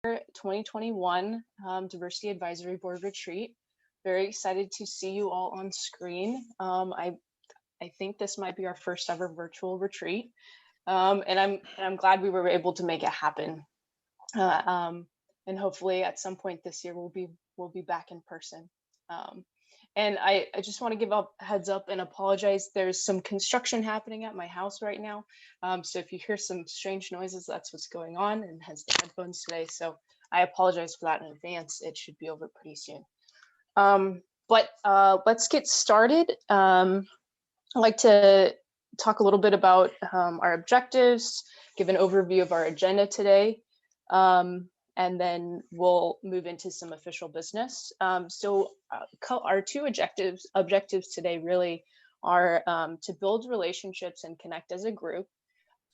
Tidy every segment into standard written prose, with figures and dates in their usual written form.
2021 Diversity Advisory Board Retreat. Very excited to see you all on screen. I think this might be our first ever virtual retreat, and I'm glad we were able to make it happen. And hopefully at some point this year we'll be back in person. And I just want to give a heads up and apologize. There's some construction happening at my house right now. So if you hear some strange noises, that's what's going on, and hence the headphones today. So I apologize for that in advance. It should be over pretty soon. But let's get started. I'd like to talk a little bit about our objectives, give an overview of our agenda today. And then we'll move into some official business. So our two objectives today really are to build relationships and connect as a group,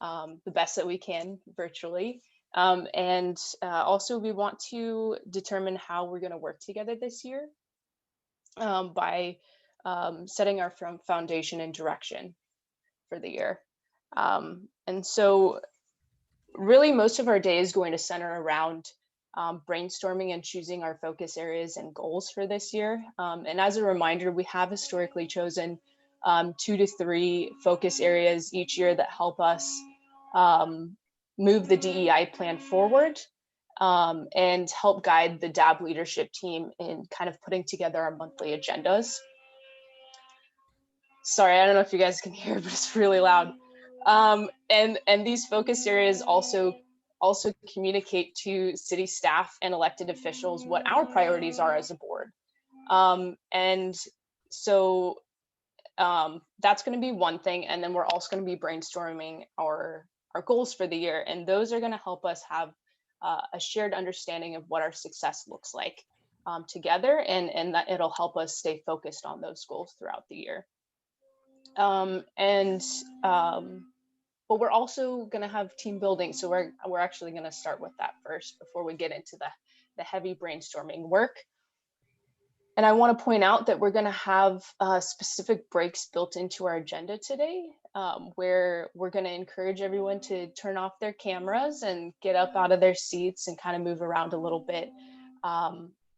the best that we can virtually. And also we want to determine how we're gonna work together this year by setting our foundation and direction for the year. And so really, most of our day is going to center around brainstorming and choosing our focus areas and goals for this year. And as a reminder, we have historically chosen 2 to 3 focus areas each year that help us move the DEI plan forward and help guide the DAB leadership team in kind of putting together our monthly agendas. Sorry, I don't know if you guys can hear, but it's really loud. And these focus areas also communicate to city staff and elected officials what our priorities are as a board. And so that's going to be one thing. And then we're also going to be brainstorming our goals for the year. And those are going to help us have a shared understanding of what our success looks like together, and that it'll help us stay focused on those goals throughout the year. But we're also going to have team building. So we're actually going to start with that first before we get into the heavy brainstorming work. And I want to point out that we're going to have specific breaks built into our agenda today, where we're going to encourage everyone to turn off their cameras and get up out of their seats and kind of move around a little bit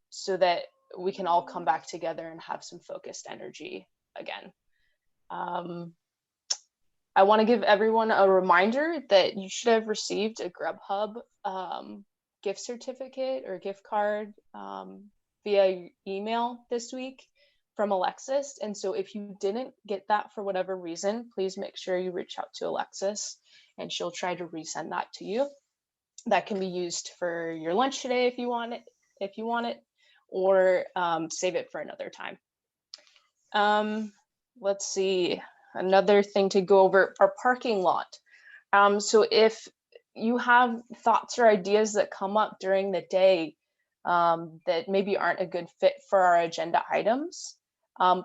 so that we can all come back together and have some focused energy again. I want to give everyone a reminder that you should have received a Grubhub gift certificate or gift card via email this week from Alexis. And so if you didn't get that for whatever reason, please make sure you reach out to Alexis and she'll try to resend that to you. That can be used for your lunch today if you want it, or save it for another time. Let's see. Another thing to go over, our parking lot. So if you have thoughts or ideas that come up during the day that maybe aren't a good fit for our agenda items,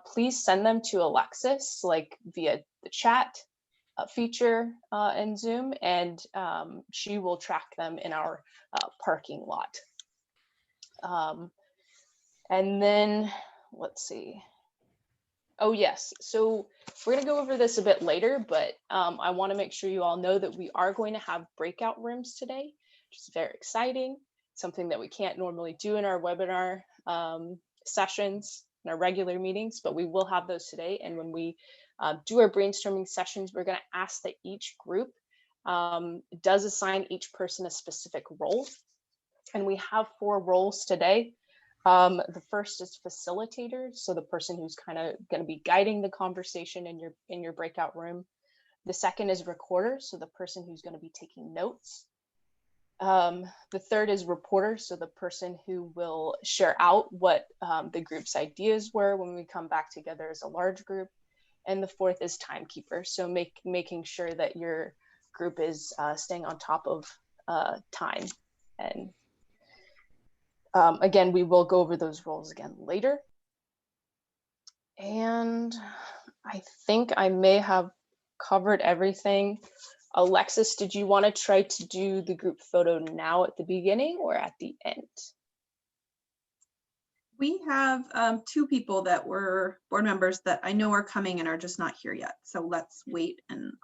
please send them to Alexis, like via the chat feature in Zoom, and she will track them in our parking lot. And then, let's see. Oh, yes. So we're going to go over this a bit later, but I want to make sure you all know that we are going to have breakout rooms today, which is very exciting. Something that we can't normally do in our webinar sessions and our regular meetings, but we will have those today. And when we do our brainstorming sessions, we're going to ask that each group does assign each person a specific role. And we have 4 roles today. The first is facilitator, so the person who's kind of going to be guiding the conversation in your breakout room. The second is recorder, so the person who's going to be taking notes. The third is reporter, so the person who will share out what the group's ideas were when we come back together as a large group. And the fourth is timekeeper, so making sure that your group is staying on top of time. And again, we will go over those roles again later. And I think I may have covered everything. Alexis, did you want to try to do the group photo now at the beginning or at the end? We have 2 people that were board members that I know are coming and are just not here yet. So let's wait, and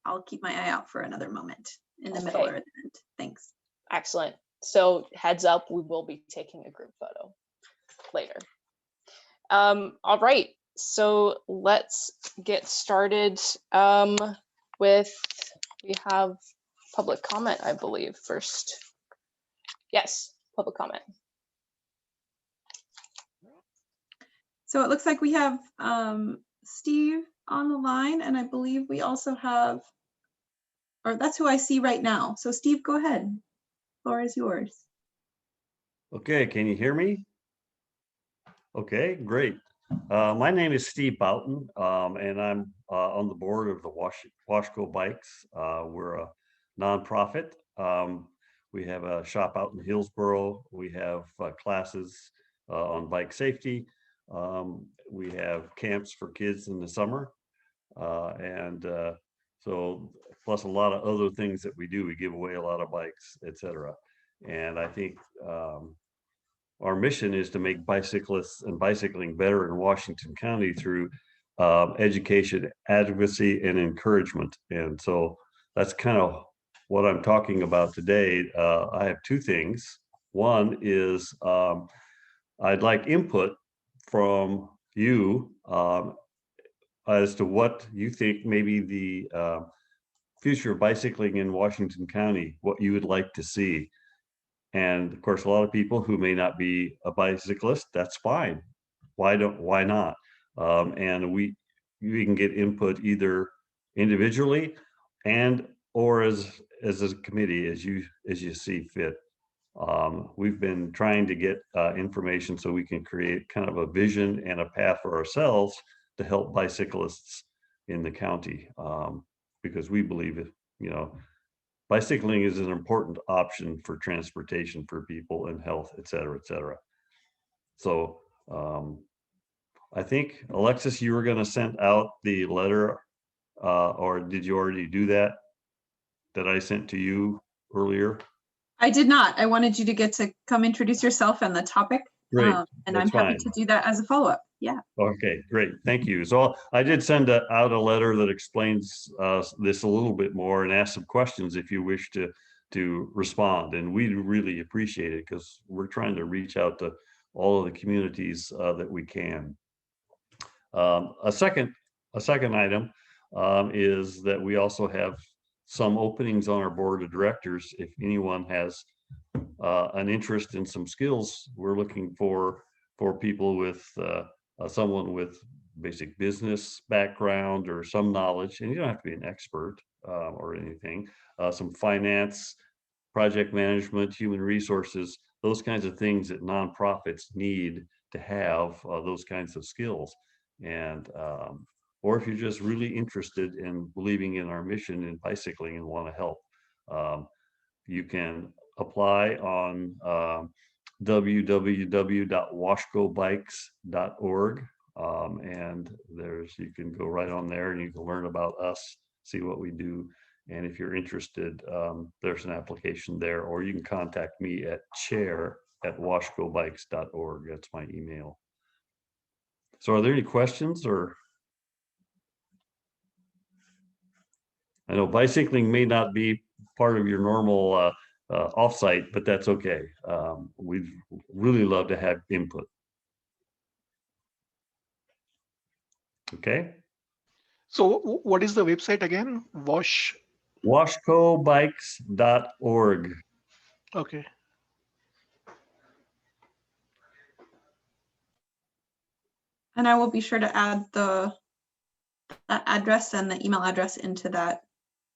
I'll keep my eye out for another moment in the middle or at the end. Thanks. Excellent. So heads up, we will be taking a group photo later. All right, so let's get started with, we have public comment, I believe, first. Yes, public comment. So it looks like we have Steve on the line, and I believe we also have, or that's who I see right now. So Steve, go ahead. Floor is yours. Okay, can you hear me? Okay, great. My name is Steve Boughton, and I'm on the board of the Washco Bikes. We're a nonprofit. We have a shop out in Hillsboro. We have classes on bike safety. We have camps for kids in the summer. So plus a lot of other things that we do. We give away a lot of bikes, etc. And I think our mission is to make bicyclists and bicycling better in Washington County through education, advocacy, and encouragement. And so that's kind of what I'm talking about today. I have two things. One is I'd like input from you as to what you think maybe the future of bicycling in Washington County, what you would like to see. And of course, a lot of people who may not be a bicyclist, that's fine. Why not? And we can get input either individually and or as a committee as you see fit. We've been trying to get information so we can create kind of a vision and a path for ourselves to help bicyclists in the county, because we believe bicycling is an important option for transportation for people and health, et cetera, et cetera. So I think, Alexis, you were going to send out the letter, or did you already do that I sent to you earlier? I did not. I wanted you to get to come introduce yourself and the topic. Great. And I'm happy to do that as a follow-up. Yeah. Okay, great. Thank you. So I did send out a letter that explains this a little bit more and ask some questions if you wish to respond. And we really appreciate it because we're trying to reach out to all of the communities that we can. A second item is that we also have some openings on our board of directors. If anyone has an interest in some skills, we're looking for people with someone with basic business background or some knowledge, and you don't have to be an expert or anything, some finance, project management, human resources, those kinds of things that nonprofits need to have those kinds of skills. And or if you're just really interested in believing in our mission in bicycling and want to help, you can apply on www.washgobikes.org, and you can go right on there and you can learn about us, see what we do, and if you're interested, there's an application there, or you can contact me at chair@washgobikes.org. That's my email. So are there any questions? Or I know bicycling may not be part of your normal offsite, but that's okay. We'd really love to have input. Okay. So what is the website again? Washgobikes.org. Okay. And I will be sure to add that address and the email address into that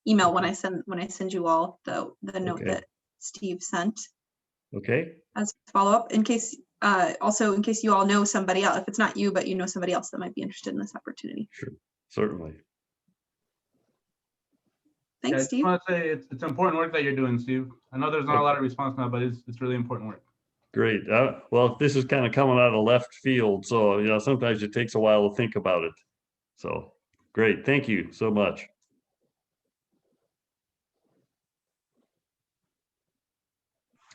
email when I send you all the note that Steve sent. Okay. As follow-up, in case you all know somebody else, if it's not you, but you know somebody else that might be interested in this opportunity. Sure, certainly. Thanks, Steve. I just want to say it's important work that you're doing, Steve. I know there's not a lot of response now, but it's really important work. Great. Well, this is kind of coming out of left field, so sometimes it takes a while to think about it. So great. Thank you so much.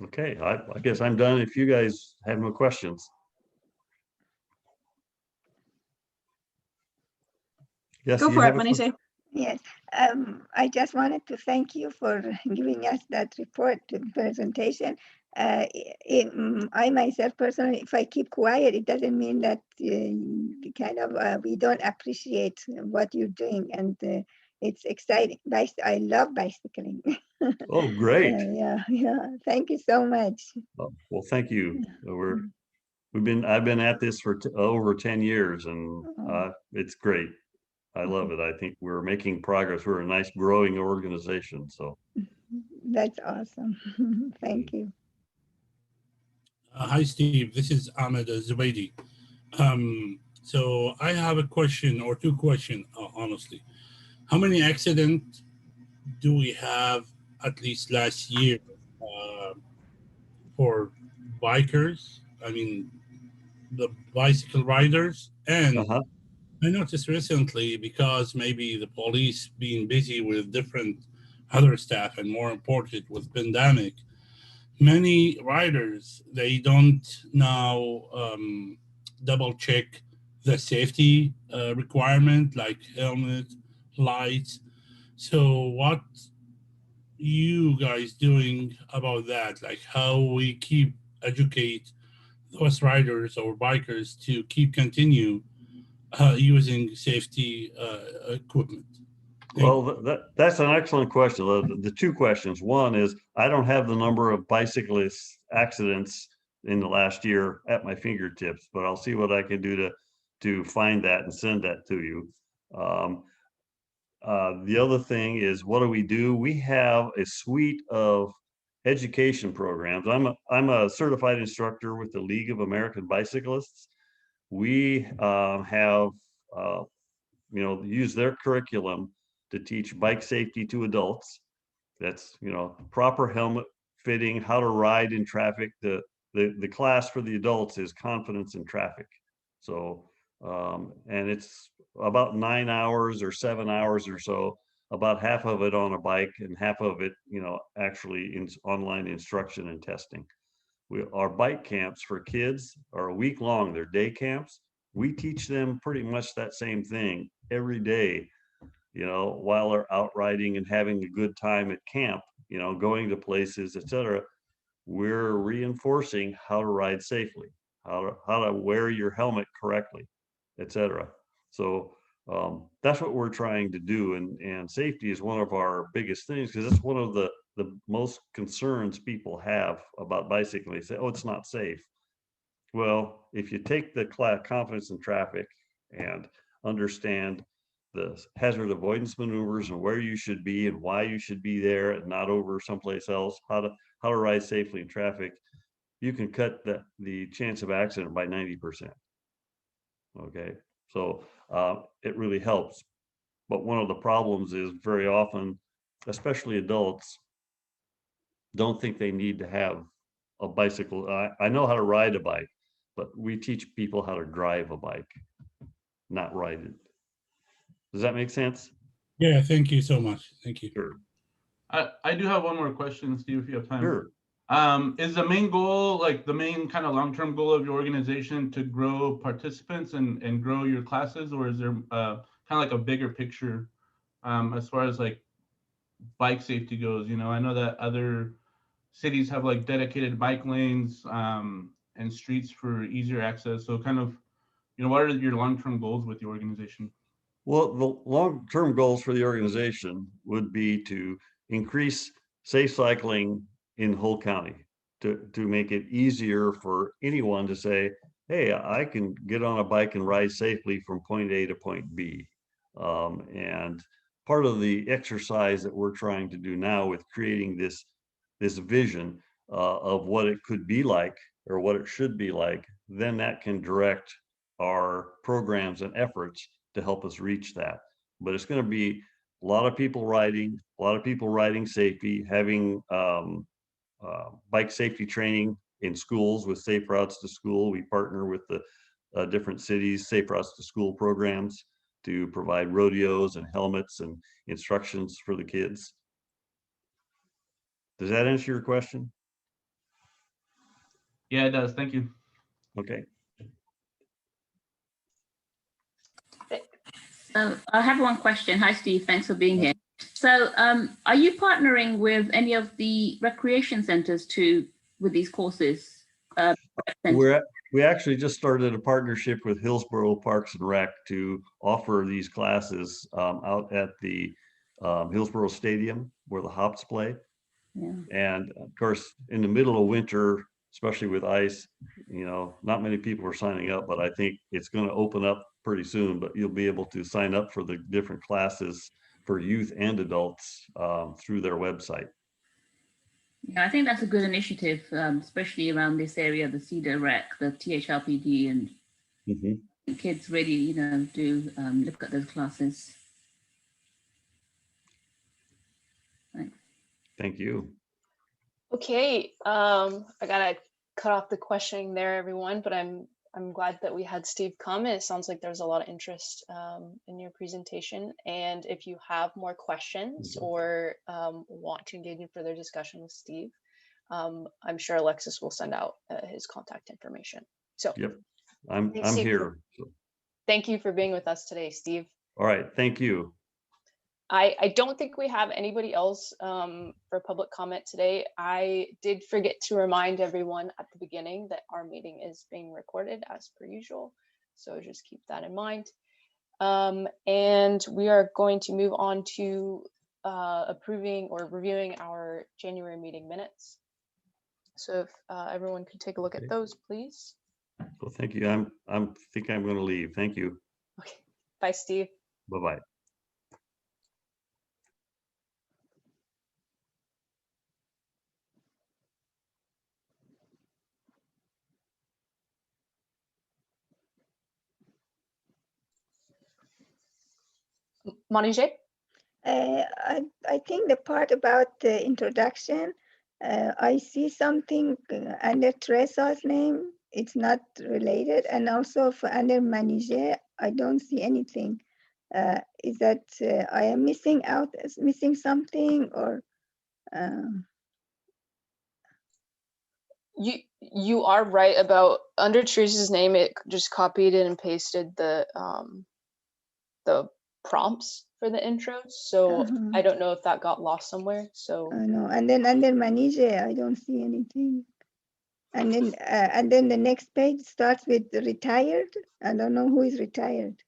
Okay, I guess I'm done if you guys have no questions. Yes, go for it, Manish. Yes, I just wanted to thank you for giving us that report, the presentation. I myself personally, if I keep quiet, it doesn't mean that we don't appreciate what you're doing, and it's exciting. I love bicycling. Oh, great. Yeah. Thank you so much. Oh, well, thank you. I've been at this for over 10 years, and it's great. I love it. I think we're making progress. We're a nice growing organization. So that's awesome. Thank you. Hi, Steve. This is Ahmed Zubaidi. So I have a question or two questions, honestly. How many accidents do we have at least last year for bikers? I mean, the bicycle riders. And I noticed recently, because maybe the police being busy with different other staff and more important with pandemic, many riders, they don't now double check the safety requirement like helmet, lights. So what you guys doing about that? Like how we keep educate those riders or bikers to keep continue using safety equipment? well, that's an excellent question. The two questions. One is, I don't have the number of bicyclist accidents in the last year at my fingertips, but I'll see what I can do to find that and send that to you. The other thing is, what do? We have a suite of education programs. I'm a certified instructor with the League of American Bicyclists. We have use their curriculum to teach bike safety to adults. That's proper helmet fitting, how to ride in traffic. The class for the adults is confidence in traffic. So and it's about 9 hours or 7 hours or so, about half of it on a bike and half of it actually in online instruction and testing. Our bike camps for kids are a week long. They're day camps. We teach them pretty much that same thing every day, while they're out riding and having a good time at camp, going to places, etc. We're reinforcing how to ride safely, how to wear your helmet correctly, etc. So that's what we're trying to do, and safety is one of our biggest things, because that's one of the most concerns people have about bicycling. They say, oh, it's not safe. Well, if you take the confidence in traffic and understand the hazard avoidance maneuvers and where you should be and why you should be there and not over someplace else, how to ride safely in traffic, you can cut the chance of accident by 90%. Okay, so it really helps. But one of the problems is, very often, especially adults, don't think they need to have a bicycle. I know how to ride a bike, but we teach people how to drive a bike, not ride it. Does that make sense? Yeah, thank you so much. Thank you. Sure. I do have one more question, Steve, if you have time. Sure. Is the main goal, like the main kind of long-term goal of your organization, to grow participants and grow your classes, or is there kind of like a bigger picture as far as like bike safety goes? I know that other cities have like dedicated bike lanes and streets for easier access. So kind of, what are your long-term goals with the organization? Well, the long-term goals for the organization would be to increase safe cycling in whole county, to make it easier for anyone to say, hey, I can get on a bike and ride safely from point A to point B. And part of the exercise that we're trying to do now with creating this vision of what it could be like, or what it should be like, then that can direct our programs and efforts to help us reach that. But it's going to be a lot of people riding safety, having bike safety training in schools with Safe Routes to School. We partner with the different cities' Safe Routes to School programs to provide rodeos and helmets and instructions for the kids. Does that answer your question? Yeah, it does. Thank you. Okay. I have one question. Hi, Steve. Thanks for being here. So are you partnering with any of the recreation centers to with these courses? We actually just started a partnership with Hillsborough Parks and Rec to offer these classes out at the Hillsborough Stadium where the Hops play. Yeah. And of course, in the middle of winter, especially with ice, you know, not many people are signing up, but I think it's going to open up pretty soon. But you'll be able to sign up for the different classes for youth and adults through their website. Yeah, I think that's a good initiative, especially around this area, the Cedar Rec, the THLPD, and kids really, you know, do look at those classes. Thanks. Thank you. Okay, I gotta cut off the questioning there, everyone, but I'm glad that we had Steve come. It sounds like there's a lot of interest in your presentation. And if you have more questions or want to engage in further discussion with Steve, I'm sure Alexis will send out his contact information. So yep, I'm Steve, here. Thank you for being with us today, Steve. All right, thank you. I don't think we have anybody else for public comment today. I did forget to remind everyone at the beginning that our meeting is being recorded as per usual. So just keep that in mind. And we are going to move on to approving or reviewing our January meeting minutes. So if everyone could take a look at those, please. Well, thank you. I think I'm going to leave. Thank you. Okay. Bye, Steve. Bye-bye. Manije? I think the part about the introduction, I see something under Teresa's name. It's not related. And also for under Manije, I don't see anything. Is that I am missing something or? You are right about under Teresa's name. It just copied and pasted the prompts for the intros. So I don't know if that got lost somewhere. So no, and then under Manije, I don't see anything. And then the next page starts with retired. I don't know who is retired.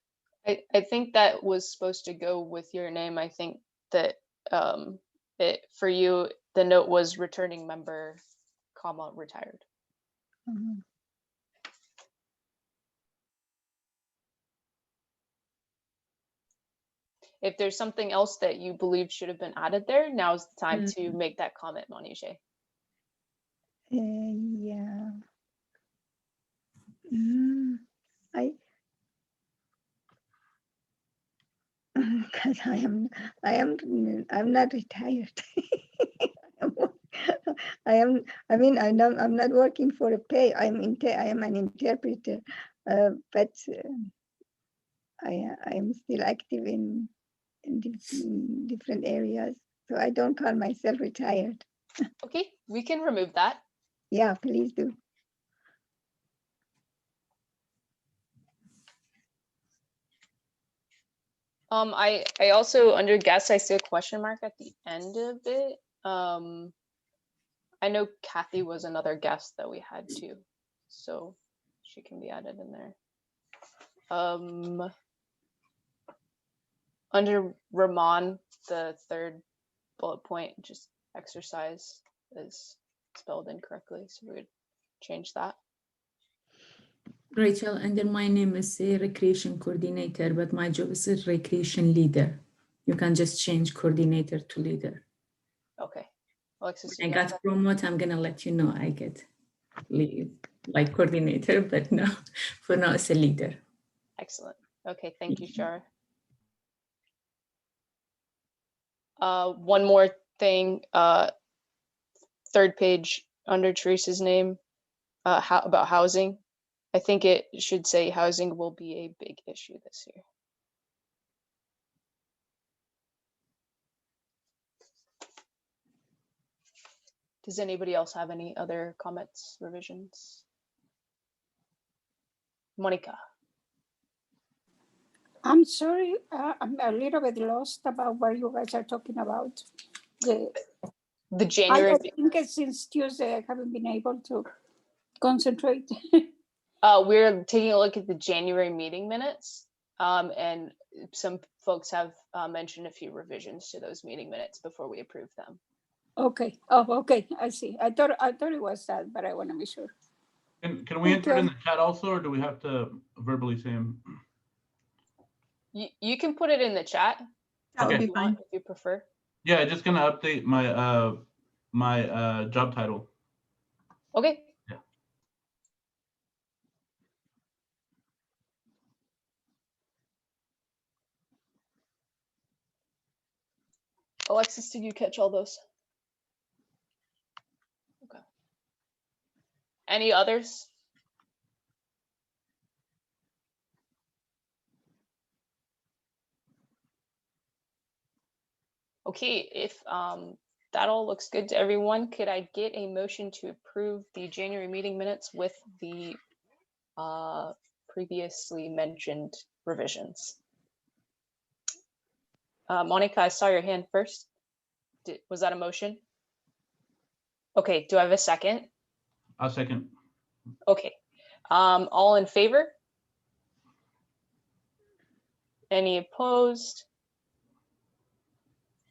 I think that was supposed to go with your name. I think that for you, the note was returning member, comma, retired. If there's something else that you believe should have been added there, now's the time to make that comment, Manije. Yeah. Because I'm not retired. I'm not working for a pay. I am an interpreter, but I am still active in different areas. So I don't call myself retired. Okay, we can remove that. Yeah, please do. I also under guest, I see a question mark at the end of it. I know Kathy was another guest that we had too, so she can be added in there. Under Rahman, the third bullet point, just exercise is spelled incorrectly, so we would change that. Rachel, under my name is a recreation coordinator, but my job is a recreation leader. You can just change coordinator to leader. Okay. Alexis, when I got promoted, I'm gonna let you know I get lead like coordinator, but no, for now it's a leader. Excellent. Okay, thank you, Shar. One more thing, third page under Teresa's name, about housing. I think it should say housing will be a big issue this year. Does anybody else have any other comments, revisions? Monica. I'm sorry, I'm a little bit lost about what you guys are talking about. The January. I think since Tuesday, I haven't been able to concentrate. We're taking a look at the January meeting minutes, and some folks have mentioned a few revisions to those meeting minutes before we approve them. Okay. Oh, okay. I see. I thought it was that, but I want to be sure. Can we enter it in the chat also, or do we have to verbally say them? You can put it in the chat. That would be fine if you prefer. Yeah, just gonna update my my job title. Okay. Yeah. Alexis, did you catch all those? Okay. Any others? Okay, if that all looks good to everyone, could I get a motion to approve the January meeting minutes with the previously mentioned revisions? Monica, I saw your hand first. Was that a motion? Okay, do I have a second? I'll second. Okay, all in favor? Any opposed?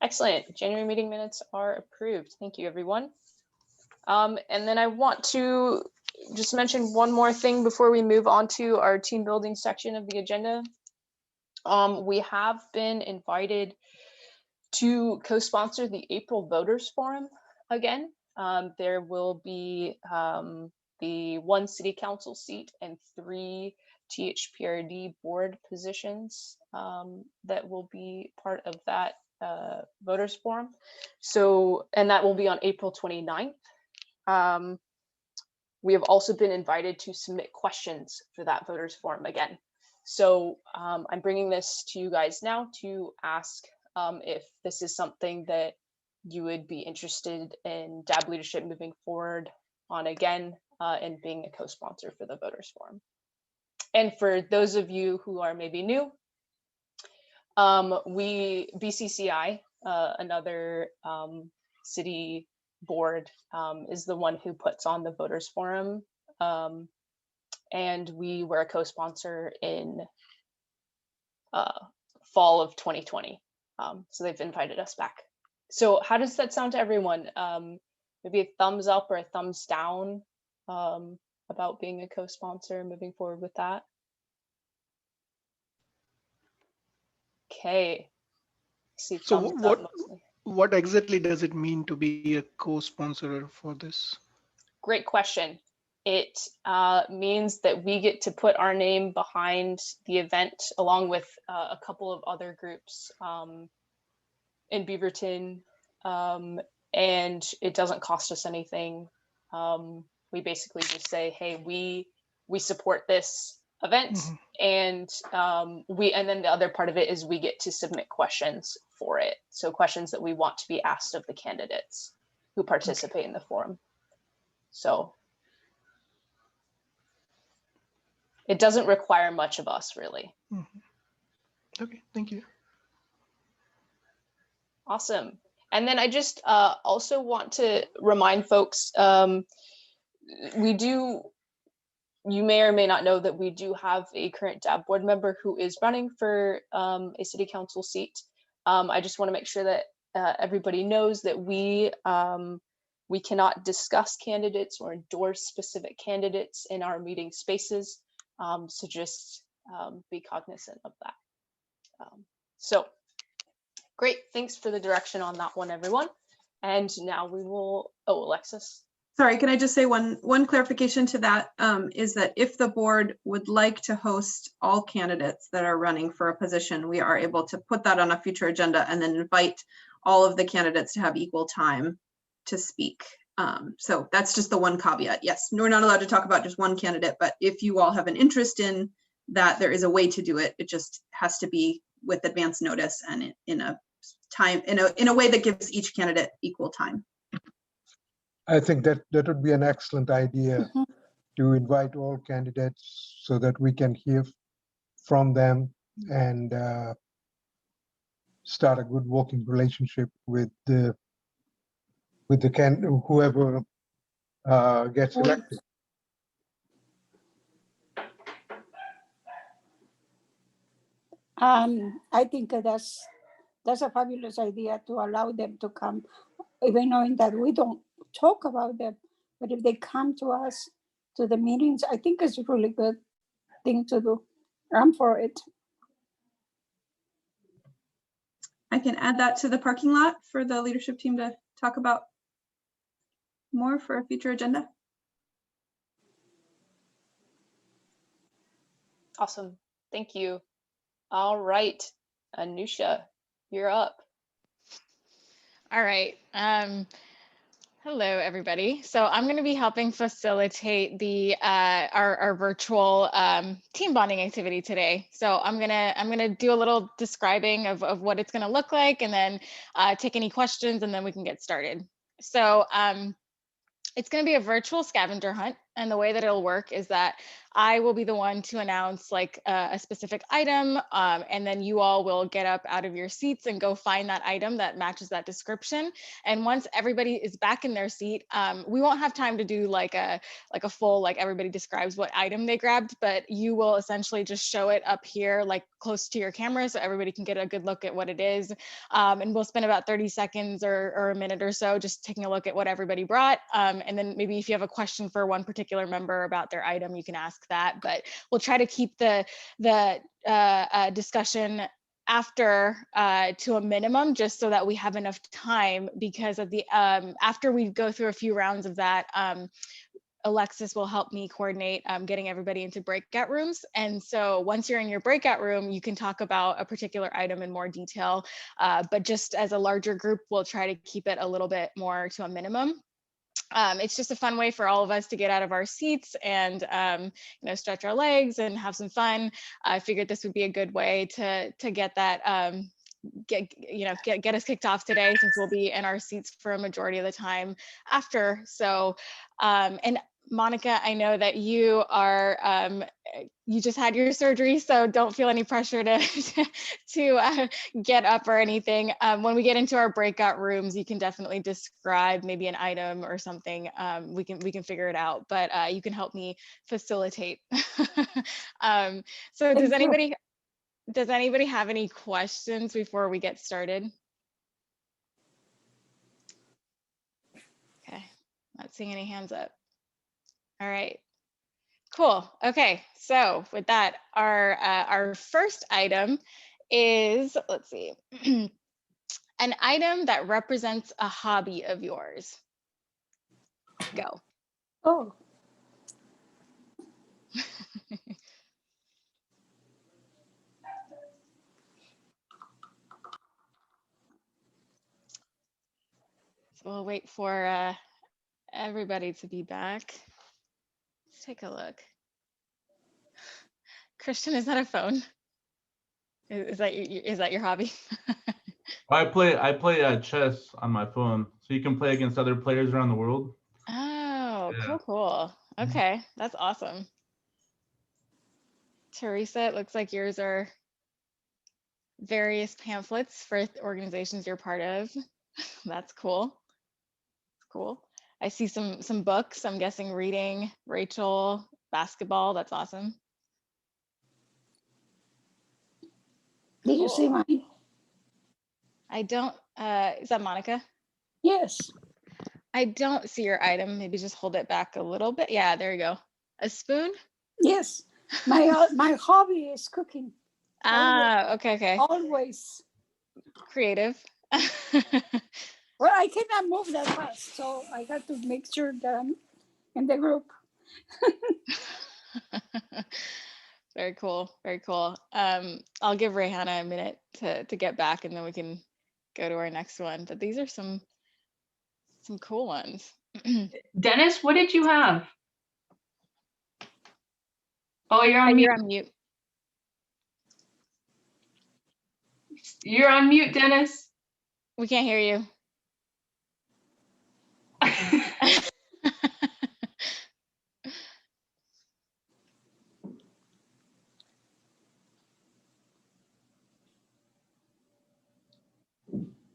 Excellent. January meeting minutes are approved. Thank you, everyone. And then I want to just mention one more thing before we move on to our team building section of the agenda. We have been invited to co-sponsor the April Voters Forum again. There will be the 1 city council seat and 3 THPRD board positions that will be part of that voters forum. So, and that will be on April 29th. We have also been invited to submit questions for that voters forum again. So I'm bringing this to you guys now to ask if this is something that you would be interested in DAB leadership moving forward on again and being a co-sponsor for the voters forum. And for those of you who are maybe new, BCCI, another city board, is the one who puts on the voters forum, and we were a co-sponsor in fall of 2020, so they've invited us back. So how does that sound to everyone? Maybe a thumbs up or a thumbs down about being a co-sponsor, moving forward with that? Okay. See, So what exactly does it mean to be a co-sponsor for this? Great question. It means that we get to put our name behind the event along with a couple of other groups in Beaverton, and it doesn't cost us anything. We basically just say, hey, we support this event, and and then the other part of it is we get to submit questions for it. So questions that we want to be asked of the candidates who participate in the forum. So it doesn't require much of us, really. Okay, thank you. Awesome. And then I just also want to remind folks, you may or may not know that we do have a current DAB board member who is running for a city council seat. I just want to make sure that everybody knows that we cannot discuss candidates or endorse specific candidates in our meeting spaces. So just be cognizant of that. So great, thanks for the direction on that one, everyone. And now we will, Alexis. Sorry, can I just say one clarification to that, is that if the board would like to host all candidates that are running for a position, we are able to put that on a future agenda and then invite all of the candidates to have equal time to speak. So that's just the one caveat. Yes, we're not allowed to talk about just one candidate, but if you all have an interest in that, there is a way to do it. It just has to be with advance notice and in a way that gives each candidate equal time. I think that would be an excellent idea to invite all candidates so that we can hear from them and start a good working relationship with the with whoever gets elected. I think that's a fabulous idea to allow them to come, even knowing that we don't talk about them. But if they come to us to the meetings, I think it's a really good thing to do. I'm for it. I can add that to the parking lot for the leadership team to talk about more for a future agenda. Awesome. Thank you. All right, Anusha, you're up. All right. Hello, everybody. So I'm going to be helping facilitate the our virtual team bonding activity today. So I'm gonna do a little describing of what it's going to look like, and then take any questions, and then we can get started. So it's going to be a virtual scavenger hunt, and the way that it'll work is that I will be the one to announce like a specific item, and then you all will get up out of your seats and go find that item that matches that description. And once everybody is back in their seat, we won't have time to do like a full, like everybody describes what item they grabbed, but you will essentially just show it up here, like close to your camera, so everybody can get a good look at what it is. And we'll spend about 30 seconds or a minute or so just taking a look at what everybody brought. And then maybe if you have a question for one particular member about their item, you can ask that, but we'll try to keep the discussion after to a minimum, just so that we have enough time, because at the after we go through a few rounds of that, Alexis will help me coordinate getting everybody into breakout rooms. And so once you're in your breakout room, you can talk about a particular item in more detail, but just as a larger group, we'll try to keep it a little bit more to a minimum. It's just a fun way for all of us to get out of our seats and you know, stretch our legs and have some fun. I figured this would be a good way to get that get us kicked off today, since we'll be in our seats for a majority of the time after. So and Monica, I know that you are you just had your surgery, so don't feel any pressure to get up or anything. When we get into our breakout rooms, you can definitely describe maybe an item or something. We can figure it out, but you can help me facilitate. So does anybody have any questions before we get started? Okay, not seeing any hands up. All right, cool. Okay, so with that, our first item is, let's see, an item that represents a hobby of yours. Go. Oh. So we'll wait for everybody to be back. Let's take a look. Christian, is that a phone? Is that your hobby? I play chess on my phone, so you can play against other players around the world. Oh, Yeah. cool. Okay, that's awesome. Teresa, it looks like yours are various pamphlets for organizations you're part of. That's cool. Cool. I see some books. I'm guessing reading. Rachel, basketball. That's awesome. Did you see mine? I don't. Is that Monica? Yes. I don't see your item. Maybe just hold it back a little bit. Yeah, there you go. A spoon? Yes. My hobby is cooking. Ah, okay. Always. Creative. Well, I cannot move that fast, so I got to make sure that I'm in the group. Very cool. Very cool. I'll give Rayhana a minute to get back, and then we can go to our next one. But these are some cool ones. Dennis, what did you have? Oh, you're on mute. You're on mute. You're on mute, Dennis. We can't hear you.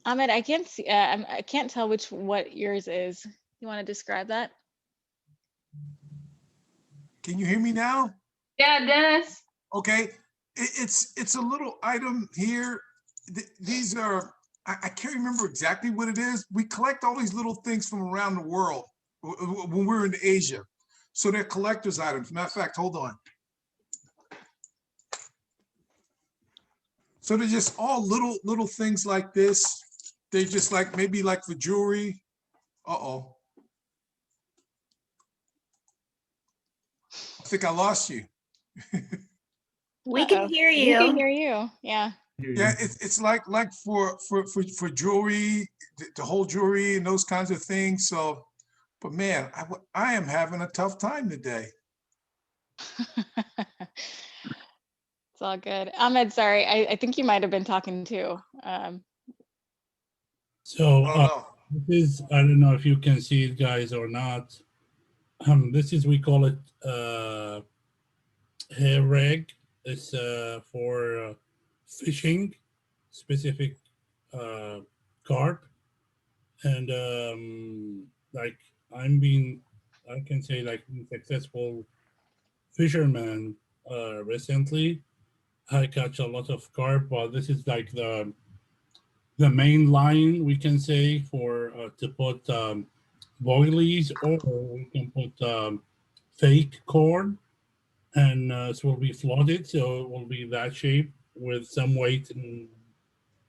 Ahmed, I can't see. I can't tell what yours is. You want to describe that? Can you hear me now? Yeah, Dennis. Okay, it's a little item here. These are, I can't remember exactly what it is. We collect all these little things from around the world when we're in Asia. So they're collector's items. Matter of fact, hold on. So they're just all little things like this. They just like, maybe like for jewelry. Uh-oh. I think I lost you. We can hear you. We can hear you. Yeah. Yeah, it's like for jewelry, to hold jewelry and those kinds of things. So, but man, I am having a tough time today. It's all good. Ahmed, sorry, I think you might have been talking too. So this is, I don't know if you can see it, guys, or not. This is, we call it hair rag. It's for fishing, specific carp. And like I can say like successful fisherman recently. I catch a lot of carp, but this is like the main line, we can say, for to put boilies, or we can put fake corn, and it will be flooded, so it will be that shape with some weight in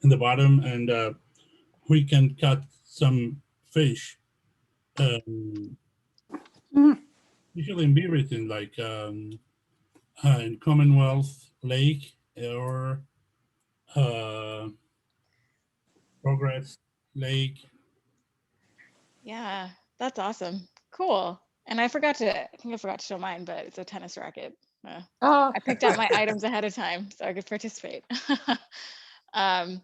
the bottom, and we can cut some fish, usually in Beaverton, like in Commonwealth Lake or Progress Lake. Yeah, that's awesome. Cool. And I think I forgot to show mine, but it's a tennis racket. Oh. I picked out my items ahead of time so I could participate. All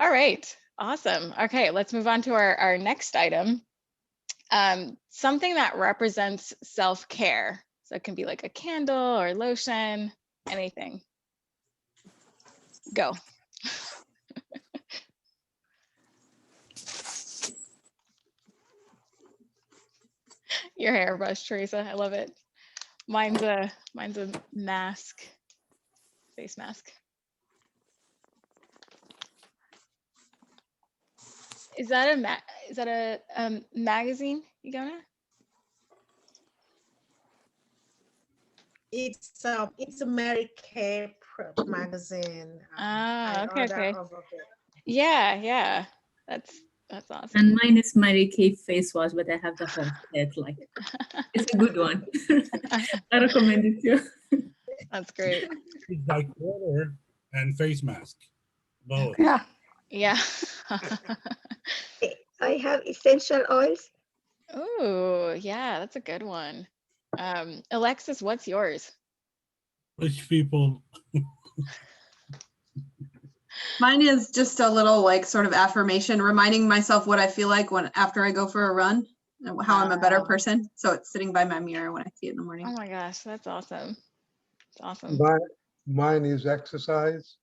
right, awesome. Okay, let's move on to our next item. Something that represents self-care. So it can be like a candle or lotion, anything. Go. Your hairbrush, Teresa. I love it. Mine's a mask, face mask. Is that a magazine, Yugona? It's a Mary Kay magazine. Okay. Yeah. That's awesome. And mine is Mary Kay face wash, but I have the whole set. Like, it's a good one. I recommend it too. That's great. It's like water and face mask, both. Yeah. I have essential oils. Oh, yeah, that's a good one. Alexis, what's yours? Rich people. Mine is just a little like sort of affirmation, reminding myself what I feel like after I go for a run, and how I'm a better person. So it's sitting by my mirror when I see it in the morning. Oh my gosh, that's awesome. It's awesome. Mine is exercise.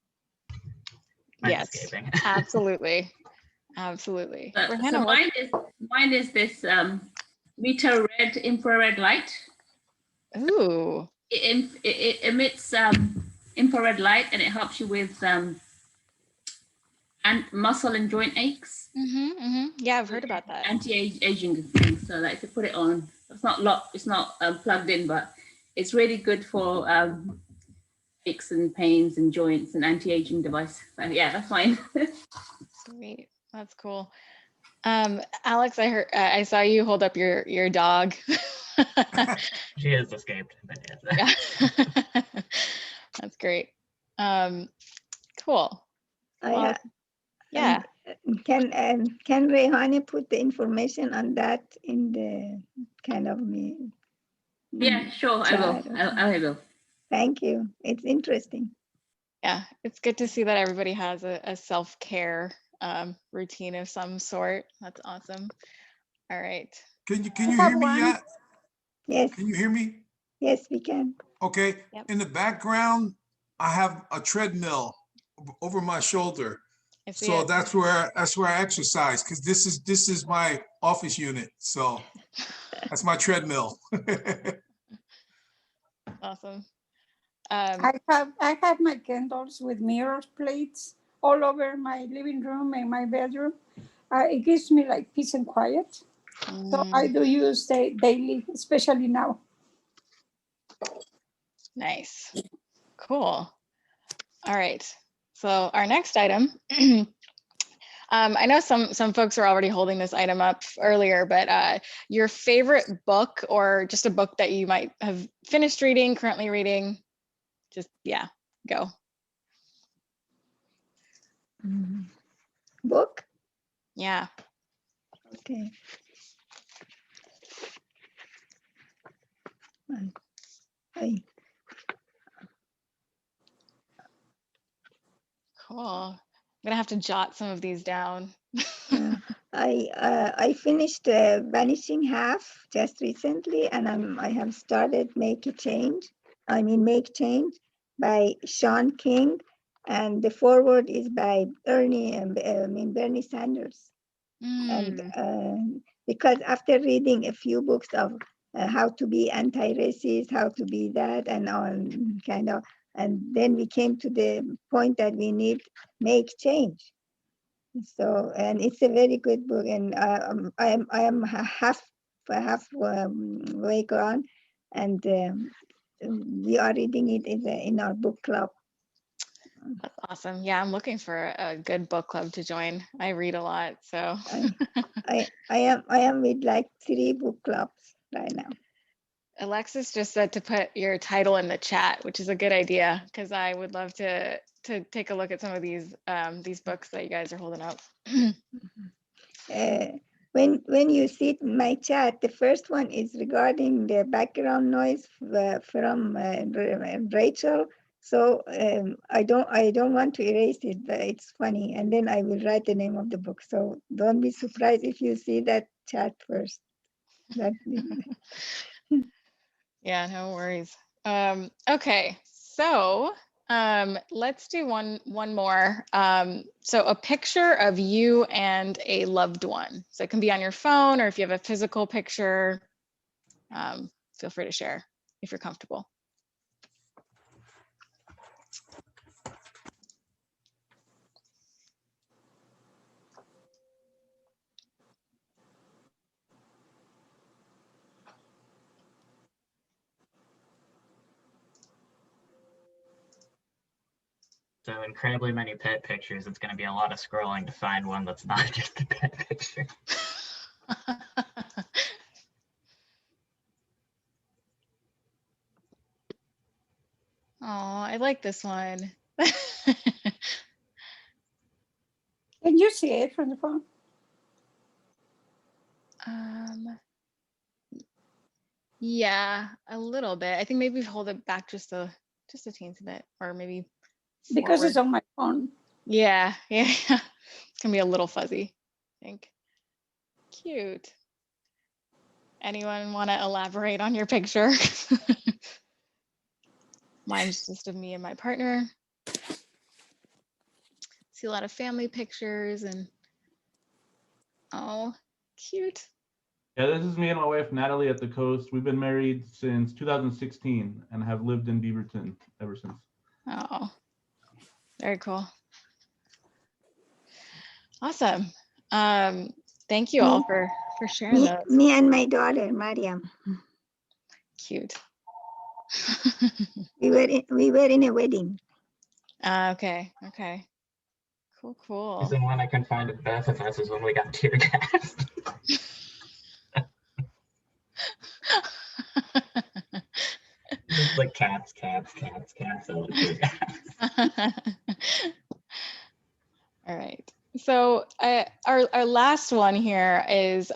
Yes, absolutely. Absolutely. So mine is this meter red infrared light. Ooh. It emits infrared light, and it helps you with and muscle and joint aches. Yeah, I've heard about that. Anti-aging things. So like to put it on. It's not plugged in, but it's really good for aches and pains and joints and anti-aging device. So yeah, that's fine. Sweet. That's cool. Alex, I saw you hold up your dog. She has escaped. Yeah. That's great. Cool. Well, yeah. Can Rehani put the information on that in the kind of me? Yeah, sure. I will. Thank you. It's interesting. Yeah, it's good to see that everybody has a self-care routine of some sort. That's awesome. All right. Can you hear me yet? Yes. Can you hear me? Yes, we can. Okay. Yep. In the background, I have a treadmill over my shoulder. I see So it. that's where I exercise, because this is my office unit. So that's my treadmill. Awesome. I have my candles with mirror plates all over my living room and my bedroom. It gives me like peace and quiet. So I do use it daily, especially now. Nice. Cool. All right. So our next item, I know some folks are already holding this item up earlier, but your favorite book or just a book that you might have finished reading, currently reading, just, yeah, go. Book? Yeah. Okay. I Cool. I'm gonna have to jot some of these down. I finished Vanishing Half just recently, and I have started Make Change by Sean King, and the foreword is by Bernie Sanders. And because after reading a few books of how to be anti-racist, how to be that, and on kind of, and then we came to the point that we need make change. So, and it's a very good book, and I am half way gone, and we are reading it in our book club. That's awesome. Yeah, I'm looking for a good book club to join. I read a lot, so. I am with like 3 book clubs right now. Alexis just said to put your title in the chat, which is a good idea because I would love to take a look at some of these books that you guys are holding up. When you see my chat, the first one is regarding the background noise from Rachel. So I don't want to erase it, but it's funny. And then I will write the name of the book. So don't be surprised if you see that chat first. Yeah, no worries. Okay, so let's do one more. So a picture of you and a loved one. So it can be on your phone, or if you have a physical picture, feel free to share if you're comfortable. So incredibly many pet pictures. It's going to be a lot of scrolling to find one that's not just a pet picture. Oh, I like this one. Can you see it from the phone? Yeah, a little bit. I think maybe hold it back just a teensy bit, or maybe Because forward. it's on my phone. Yeah. It's gonna be a little fuzzy, I think. Cute. Anyone want to elaborate on your picture? Mine's just of me and my partner. See a lot of family pictures and oh, cute. Yeah, this is me and my wife, Natalie, at the coast. We've been married since 2016 and have lived in Beaverton ever since. Oh, very cool. Awesome. Thank you all for sharing those. Me and my daughter, Mariam. Cute. We were in a wedding. Okay. Cool. The one I can find of both of us is when we got tear gassed. Just like cats, all the tear gas. All right. So our last one here is,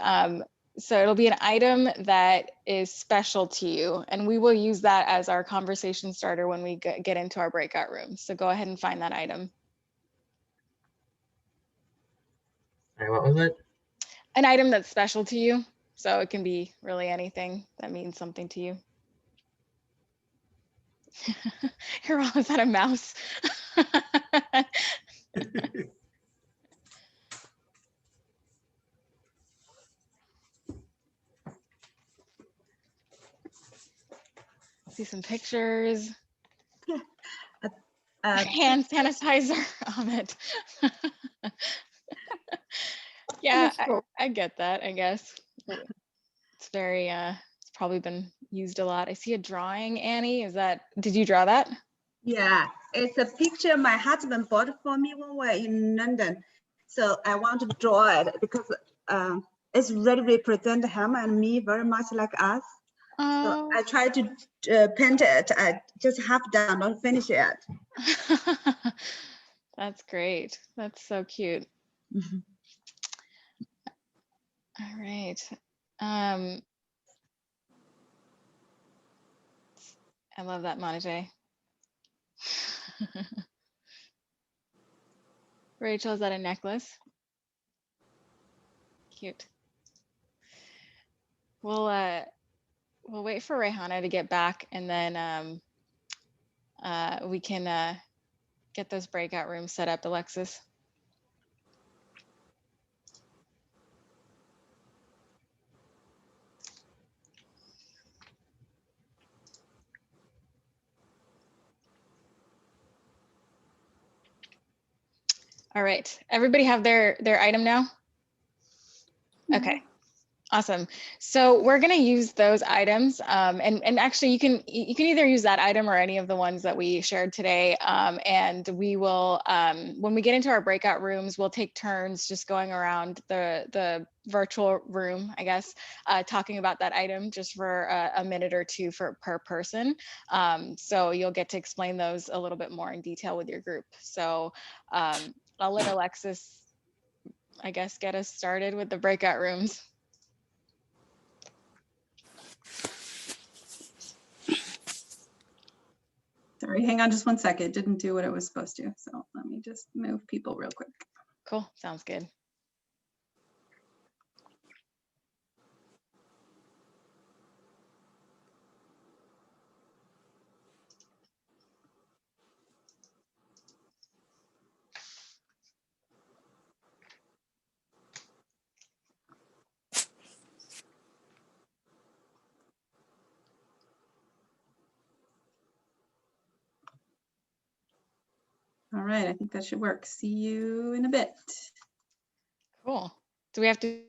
so it'll be an item that is special to you, and we will use that as our conversation starter when we get into our breakout rooms. So go ahead and find that item. Sorry, what was it? An item that's special to you. So it can be really anything that means something to you. Here, is that a mouse? see some pictures. Uh, Hand sanitizer on it. Yeah, I get that, I guess. It's very, it's probably been used a lot. I see a drawing, Annie. Did you draw that? Yeah, it's a picture my husband bought for me when we were in London. So I want to draw it because it's really represent him and me very much like us. So I try to paint it. I just half done, not finish it. That's great. That's so cute. All right. I love that, Monte. Rachel, is that a necklace? Cute. We'll wait for Rehana to get back, and then we can get those breakout rooms set up, Alexis. All right, everybody have their item now? Okay. Awesome. So we're going to use those items, and actually you can either use that item or any of the ones that we shared today. And we will, when we get into our breakout rooms, we'll take turns just going around the virtual room, I guess, talking about that item just for a minute or two per person. So you'll get to explain those a little bit more in detail with your group. So I'll let Alexis, I guess, get us started with the breakout rooms. Sorry, hang on just one second. Didn't do what it was supposed to. So let me just move people real quick. Cool, sounds good. All right, I think that should work. See you in a bit. Cool. Do we have to?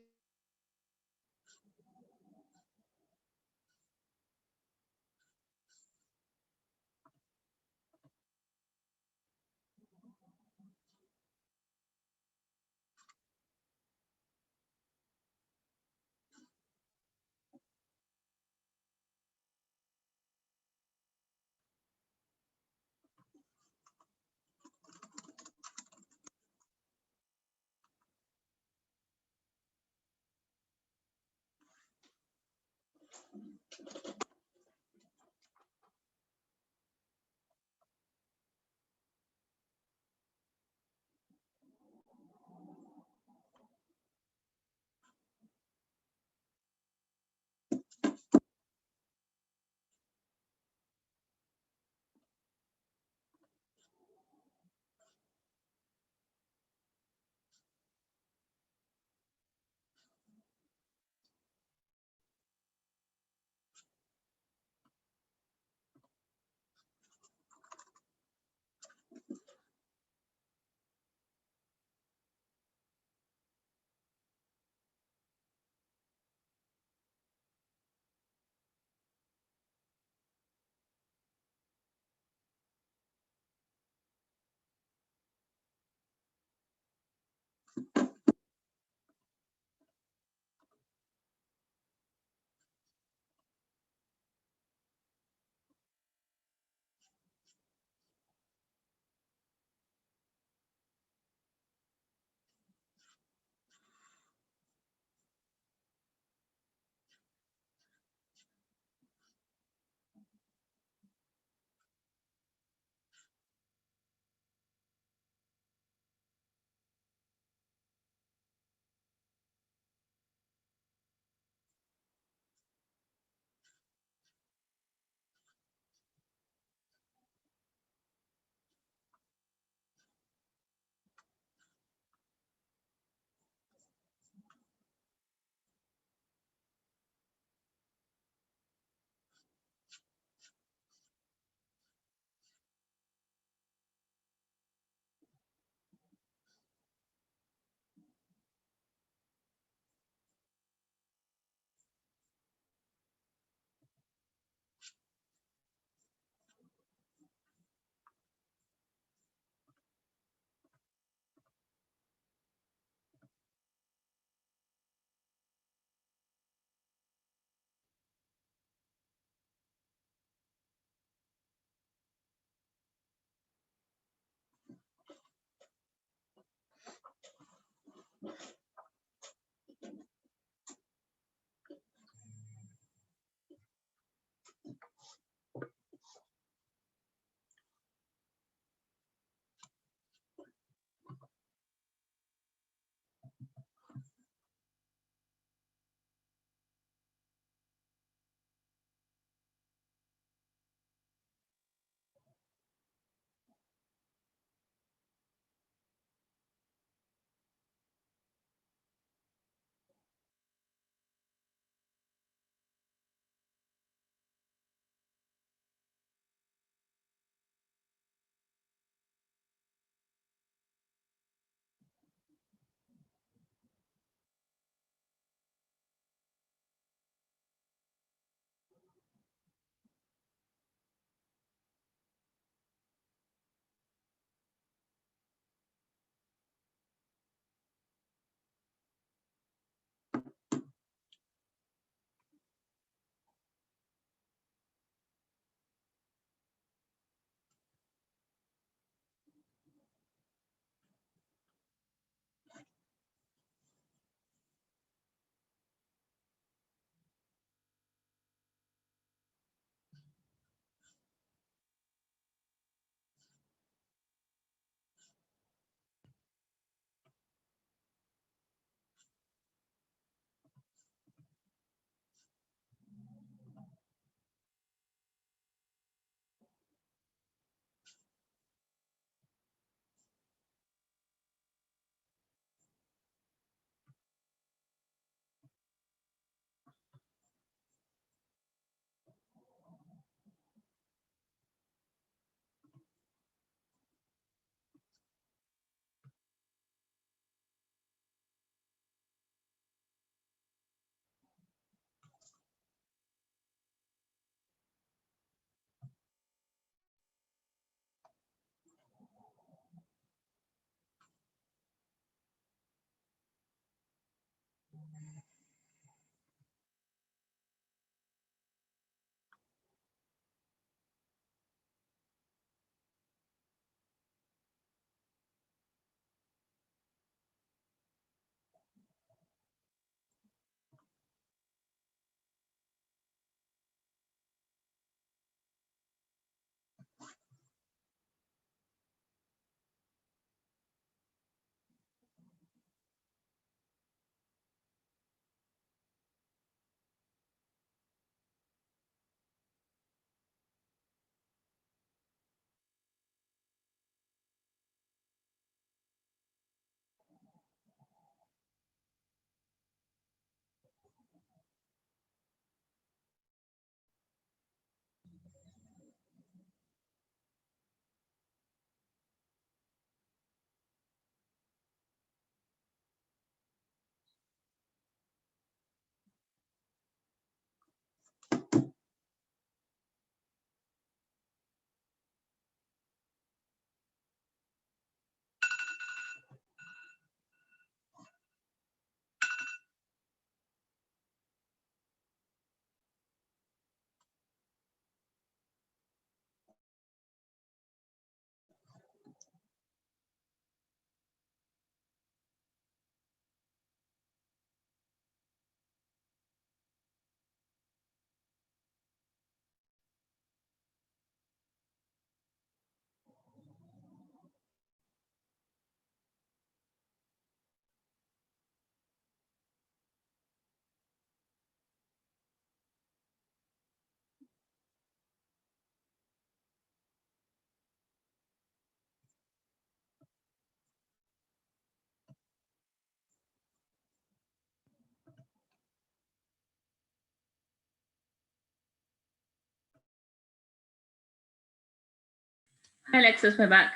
Hi, Alexis, we're back.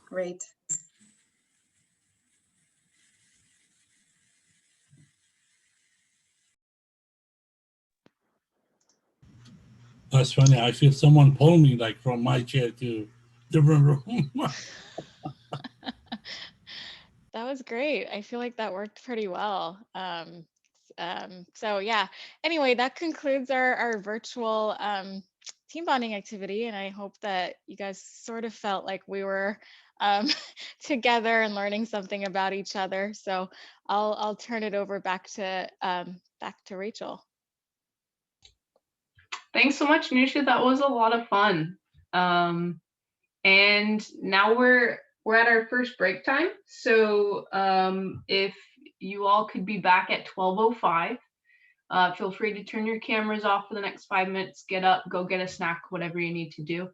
Great. That's funny. I feel someone pull me like from my chair to different room. That was great. I feel like that worked pretty well. So yeah, anyway, that concludes our virtual team bonding activity. And I hope that you guys sort of felt like we were together and learning something about each other. So I'll turn it over back to Rachel. Thanks so much, Nusha. That was a lot of fun. And now we're at our first break time. So if you all could be back at 12:05, feel free to turn your cameras off for the next 5 minutes, get up, go get a snack, whatever you need to do.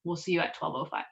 We'll see you at 12:05.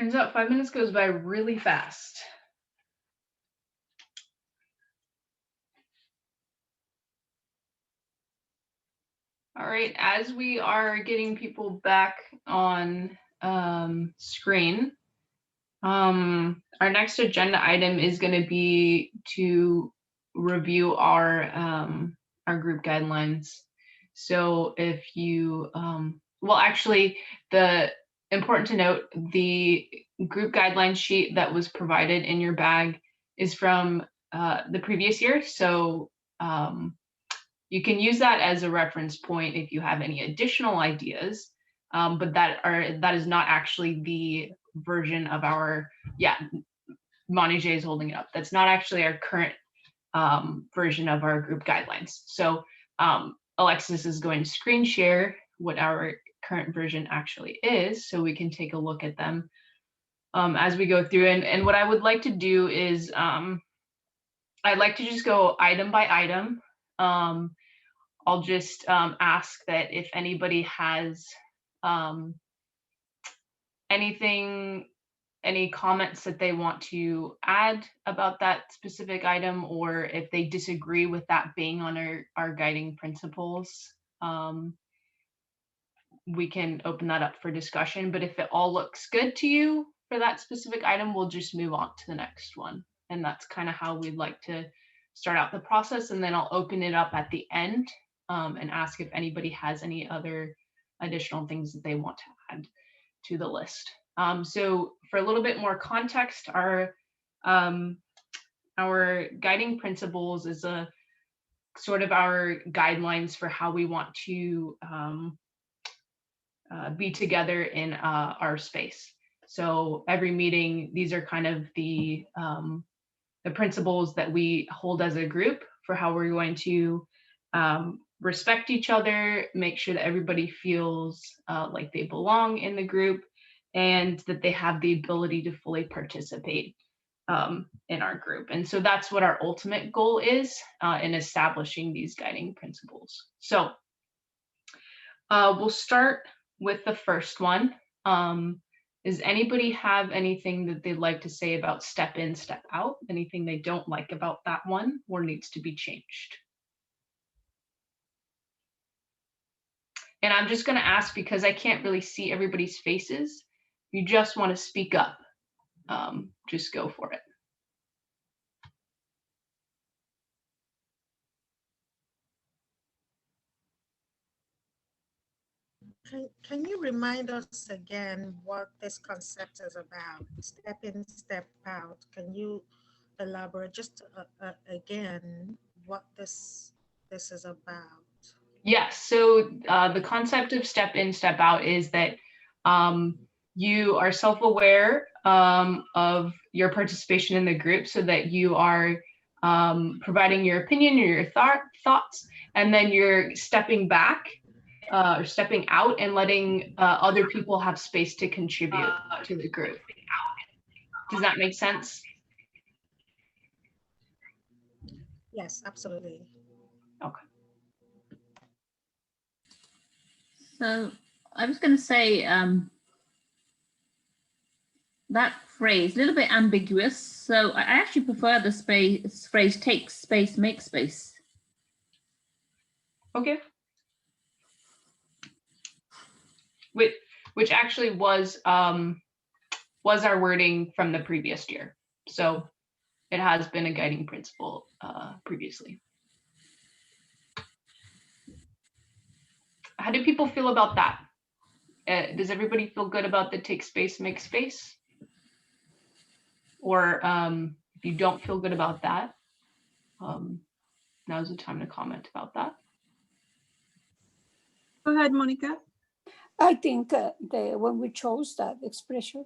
Turns out 5 minutes goes by really fast. All right, as we are getting people back on screen, our next agenda item is going to be to review our group guidelines. So if you, well, actually, important to note, the group guideline sheet that was provided in your bag is from the previous year. So you can use that as a reference point if you have any additional ideas, but that is not actually the version of our, yeah, Monty J is holding it up. That's not actually our current version of our group guidelines. So Alexis is going to screen share what our current version actually is, so we can take a look at them as we go through. And what I would like to do is I'd like to just go item by item. I'll just ask that if anybody has any comments that they want to add about that specific item, or if they disagree with that being on our guiding principles, we can open that up for discussion. But if it all looks good to you for that specific item, we'll just move on to the next one. And that's kind of how we'd like to start out the process. And then I'll open it up at the end and ask if anybody has any other additional things that they want to add to the list. So for a little bit more context, our guiding principles is a sort of our guidelines for how we want to be together in our space. So every meeting, these are kind of the principles that we hold as a group for how we're going to respect each other, make sure that everybody feels like they belong in the group, and that they have the ability to fully participate in our group. And so that's what our ultimate goal is in establishing these guiding principles. So we'll start with the first one. Does anybody have anything that they'd like to say about step in, step out? Anything they don't like about that one or needs to be changed? And I'm just going to ask, because I can't really see everybody's faces, you just want to speak up, just go for it. Can you remind us again what this concept is about? Step in, step out. Can you elaborate just again what this is about? Yes. So the concept of step in, step out is that you are self-aware of your participation in the group, so that you are providing your opinion or your thoughts, and then you're stepping back or stepping out and letting other people have space to contribute to the group. Does that make sense? Yes, absolutely. Okay. So I was going to say that phrase, a little bit ambiguous. So I actually prefer the phrase take space, make space. Okay. Which actually was our wording from the previous year. So it has been a guiding principle previously. How do people feel about that? Does everybody feel good about the take space, make space? Or if you don't feel good about that, now's the time to comment about that. Go ahead, Monica. I think when we chose that expression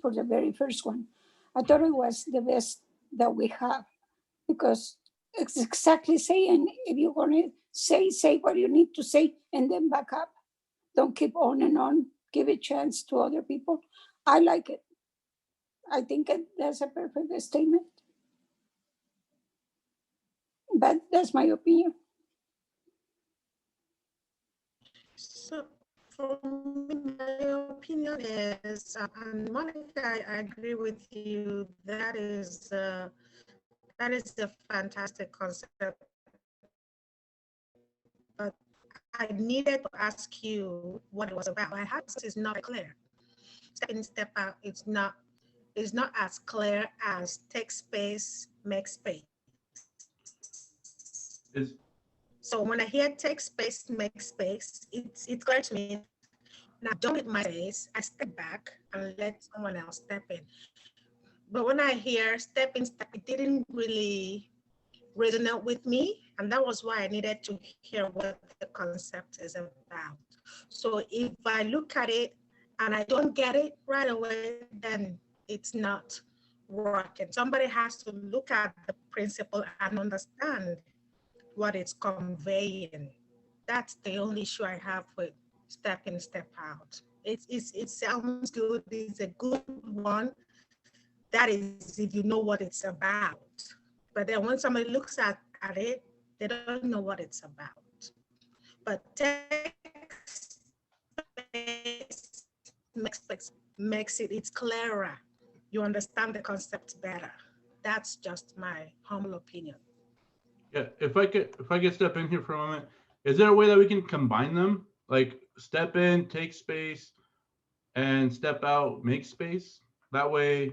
for the very first one, I thought it was the best that we have, because it's exactly saying, if you're going to say what you need to say and then back up. Don't keep on and on. Give a chance to other people. I like it. I think that's a perfect statement. But that's my opinion. So for me, my opinion is, and Monica, I agree with you. That is a fantastic concept. But I needed to ask you what it was about. My heart is not clear. Step in, step out. It's not as clear as take space, make space. So when I hear take space, make space, it's clear to me. Now don't make my space, I step back and let someone else step in. But when I hear step in, step, it didn't really resonate with me. And that was why I needed to hear what the concept is about. So if I look at it and I don't get it right away, then it's not working. Somebody has to look at the principle and understand what it's conveying. That's the only issue I have with step in, step out. It sounds good, it's a good one. That is if you know what it's about. But then when somebody looks at it, they don't know what it's about. But text makes it's clearer. You understand the concept better. That's just my humble opinion. Yeah, if I could step in here for a moment, is there a way that we can combine them? Like step in, take space, and step out, make space? That way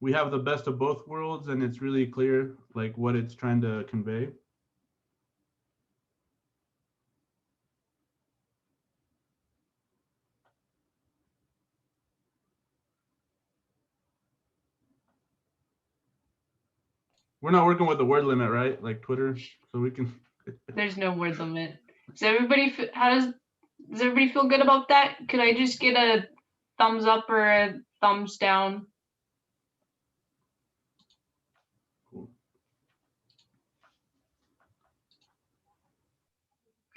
we have the best of both worlds and it's really clear like what it's trying to convey. We're not working with the word limit, right? Like Twitter, so we can. There's no word limit. Does everybody does everybody feel good about that? Could I just get a thumbs up or a thumbs down?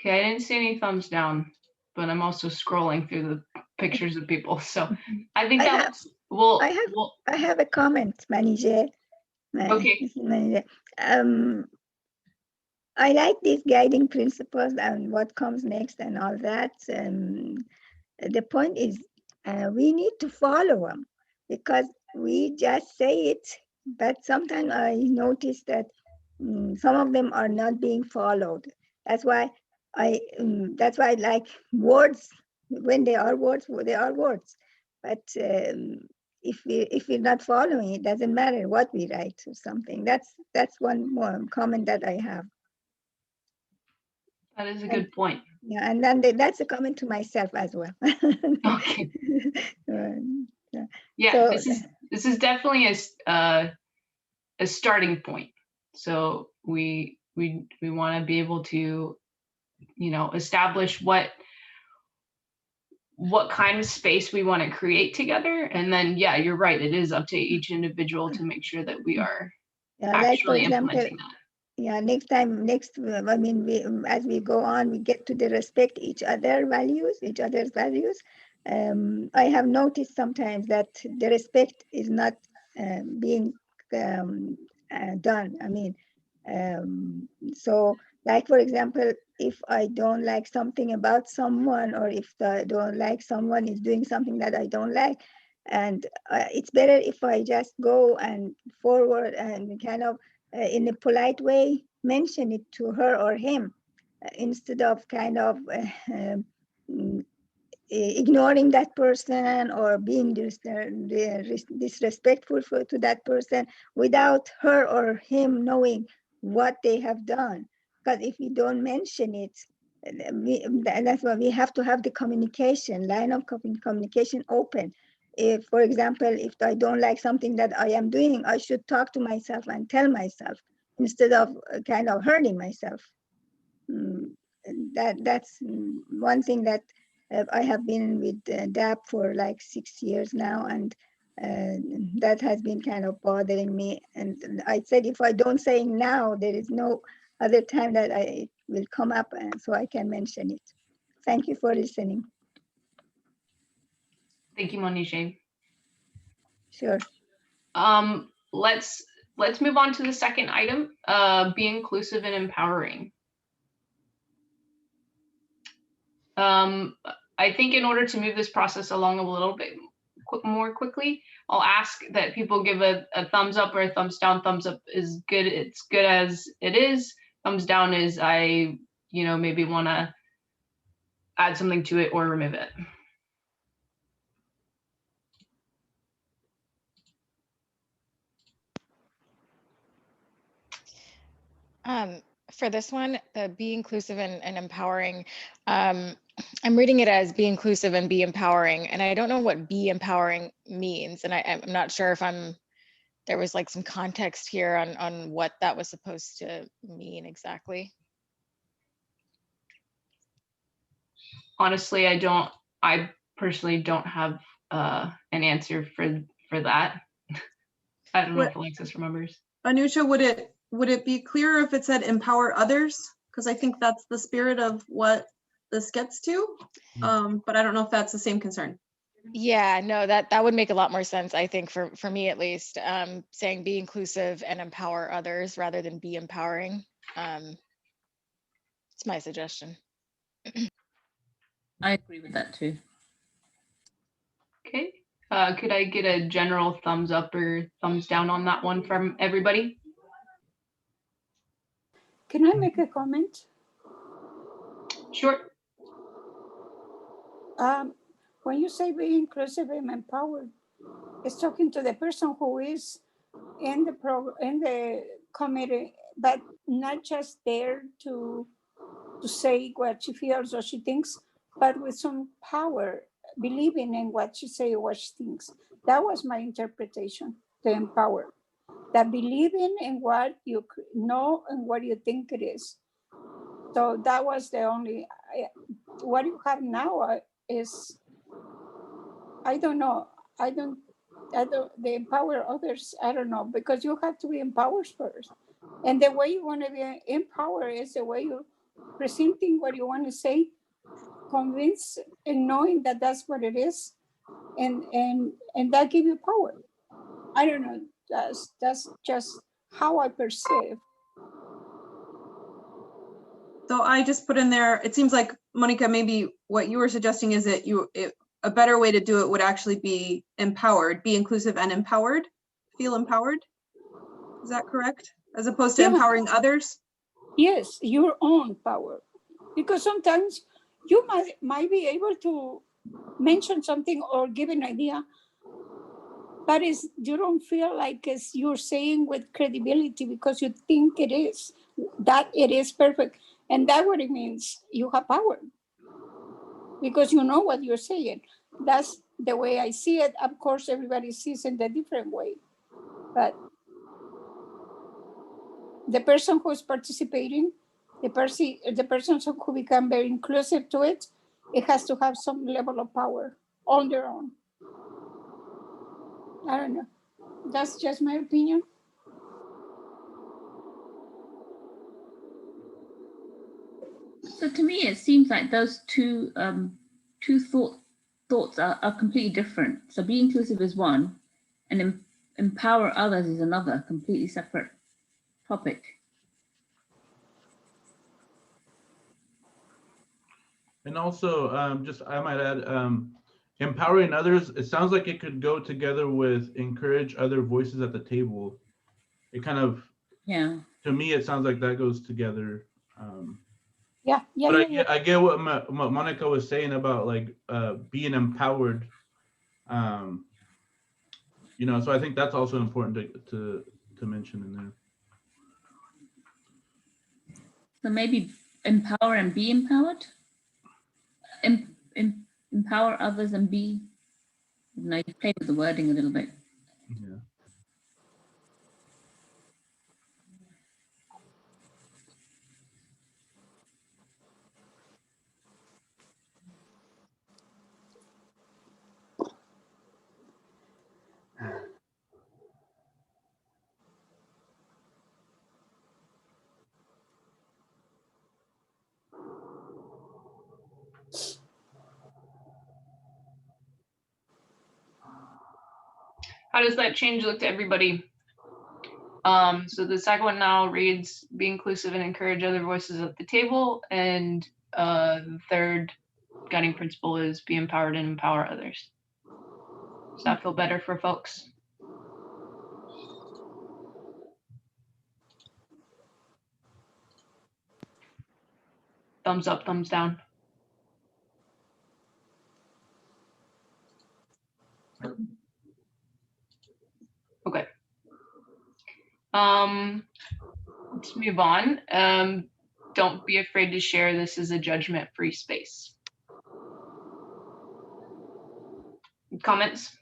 Okay, I didn't see any thumbs down, but I'm also scrolling through the pictures of people. So I think I have a comment, manager. Okay. Manager. I like these guiding principles and what comes next and all that. The point is we need to follow them because we just say it, but sometimes I notice that some of them are not being followed. That's why I like words. When they are words, they are words. But if we're not following, it doesn't matter what we write or something. That's one more comment that I have. That is a good point. Yeah, and then that's a comment to myself as well. Okay. Yeah, so, this is definitely a starting point. So we want to be able to, establish what kind of space we want to create together, and then yeah, you're right. It is up to each individual to make sure that we are actually implementing that. Yeah, I mean, as we go on, we get to respect each other's values. I have noticed sometimes that the respect is not being done. I mean, so like, for example, if I don't like something about someone, or if I don't like someone is doing something that I don't like, and it's better if I just go and forward and kind of in a polite way mention it to her or him instead of kind of ignoring that person or being disrespectful to that person without her or him knowing what they have done. Because if we don't mention it, that's why we have to have the line of communication open. If, for example, if I don't like something that I am doing, I should talk to myself and tell myself instead of kind of hurting myself. That's one thing that I have been with DAP for like 6 years now, and that has been kind of bothering me. And I said, if I don't say now, there is no other time that it will come up, and so I can mention it. Thank you for listening. Thank you, Monisha. Sure. Let's move on to the second item, be inclusive and empowering. I think in order to move this process along a little bit more quickly, I'll ask that people give a thumbs up or a thumbs down. Thumbs up is good. It's good as it is. Thumbs down is maybe want to add something to it or remove it. For this one, the be inclusive and empowering, I'm reading it as be inclusive and be empowering, and I don't know what be empowering means, and I'm not sure if there was like some context here on what that was supposed to mean exactly. Honestly, I personally don't have an answer for that. I don't know if Alexis remembers. Anusha, would it be clearer if it said empower others? Because I think that's the spirit of what this gets to, but I don't know if that's the same concern. Yeah, no, that would make a lot more sense, I think, for me at least, saying be inclusive and empower others rather than be empowering. It's my suggestion. I agree with that too. Okay, could I get a general thumbs up or thumbs down on that one from everybody? Can I make a comment? Sure. When you say be inclusive and empowered, it's talking to the person who is in the committee, but not just there to say what she feels or she thinks, but with some power, believing in what she says or what she thinks. That was my interpretation, to empower. That believing in what you know and what you think it is. So that was the only, what you have now is, I don't know. I don't, they empower others. I don't know, because you have to be empowered first. And the way you want to be empowered is the way you presenting what you want to say, convince and knowing that that's what it is. And that give you power. I don't know. That's just how I perceive. So I just put in there, it seems like, Monica, maybe what you were suggesting is that a better way to do it would actually be empowered, be inclusive and empowered, feel empowered. Is that correct? As opposed to empowering others? Yes, your own power. Because sometimes you might be able to mention something or give an idea, but you don't feel like you're saying with credibility because you think it is, that it is perfect. And that's what it means. You have power because you know what you're saying. That's the way I see it. Of course, everybody sees it a different way. But the person who is participating, the person who become very inclusive to it, it has to have some level of power on their own. I don't know. That's just my opinion. So to me, it seems like those two thoughts are completely different. So be inclusive is one, and empower others is another, completely separate topic. And also, I might add, empowering others, it sounds like it could go together with encourage other voices at the table. It kind of, to me, it sounds like that goes together. I get what Monica was saying about like being empowered. So I think that's also important to mention in there. So maybe empower and be empowered. Empower others and be. You play with the wording a little bit. Yeah. How does that change look to everybody? So the second one now reads, be inclusive and encourage other voices at the table. And the third guiding principle is be empowered and empower others. Does that feel better for folks? Thumbs up, thumbs down. Okay. Let's move on. Don't be afraid to share. This is a judgment-free space. Comments?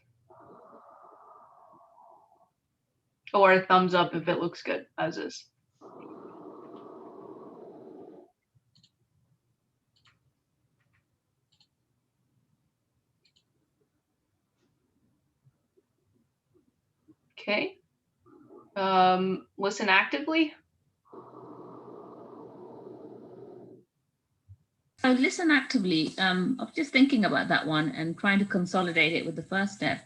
Or a thumbs up if it looks good, as is. Okay. Listen actively. So listen actively. I was just thinking about that one and trying to consolidate it with the first step.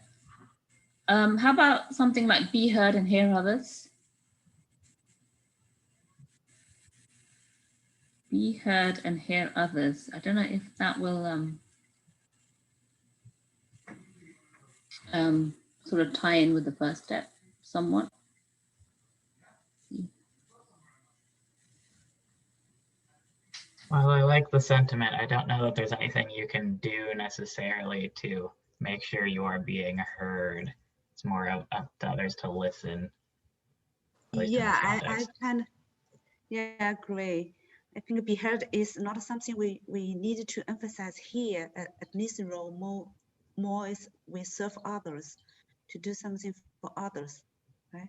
How about something like be heard and hear others? Be heard and hear others. I don't know if that will sort of tie in with the first step somewhat. Well, I like the sentiment. I don't know that there's anything you can do necessarily to make sure you are being heard. It's more up to others to listen. Yeah, I can, yeah, agree. I think be heard is not something we need to emphasize here at this role. More is we serve others, to do something for others, right?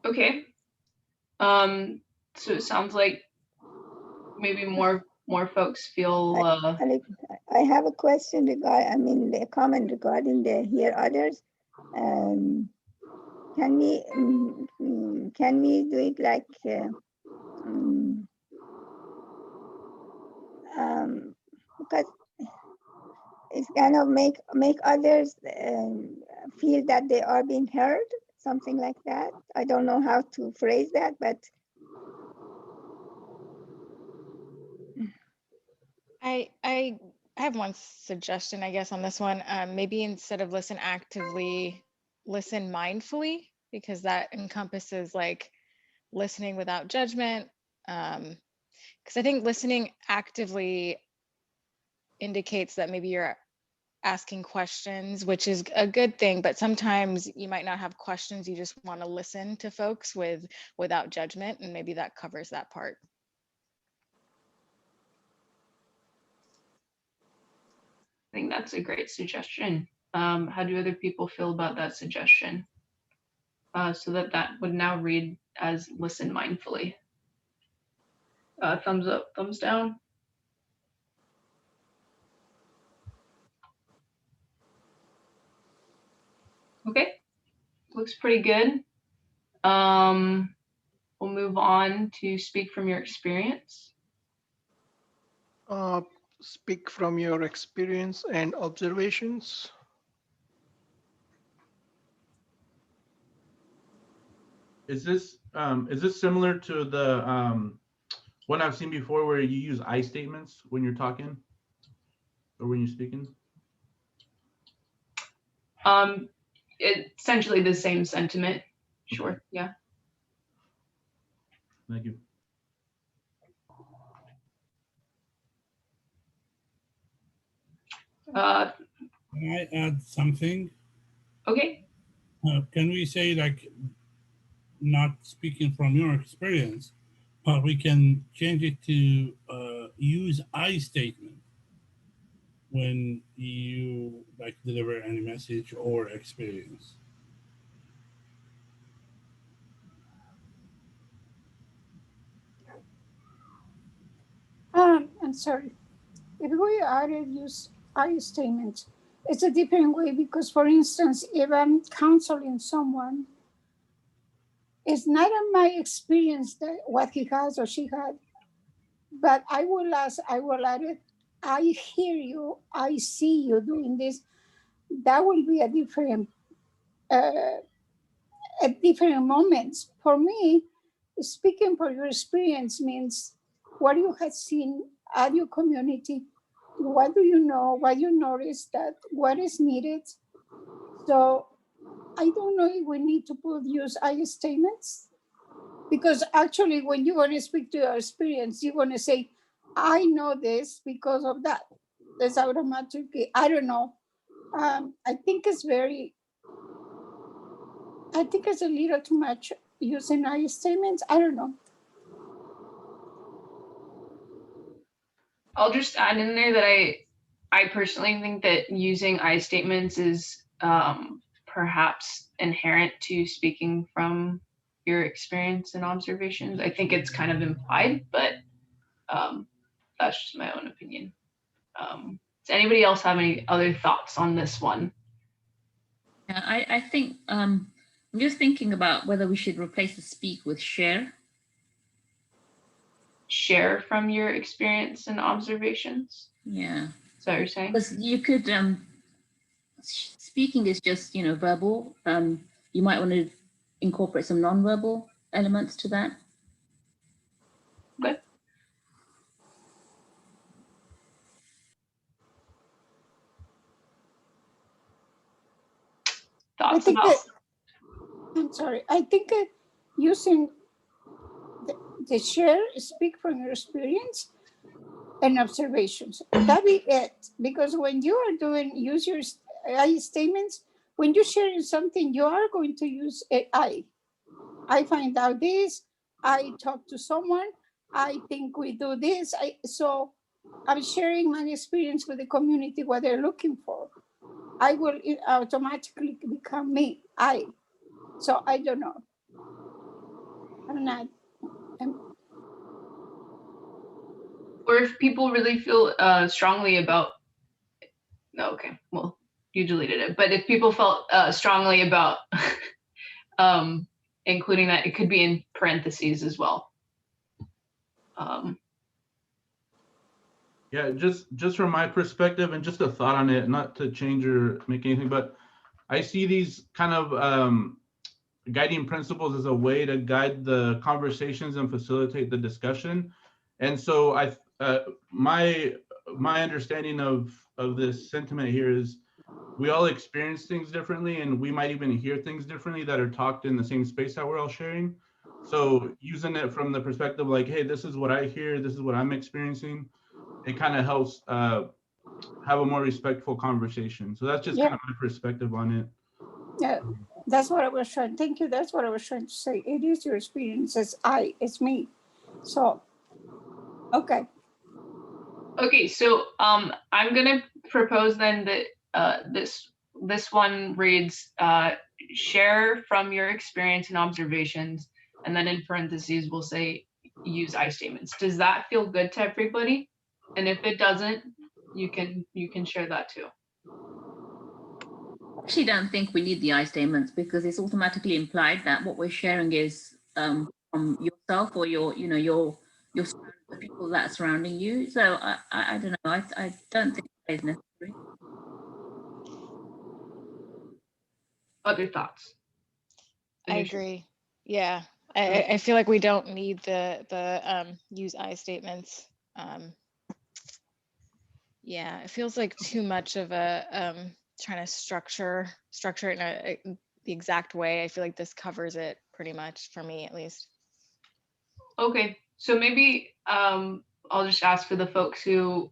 Okay. So it sounds like maybe more folks feel. I have a question regarding, the comment regarding the hear others. Can we do it like because it's kind of make others feel that they are being heard, something like that. I don't know how to phrase that, but I have one suggestion, I guess, on this one. Maybe instead of listen actively, listen mindfully, because that encompasses like listening without judgment. Because I think listening actively indicates that maybe you're asking questions, which is a good thing, but sometimes you might not have questions. You just want to listen to folks without judgment, and maybe that covers that part. I think that's a great suggestion. How do other people feel about that suggestion? So that would now read as listen mindfully. Thumbs up, thumbs down. Okay, looks pretty good. We'll move on to speak from your experience. Speak from your experience and observations. Is this similar to the one I've seen before where you use I statements when you're talking or when you're speaking? It's essentially the same sentiment. Sure, yeah. Thank you. Can I add something? Okay. Can we say like not speaking from your experience, but we can change it to use I statement when you like deliver any message or experience? I'm sorry. If we added use I statements, it's a different way because, for instance, if I'm counseling someone It's not in my experience that what he has or she had, but I will add it. I hear you, I see you doing this. That will be a different at different moments. For me, speaking for your experience means what you have seen at your community, what do you know, what you notice, that what is needed. So I don't know if we need to use I statements, because actually when you're going to speak to your experience, you're going to say, I know this because of that. That's automatically, I don't know. I think it's a little too much using I statements. I don't know. I'll just add in there that I personally think that using I statements is perhaps inherent to speaking from your experience and observations. I think it's kind of implied, but that's just my own opinion. Does anybody else have any other thoughts on this one? Yeah, I think I'm just thinking about whether we should replace the speak with share. Share from your experience and observations. Yeah. Is that what you're saying? Because you could, speaking is just, verbal. You might want to incorporate some non-verbal elements to that. Good. Thoughts about? I'm sorry. I think using the share, speak from your experience and observations. That be it. Because when you are use your I statements, when you're sharing something, you are going to use I find out this, I talk to someone, I think we do this. So I'm sharing my experience with the community, what they're looking for. I will automatically become me, I. So I don't know. I'm not. Or if people really feel strongly about, okay, well, you deleted it. But if people felt strongly about including that, it could be in parentheses as well. Yeah, just from my perspective and just a thought on it, not to change or make anything, but I see these kind of guiding principles as a way to guide the conversations and facilitate the discussion. And so my understanding of this sentiment here is we all experience things differently, and we might even hear things differently that are talked in the same space that we're all sharing. So using it from the perspective like, hey, this is what I hear, this is what I'm experiencing, it kind of helps have a more respectful conversation. So that's just kind of my perspective on it. Yeah, that's what I was trying. Thank you. That's what I was trying to say. It is your experience. It's me. So, okay. Okay, so I'm gonna propose then that this one reads share from your experience and observations, and then in parentheses we'll say use I statements. Does that feel good to everybody? And if it doesn't, you can share that too. I actually don't think we need the I statements because it's automatically implied that what we're sharing is from yourself or your the people that are surrounding you. So I don't know. I don't think it's necessary. Other thoughts? I agree. Yeah, I feel like we don't need the use I statements. Yeah, it feels like too much of a trying to structure it in the exact way. I feel like this covers it pretty much for me, at least. Okay, so maybe I'll just ask for the folks who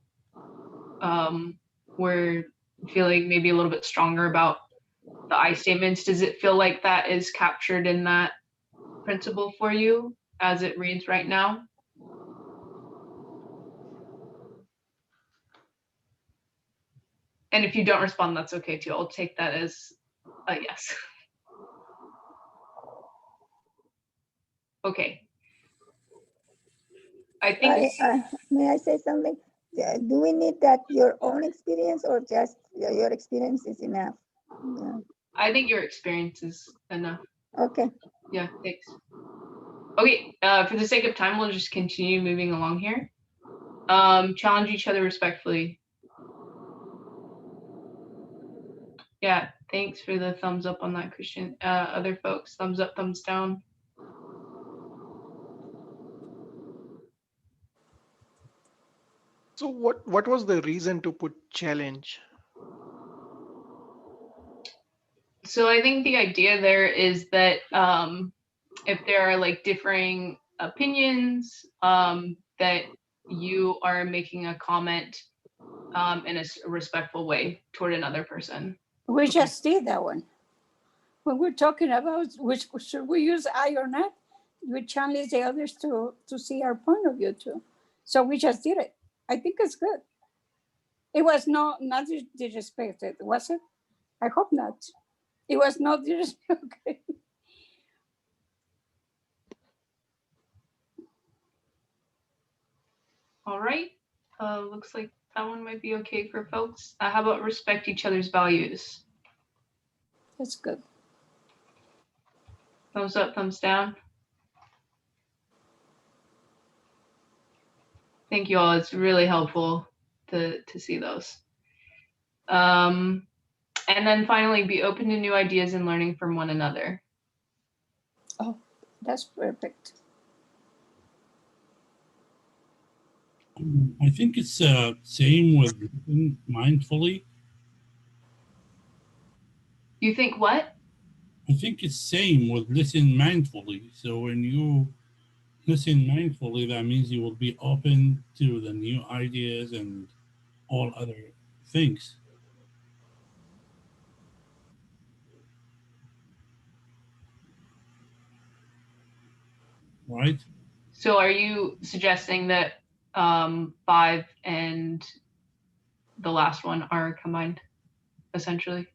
were feeling maybe a little bit stronger about the I statements. Does it feel like that is captured in that principle for you as it reads right now? And if you don't respond, that's okay too. I'll take that as a yes. Okay. I think. May I say something? Do we need that your own experience or just your experience is enough? Yeah. I think your experience is enough. Okay. Yeah, thanks. Okay, for the sake of time, we'll just continue moving along here. Challenge each other respectfully. Yeah, thanks for the thumbs up on that, Christian. Other folks, thumbs up, thumbs down. So what was the reason to put challenge? So I think the idea there is that if there are like differing opinions, that you are making a comment in a respectful way toward another person. We just did that one. When we're talking about which should we use I or not, we challenge the others to see our point of view too. So we just did it. I think it's good. It was not disrespected, was it? I hope not. It was not disrespected. Okay. All right. Looks like that one might be okay for folks. How about respect each other's values? That's good. Thumbs up, thumbs down. Thank you all. It's really helpful to see those. And then finally, be open to new ideas and learning from one another. Oh, that's perfect. I think it's same with mindfully. You think what? I think it's same with listen mindfully. So when you listen mindfully, that means you will be open to the new ideas and all other things. Right? So are you suggesting that 5 and the last one are combined, essentially?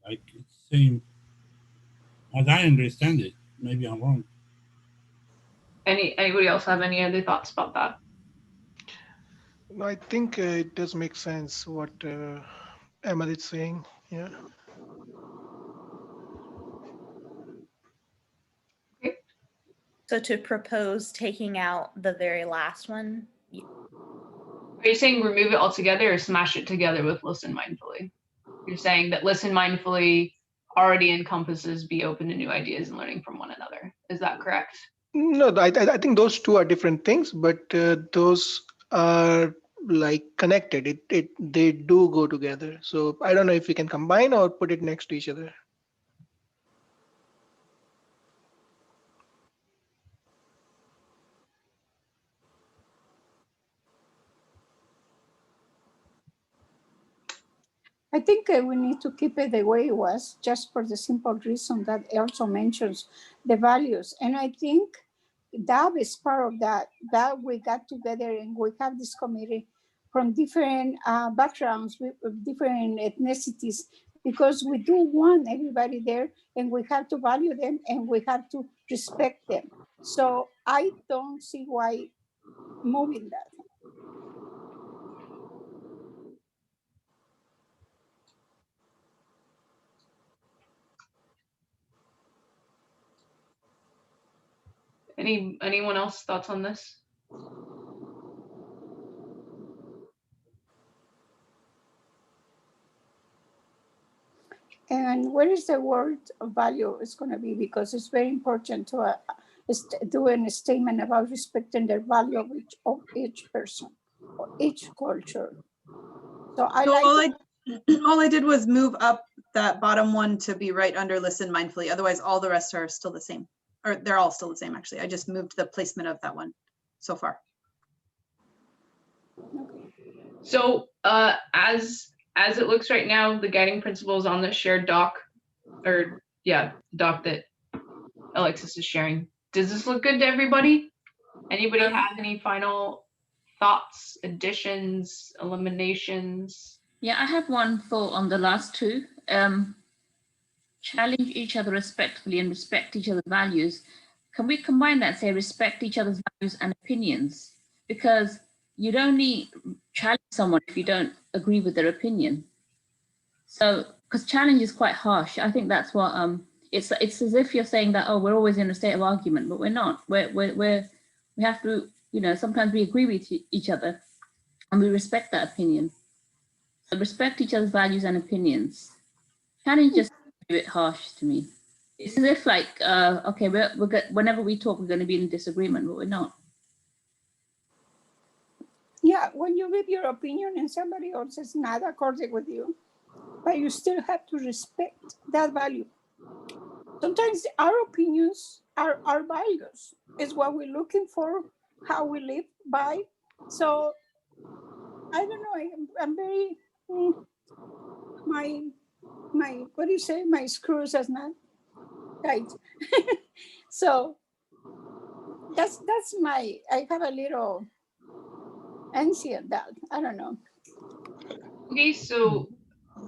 Like it's same, as I understand it. Maybe I'm wrong. Anybody else have any other thoughts about that? No, I think it does make sense what Emma is saying. Yeah. So to propose taking out the very last one. Are you saying remove it altogether or smash it together with listen mindfully? You're saying that listen mindfully already encompasses be open to new ideas and learning from one another. Is that correct? No, I think those two are different things, but those are like connected. They do go together. So I don't know if we can combine or put it next to each other. I think we need to keep it the way it was, just for the simple reason that it also mentions the values. And I think that is part of that we got together and we have this committee from different backgrounds, with different ethnicities, because we do want everybody there and we have to value them and we have to respect them. So I don't see why moving that. Anyone else thoughts on this? And what is the word value is going to be? Because it's very important to do a statement about respecting the value of each person or each culture. So all I did was move up that bottom one to be right under listen mindfully. Otherwise, all the rest are still the same, or they're all still the same. Actually, I just moved the placement of that one so far. So as it looks right now, the guiding principles on the shared doc, or yeah, doc that Alexis is sharing. Does this look good to everybody? Anybody have any final thoughts, additions, eliminations? Yeah, I have one thought on the last two. Challenge each other respectfully and respect each other's values. Can we combine that, say respect each other's values and opinions? Because you'd only challenge someone if you don't agree with their opinion. So, because challenge is quite harsh. I think that's what it's as if you're saying that, oh, we're always in a state of argument, but we're not. We have to, you know, sometimes we agree with each other and we respect that opinion. So respect each other's values and opinions. Challenge just a bit harsh to me. It's as if like, okay, whenever we talk, we're going to be in disagreement, but we're not. Yeah, when you give your opinion and somebody else is not according with you, but you still have to respect that value. Sometimes our opinions are our values. Is what we're looking for, how we live by. So I don't know. I'm very my what do you say? My screws are not tight. So that's my. I have a little anxiety of that. I don't know. Okay, so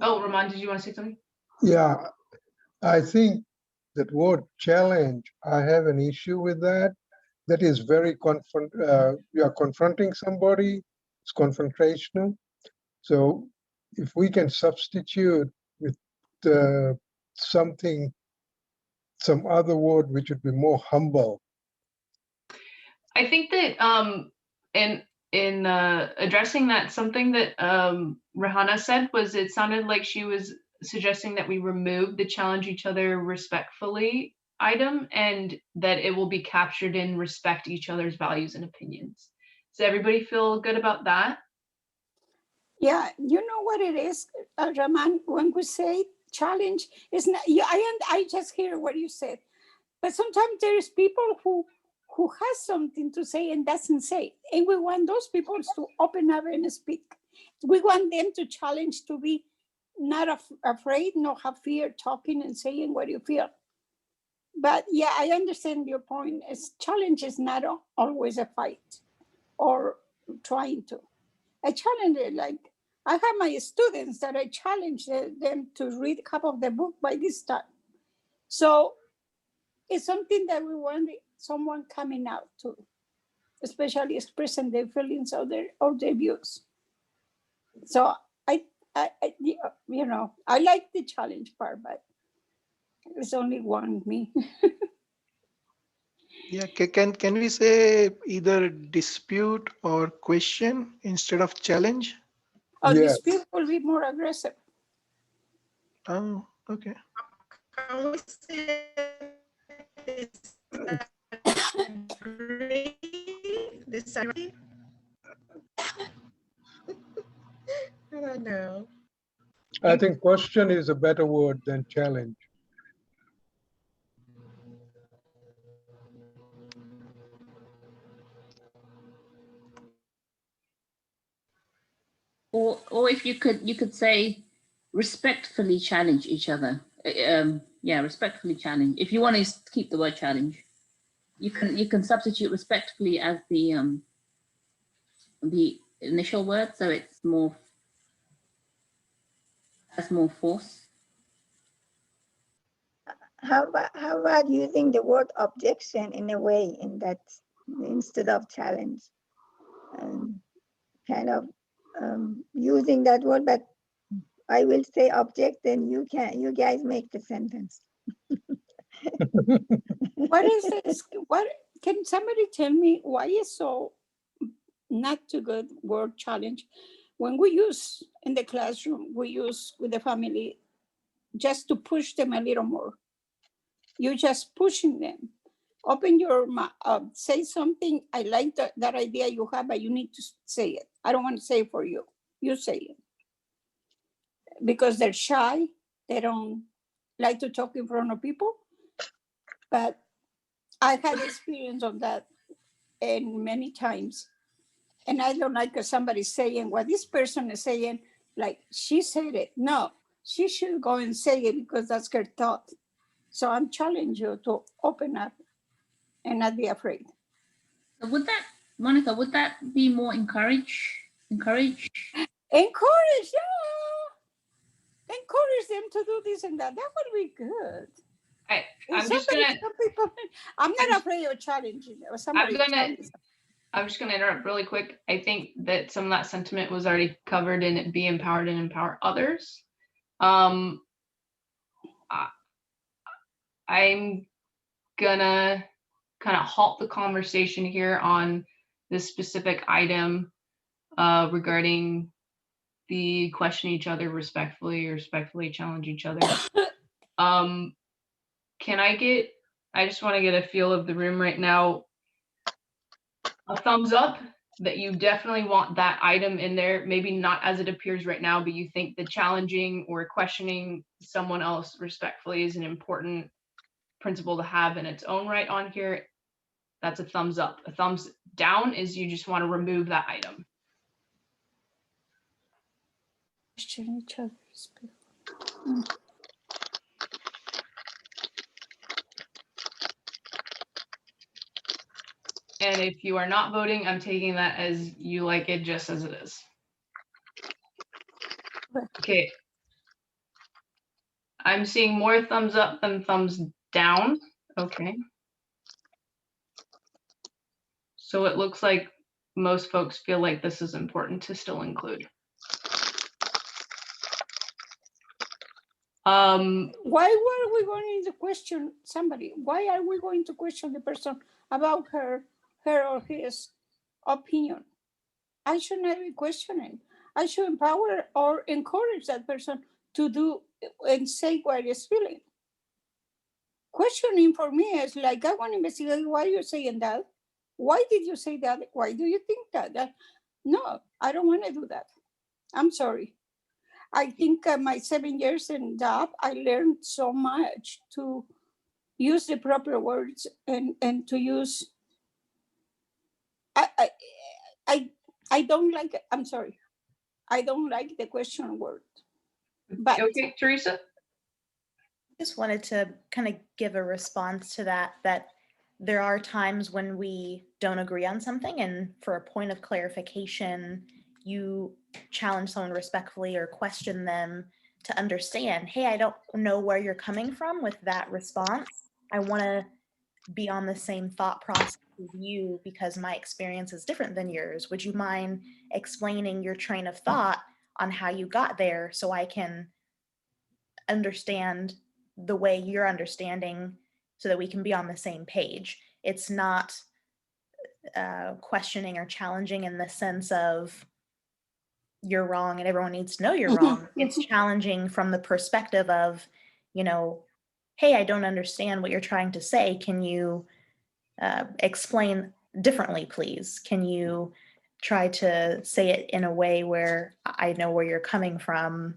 Ramon, did you want to say something? Yeah, I think that word challenge, I have an issue with that. That is very you are confronting somebody, it's confrontational. So if we can substitute with something, some other word which would be more humble. I think that in addressing that, something that Rahana said was, it sounded like she was suggesting that we remove the challenge each other respectfully item, and that it will be captured in respect each other's values and opinions. Does everybody feel good about that? Yeah, you know what it is, Raman, when we say challenge, it's not, I just hear what you said, but sometimes there is people who has something to say and doesn't say, and we want those people to open up and speak. We want them to challenge, to be not afraid, not have fear talking and saying what you feel. But yeah, I understand your point. Challenge is not always a fight or trying to. I challenge it, like I have my students that I challenge them to read half of the book by this time. So it's something that we want someone coming out to, especially expressing their feelings or their views. So I you know, I like the challenge part, but it's only one me. Yeah, can we say either dispute or question instead of challenge? Oh, yes. Dispute will be more aggressive. Oh, okay. Can we say disagree? I don't know. I think question is a better word than challenge. Or if you could say respectfully challenge each other. Yeah, respectfully challenge. If you want to keep the word challenge, you can substitute respectfully as the initial word, so it's has more force. How about using the word objection in a way, in that instead of challenge, kind of using that word, but I will say object, then you guys make the sentence. What is this? What can somebody tell me why is so not too good word challenge? When we use in the classroom, we use with the family just to push them a little more. You're just pushing them. Open your mouth, say something. I like that idea you have, but you need to say it. I don't want to say it for you. You say it. Because they're shy. They don't like to talk in front of people. But I had experience of that and many times. And I don't like somebody saying what this person is saying, like she said it. No, she should go and say it because that's her thought. So I'm challenging you to open up and not be afraid. So would that, Monica, would that be more encourage? Encourage, yeah. Encourage them to do this and that. That would be good. I'm just gonna. I'm not afraid of challenging or somebody. I'm just gonna interrupt really quick. I think that some of that sentiment was already covered in it, be empowered and empower others. I'm gonna kind of halt the conversation here on this specific item regarding the question each other respectfully or respectfully challenge each other. I just want to get a feel of the room right now. A thumbs up that you definitely want that item in there, maybe not as it appears right now, but you think the challenging or questioning someone else respectfully is an important principle to have in its own right on here. That's a thumbs up. A thumbs down is you just want to remove that item. Question each other. And if you are not voting, I'm taking that as you like it just as it is. Okay. I'm seeing more thumbs up than thumbs down. Okay. So it looks like most folks feel like this is important to still include. Why were we going to question somebody? Why are we going to question the person about her or his opinion? I should not be questioning. I should empower or encourage that person to do and say what is feeling. Questioning for me is like, I want to investigate why you're saying that. Why did you say that? Why do you think that? No, I don't want to do that. I'm sorry. I think my 7 years in job, I learned so much to use the proper words and to use. I don't like. I'm sorry. I don't like the question word. But okay, Teresa. Just wanted to kind of give a response to that there are times when we don't agree on something, and for a point of clarification, you challenge someone respectfully or question them to understand, hey, I don't know where you're coming from with that response. I want to be on the same thought process as you because my experience is different than yours. Would you mind explaining your train of thought on how you got there so I can understand the way you're understanding so that we can be on the same page? It's not questioning or challenging in the sense of you're wrong and everyone needs to know you're wrong. It's challenging from the perspective of, hey, I don't understand what you're trying to say. Can you explain differently, please? Can you try to say it in a way where I know where you're coming from,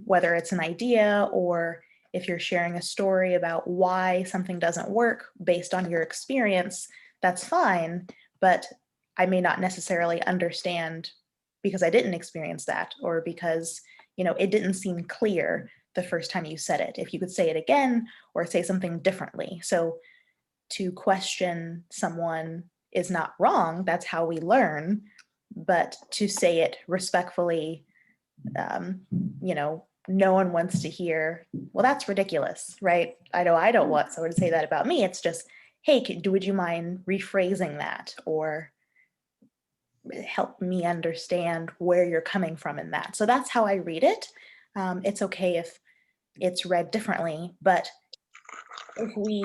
whether it's an idea or if you're sharing a story about why something doesn't work based on your experience, that's fine, but I may not necessarily understand because I didn't experience that, or because, it didn't seem clear the first time you said it. If you could say it again or say something differently. So to question someone is not wrong. That's how we learn. But to say it respectfully, no one wants to hear, well, that's ridiculous, right? I know I don't want someone to say that about me. It's just, hey, would you mind rephrasing that or help me understand where you're coming from in that? So that's how I read it. It's okay if it's read differently, but if we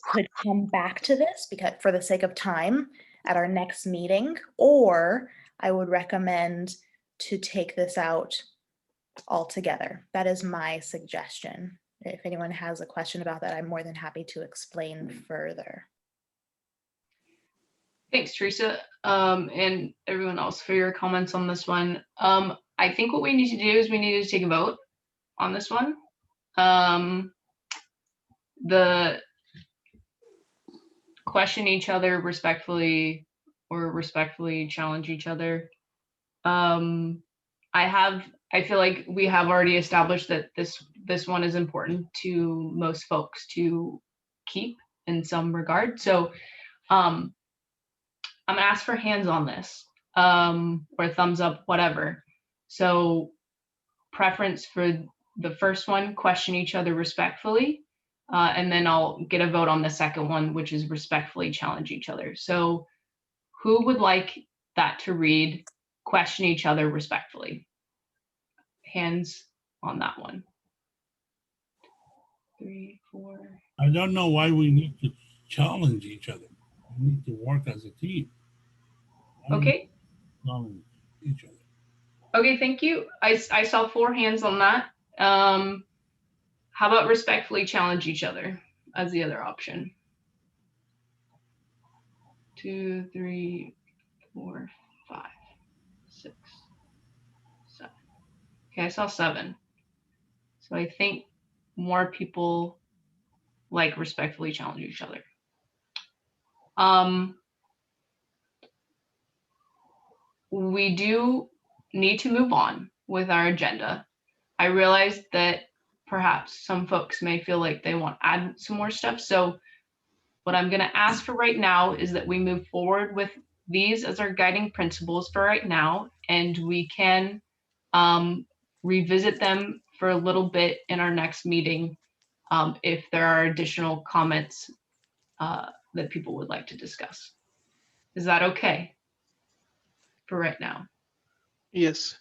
could come back to this because for the sake of time at our next meeting, or I would recommend to take this out altogether. That is my suggestion. If anyone has a question about that, I'm more than happy to explain further. Thanks, Teresa, and everyone else for your comments on this one. I think what we need to do is we need to take a vote on this one. The question each other respectfully or respectfully challenge each other. I feel like we have already established that this one is important to most folks to keep in some regard. So I'm gonna ask for hands on this, or thumbs up, whatever. So preference for the first one, question each other respectfully, and then I'll get a vote on the second one, which is respectfully challenge each other. So who would like that to read, question each other respectfully? Hands on that one. 3, 4. I don't know why we need to challenge each other. We need to work as a team. Okay. Challenge each other. Okay, thank you. I saw 4 hands on that. How about respectfully challenge each other as the other option? 2, 3, 4, 5, 6, 7. Okay, I saw 7. So I think more people like respectfully challenge each other. We do need to move on with our agenda. I realize that perhaps some folks may feel like they want to add some more stuff. So what I'm going to ask for right now is that we move forward with these as our guiding principles for right now, and we can revisit them for a little bit in our next meeting if there are additional comments that people would like to discuss. Is that okay for right now? Yes.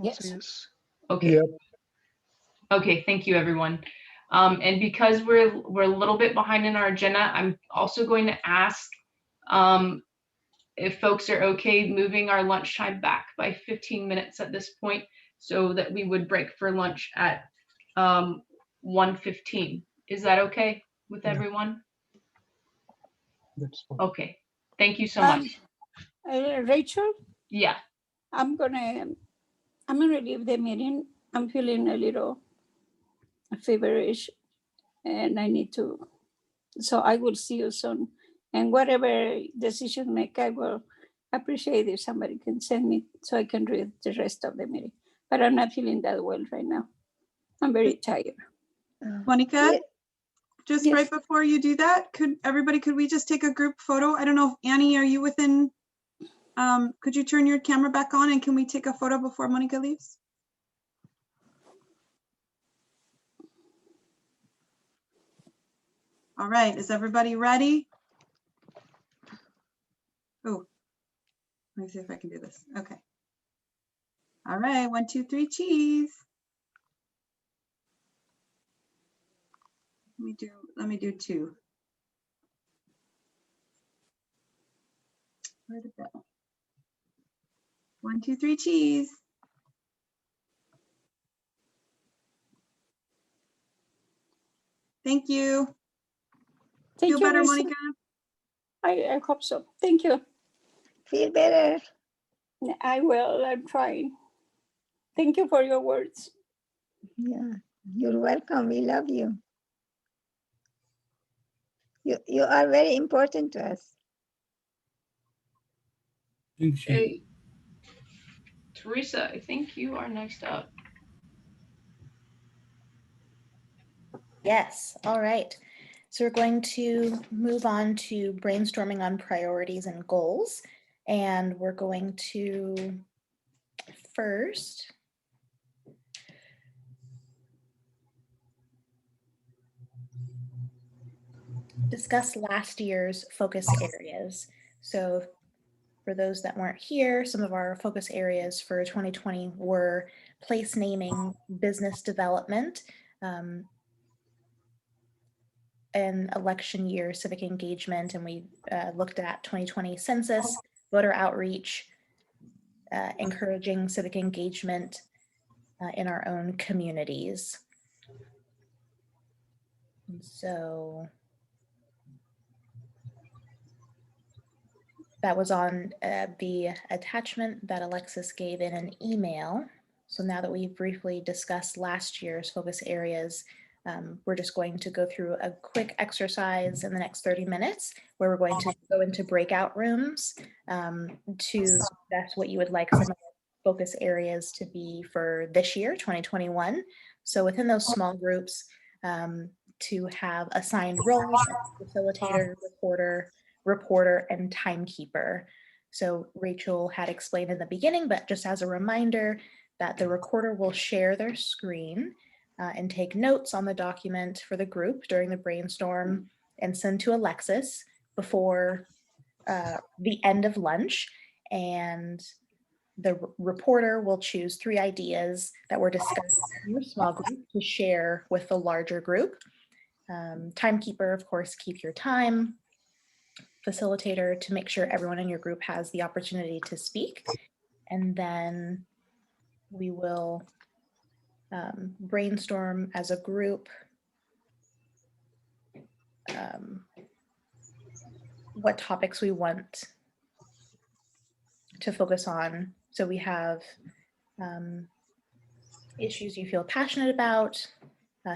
Yes. Okay. Yep. Okay, thank you, everyone. And because we're a little bit behind in our agenda, I'm also going to ask if folks are okay moving our lunchtime back by 15 minutes at this point, so that we would break for lunch at 1:15. Is that okay with everyone? That's fine. Okay, thank you so much. Rachel, Yeah. I'm gonna leave the meeting. I'm feeling a little feverish, and I need to. So I will see you soon. And whatever decision make, I will appreciate if somebody can send me so I can read the rest of the meeting. But I'm not feeling that well right now. I'm very tired. Monica, just right before you do that, could we just take a group photo? I don't know if Annie, are you within, could you turn your camera back on and can we take a photo before Monica leaves? All right, is everybody ready? Oh, let me see if I can do this. Okay. All right, 1, 2, 3, cheese. Let me do 2. Where'd it go? 1, 2, 3, cheese. Thank you. Thank Feel you, better, Lisa. Monica? I hope so. Thank you. Feel better. I will. I'm trying. Thank you for your words. Yeah, you're welcome. We love you. You are very important to us. Hey, Teresa, I think you are next up. Yes, all right. So we're going to move on to brainstorming on priorities and goals. And we're going to first discuss last year's focus areas. So for those that weren't here, some of our focus areas for 2020 were place naming, business development, and election year civic engagement. And we looked at 2020 census, voter outreach, encouraging civic engagement in our own communities. And so that was on the attachment that Alexis gave in an email. So now that we've briefly discussed last year's focus areas, we're just going to go through a quick exercise in the next 30 minutes where we're going to go into breakout rooms to discuss what you would like some of the focus areas to be for this year, 2021. So within those small groups, to have assigned roles, facilitator, reporter, and timekeeper. So Rachel had explained in the beginning, but just as a reminder that the recorder will share their screen and take notes on the document for the group during the brainstorm and send to Alexis before the end of lunch. And the reporter will choose 3 ideas that were discussed in your small group to share with the larger group. Timekeeper, of course, keep your time. Facilitator, to make sure everyone in your group has the opportunity to speak. And then we will brainstorm as a group what topics we want to focus on. So we have issues you feel passionate about,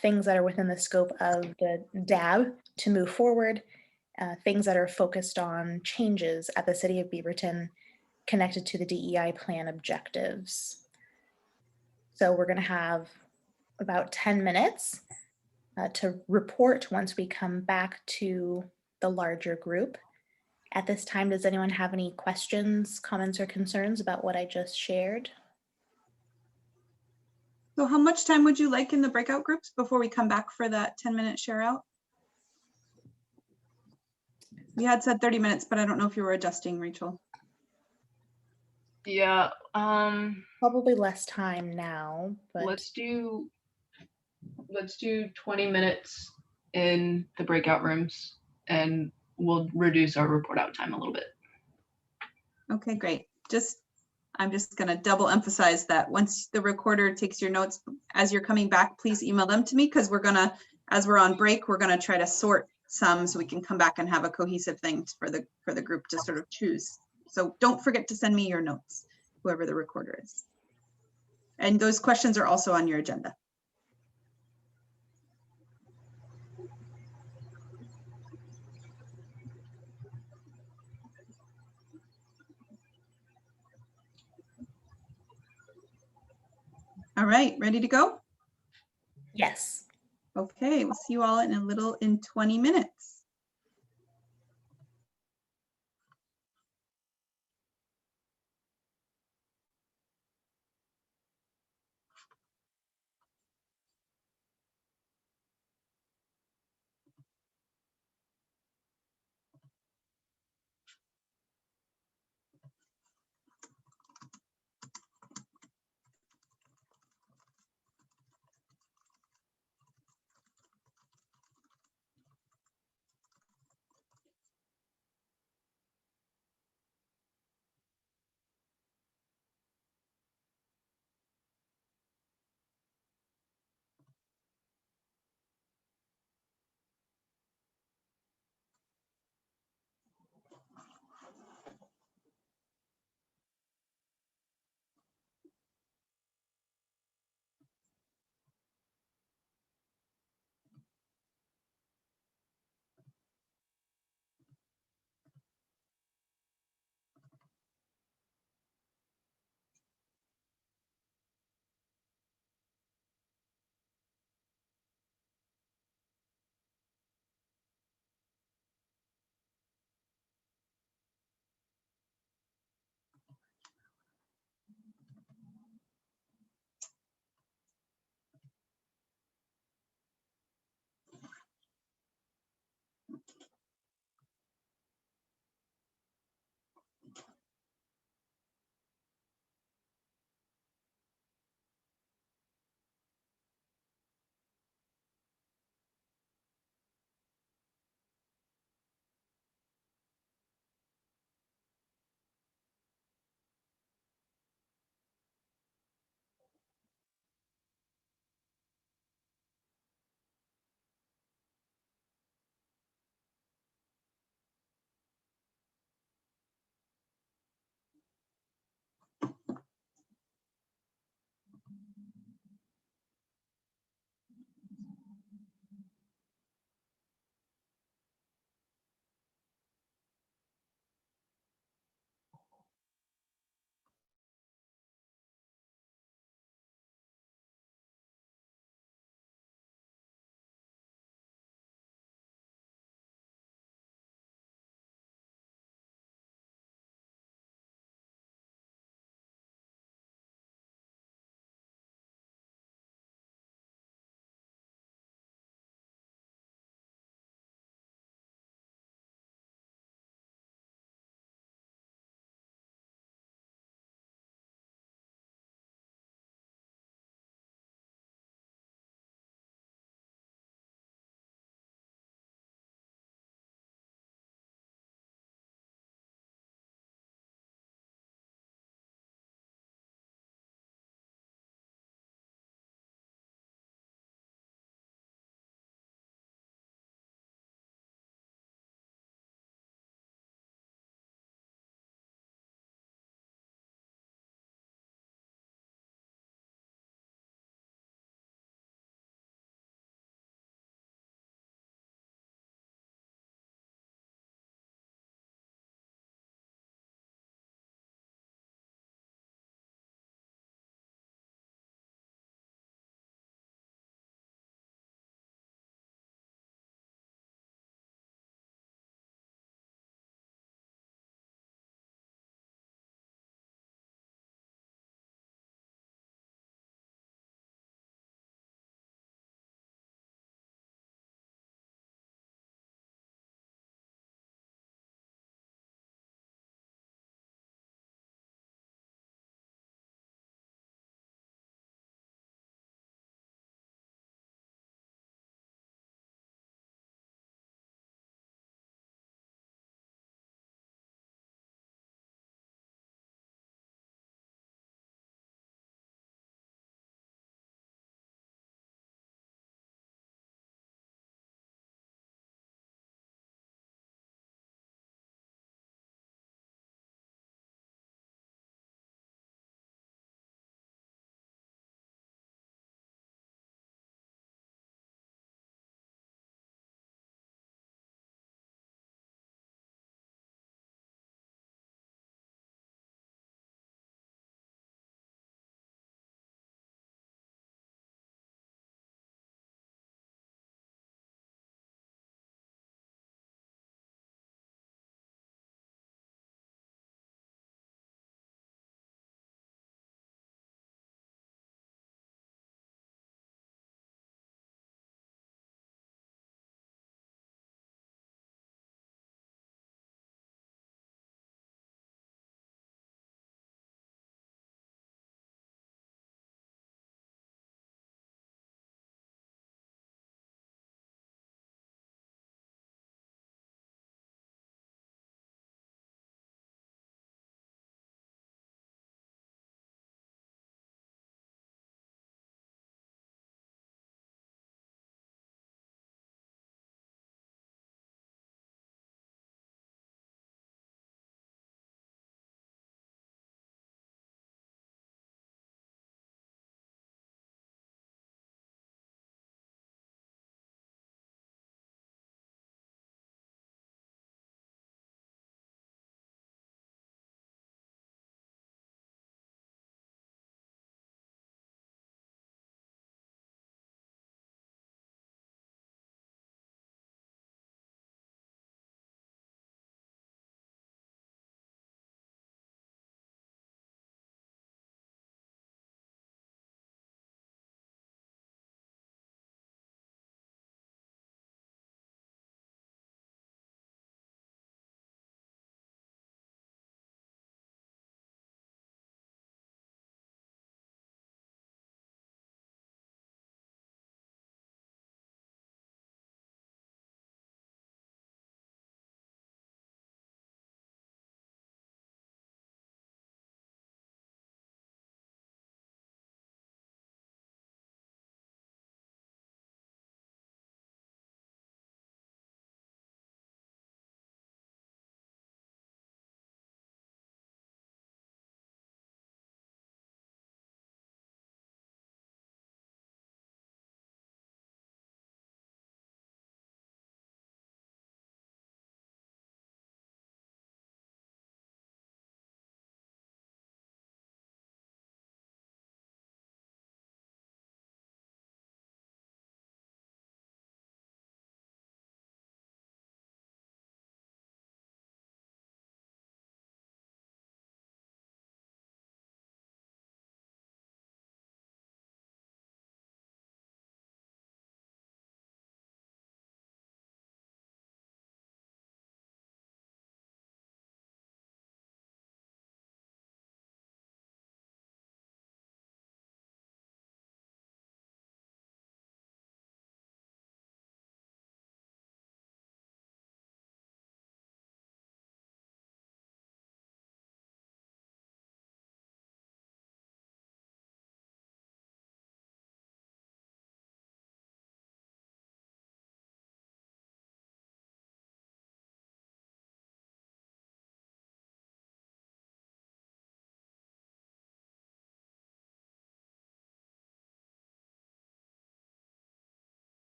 things that are within the scope of the DAB to move forward, things that are focused on changes at the City of Beaverton connected to the DEI Plan objectives. So we're going to have about 10 minutes to report once we come back to the larger group. At this time, does anyone have any questions, comments, or concerns about what I just shared? So how much time would you like in the breakout groups before we come back for that 10-minute share out? We had said 30 minutes, but I don't know if you were adjusting, Rachel. Yeah. Probably less time now, but let's do 20 minutes in the breakout rooms, and we'll reduce our report out time a little bit. Okay, great. I'm just going to double emphasize that once the recorder takes your notes, as you're coming back, please email them to me, because we're going to, as we're on break, we're going to try to sort some so we can come back and have a cohesive thing for the group to sort of choose. So don't forget to send me your notes, whoever the recorder is. And those questions are also on your agenda. All right, ready to go? Yes. Okay, we'll see you all in 20 minutes.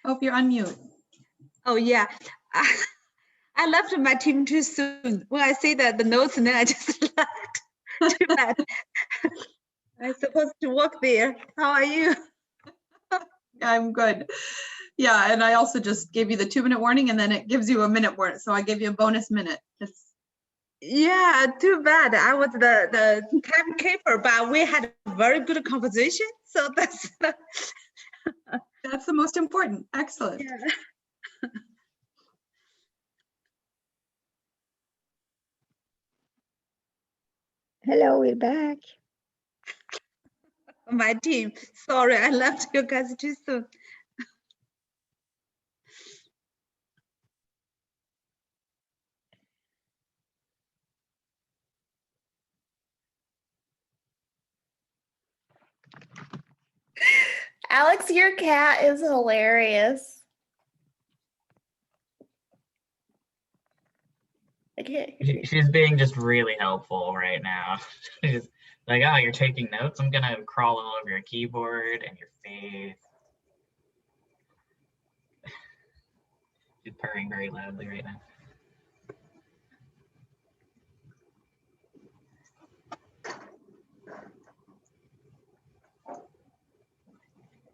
Hope you're unmute. Oh yeah, I left my team too soon. When I see the notes, and then I just left. Too bad. I'm supposed to work there. How are you? I'm good. Yeah, and I also just gave you the 2-minute warning, and then it gives you a minute warning. So I gave you a bonus minute. Yeah, too bad. I was the timekeeper, but we had a very good conversation. So that's that's the most important. Excellent. Yeah. Hello, we're back. My team. Sorry, I left you guys too soon. Alex, your cat is hilarious. She's being just really helpful right now. She's like, oh, you're taking notes? I'm gonna crawl all over your keyboard and your face. She's purring very loudly right now.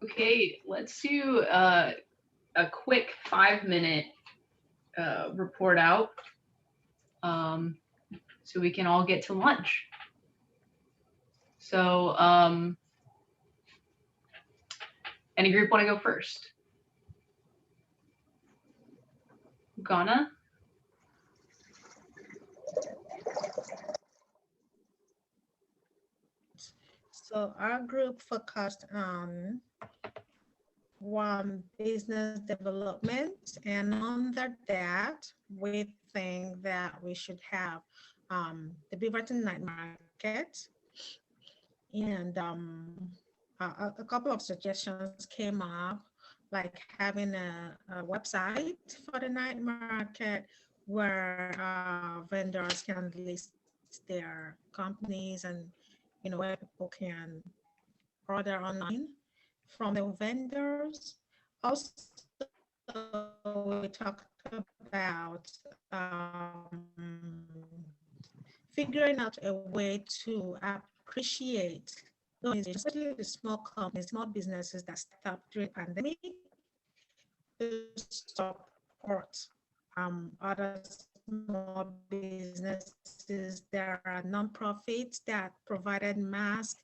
Okay, let's do a quick 5-minute report out so we can all get to lunch. So any group want to go first? Ghana? So our group focused on one, business development, and under that, we think that we should have the Beaverton Night Market, and a couple of suggestions came up, like having a website for the night market where vendors can list their companies, and where people can order online from the vendors. Also, we talked about figuring out a way to appreciate those, especially the small companies, small businesses that start up during the pandemic, to support other small businesses. There are nonprofits that provided masks,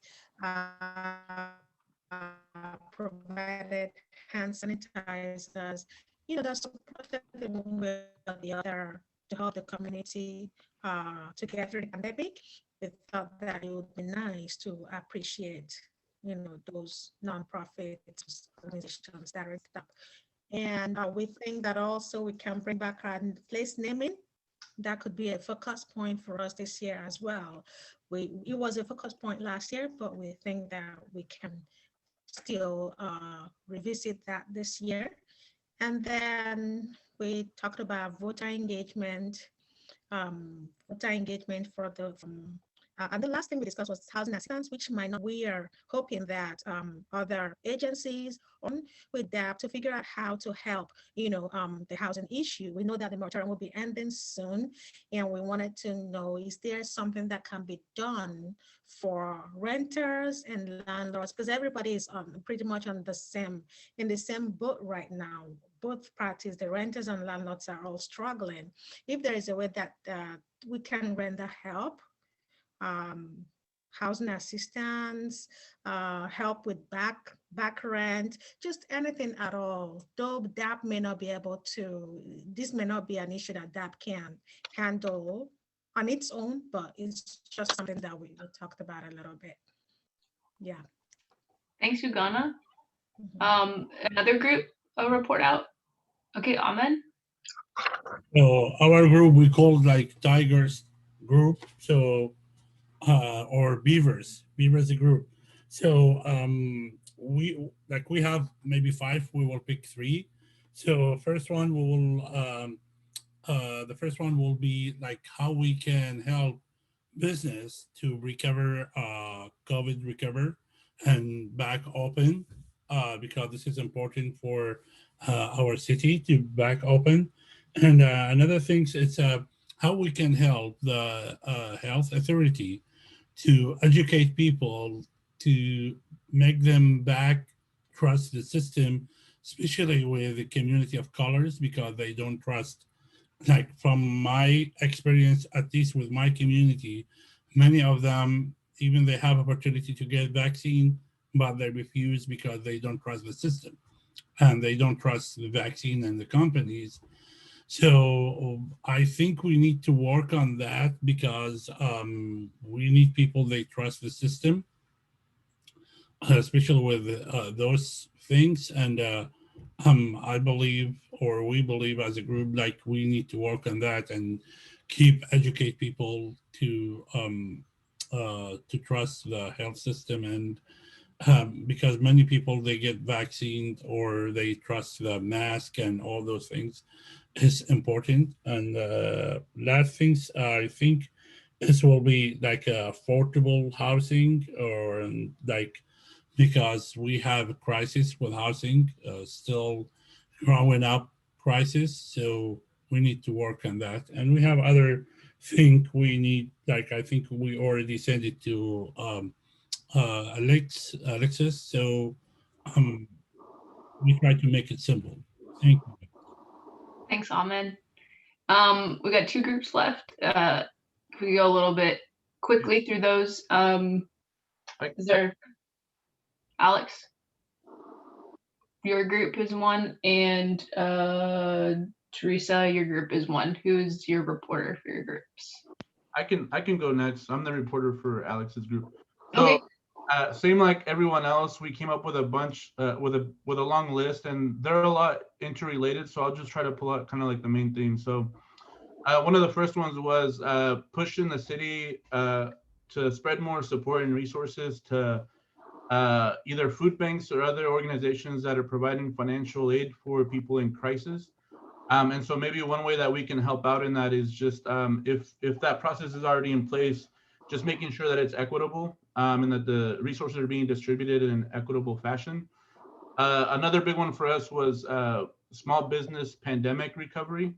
provided hand sanitizers, that supported one way or the other to help the community to get through the pandemic. We thought that it would be nice to appreciate, those nonprofits, organizations that are up. And we think that also we can bring back our place naming. That could be a focus point for us this year as well. It was a focus point last year, but we think that we can still revisit that this year. And then we talked about voter engagement for the and the last thing we discussed was housing assistance, which we are hoping that other agencies will adapt to figure out how to help, the housing issue. We know that the moratorium will be ending soon, and we wanted to know, is there something that can be done for renters and landlords? Because everybody is pretty much in the same boat right now. Both parties, the renters and landlords, are all struggling. If there is a way that we can render help, housing assistance, help with back rent, just anything at all. Though DAP may not be able to, this may not be an issue that DAP can handle on its own, but it's just something that we talked about a little bit. Yeah. Thanks, Ugana. Another group report out. Okay, Ahmed. So our group, we called like Tigers group. So or Beavers a group. So we have maybe 5. We will pick 3. So first one we will the first one will be like how we can help business to recover, COVID recover and back open. because this is important for our city to back open. And another thing is how we can help the health authority to educate people to make them back trust the system, especially with the community of colors, because they don't trust. Like from my experience, at least with my community, many of them, even they have opportunity to get vaccine, but they refuse because they don't trust the system and they don't trust the vaccine and the companies. So I think we need to work on that because we need people, they trust the system, especially with those things. And I believe, or we believe as a group, like we need to work on that and keep educate people to trust the health system. And because many people, they get vaccinated or they trust the mask and all those things is important. And last things, I think this will be like affordable housing, or like, because we have a crisis with housing, still growing up crisis. So we need to work on that. And we have other thing we need, like I think we already sent it to Alexis. So we try to make it simple. Thank you. Thanks, Ahmed. We got two groups left. If we go a little bit quickly through those. Is there Alex? Your group is one, and Teresa, your group is one. Who's your reporter for your groups? I can go next. I'm the reporter for Alex's group. Okay. So same like everyone else, we came up with a bunch with a long list, and they're a lot interrelated. So I'll just try to pull out kind of like the main things. So one of the first ones was pushing the city to spread more support and resources to either food banks or other organizations that are providing financial aid for people in crisis. And so maybe one way that we can help out in that is just if that process is already in place, just making sure that it's equitable and that the resources are being distributed in an equitable fashion. Another big one for us was small business pandemic recovery.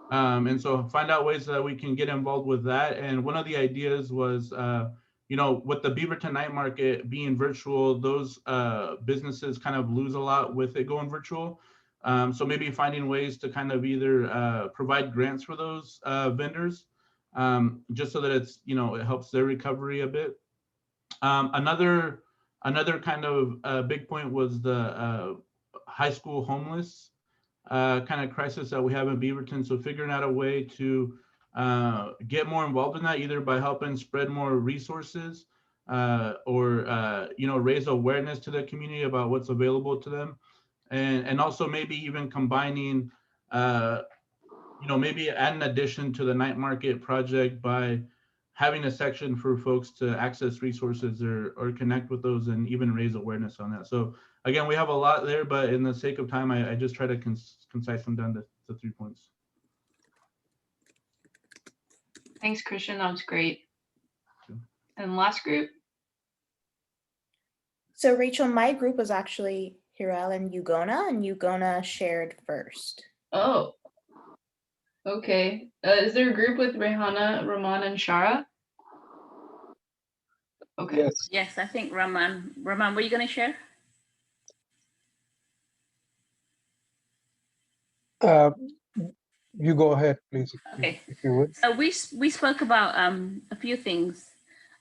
And so find out ways that we can get involved with that. And one of the ideas was, with the Beaverton night market being virtual, those businesses kind of lose a lot with it going virtual. So maybe finding ways to kind of either provide grants for those vendors, just so that it's, it helps their recovery a bit. Another kind of big point was the high school homeless kind of crisis that we have in Beaverton. So figuring out a way to get more involved in that, either by helping spread more resources or raise awareness to the community about what's available to them. And also maybe even combining, maybe an addition to the night market project by having a section for folks to access resources or connect with those and even raise awareness on that. So again, we have a lot there, but in the sake of time, I just try to concise them down to 3 points. Thanks, Christian. That was great. And last group? So Rachel, my group was actually Hirel and Ugona shared first. Oh, okay. Is there a group with Rehana, Rahman, and Shara? Okay. Yes, I think Rahman, were you going to share? You go ahead, please. Okay. If you would. So we spoke about a few things.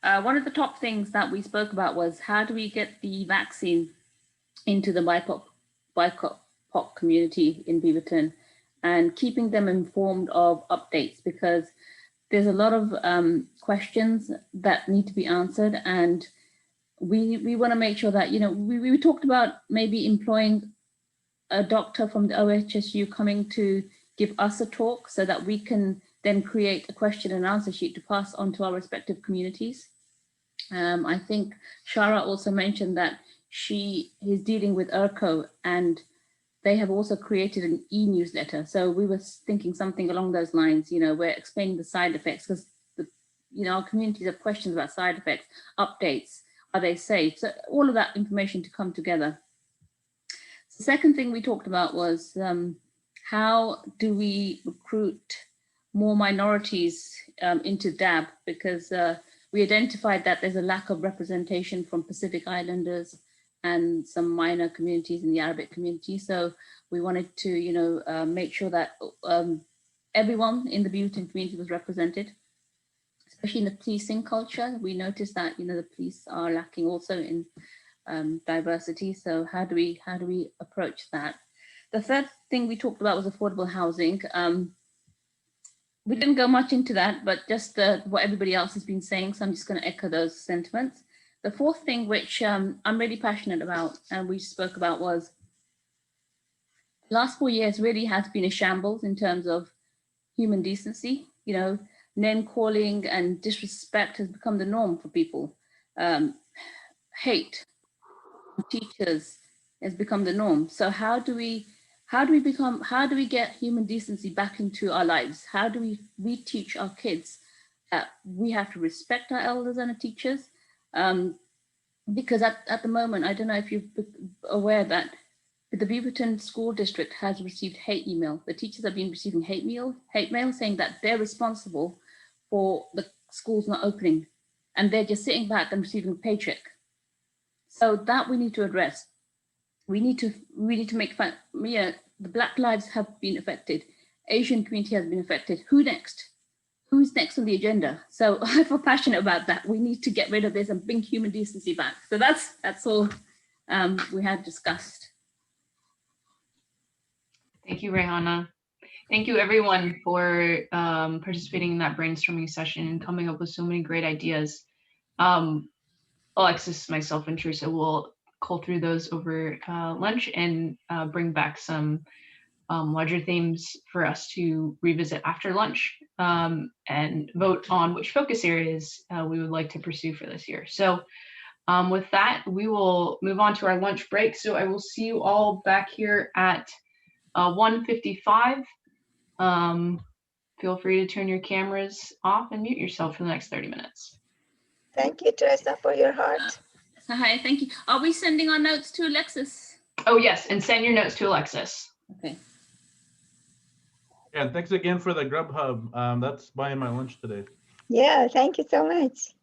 One of the top things that we spoke about was how do we get the vaccine into the BIPOC community in Beaverton and keeping them informed of updates, because there's a lot of questions that need to be answered, and we want to make sure that, we talked about maybe employing a doctor from the OHSU coming to give us a talk so that we can then create a question and answer sheet to pass on to our respective communities. I think Shara also mentioned that she is dealing with ERCO and they have also created an e-newsletter. So we were thinking something along those lines, we're explaining the side effects because, our communities have questions about side effects, updates, are they safe? So all of that information to come together. The second thing we talked about was how do we recruit more minorities into DAB, because we identified that there's a lack of representation from Pacific Islanders and some minor communities in the Arabic community. So we wanted to, you know, make sure that everyone in the Beaverton community was represented, especially in the policing culture. We noticed that, you know, the police are lacking also in diversity. So how do we approach that? The third thing we talked about was affordable housing. We didn't go much into that, but just what everybody else has been saying. So I'm just going to echo those sentiments. The fourth thing, which I'm really passionate about, and we spoke about, was the last 4 years really has been a shambles in terms of human decency. You know, name calling and disrespect has become the norm for people. Hate on teachers has become the norm. So how do we get human decency back into our lives? How do we teach our kids that we have to respect our elders and our teachers? Because at the moment, I don't know if you're aware that the Beaverton School District has received hate email. The teachers have been receiving hate mail saying that they're responsible for the schools not opening, and they're just sitting back and receiving a paycheck. So that we need to address. We need to make fun. Yeah, the Black lives have been affected. Asian community has been affected. Who next? Who's next on the agenda? So I feel passionate about that. We need to get rid of this and bring human decency back. So that's all we had discussed. Thank you, Rehana. Thank you everyone for participating in that brainstorming session and coming up with so many great ideas. Alexis, myself, and Teresa will cull through those over lunch and bring back some larger themes for us to revisit after lunch and vote on which focus areas we would like to pursue for this year. So with that, we will move on to our lunch break. So I will see you all back here at 1:55. Feel free to turn your cameras off and mute yourself for the next 30 minutes. Thank you, Teresa, for your heart. Hi, thank you. Are we sending our notes to Alexis? Oh, yes, and send your notes to Alexis. Okay. Yeah, and thanks again for the Grubhub. That's buying my lunch today. Yeah, thank you so much.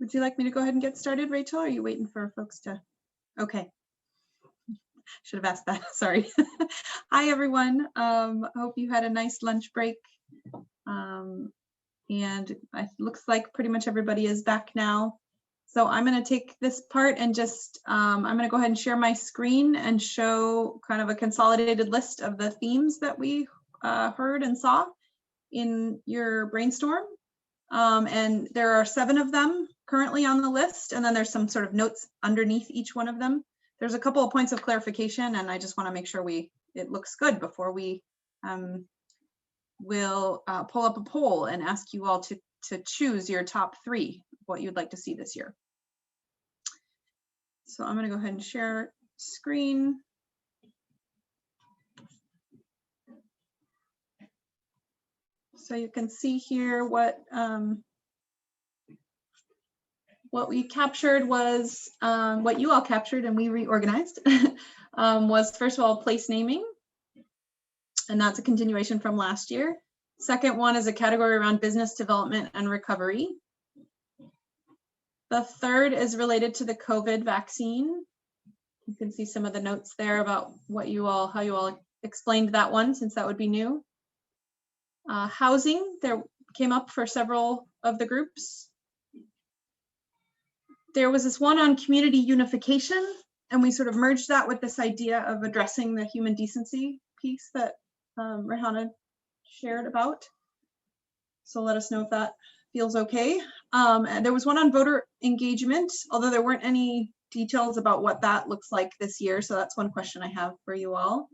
Would you like me to go ahead and get started, Rachel? Or are you waiting for folks to? Okay. Should have asked that, sorry. Hi, everyone. I hope you had a nice lunch break. And it looks like pretty much everybody is back now. So I'm going to take this part and just, I'm going to go ahead and share my screen and show kind of a consolidated list of the themes that we heard and saw in your brainstorm. And there are 7 of them currently on the list. And then there's some sort of notes underneath each one of them. There's a couple of points of clarification, and I just want to make sure it looks good before we will pull up a poll and ask you all to choose your top 3, what you'd like to see this year. So I'm going to go ahead and share screen. So you can see here what we captured was, what you all captured and we reorganized was, first of all, place naming. And that's a continuation from last year. Second one is a category around business development and recovery. The third is related to the COVID vaccine. You can see some of the notes there about how you all explained that one, since that would be new. Housing, there came up for several of the groups. There was this one on community unification, and we sort of merged that with this idea of addressing the human decency piece that Rehana shared about. So let us know if that feels okay. And there was one on voter engagement, although there weren't any details about what that looks like this year. So that's one question I have for you all.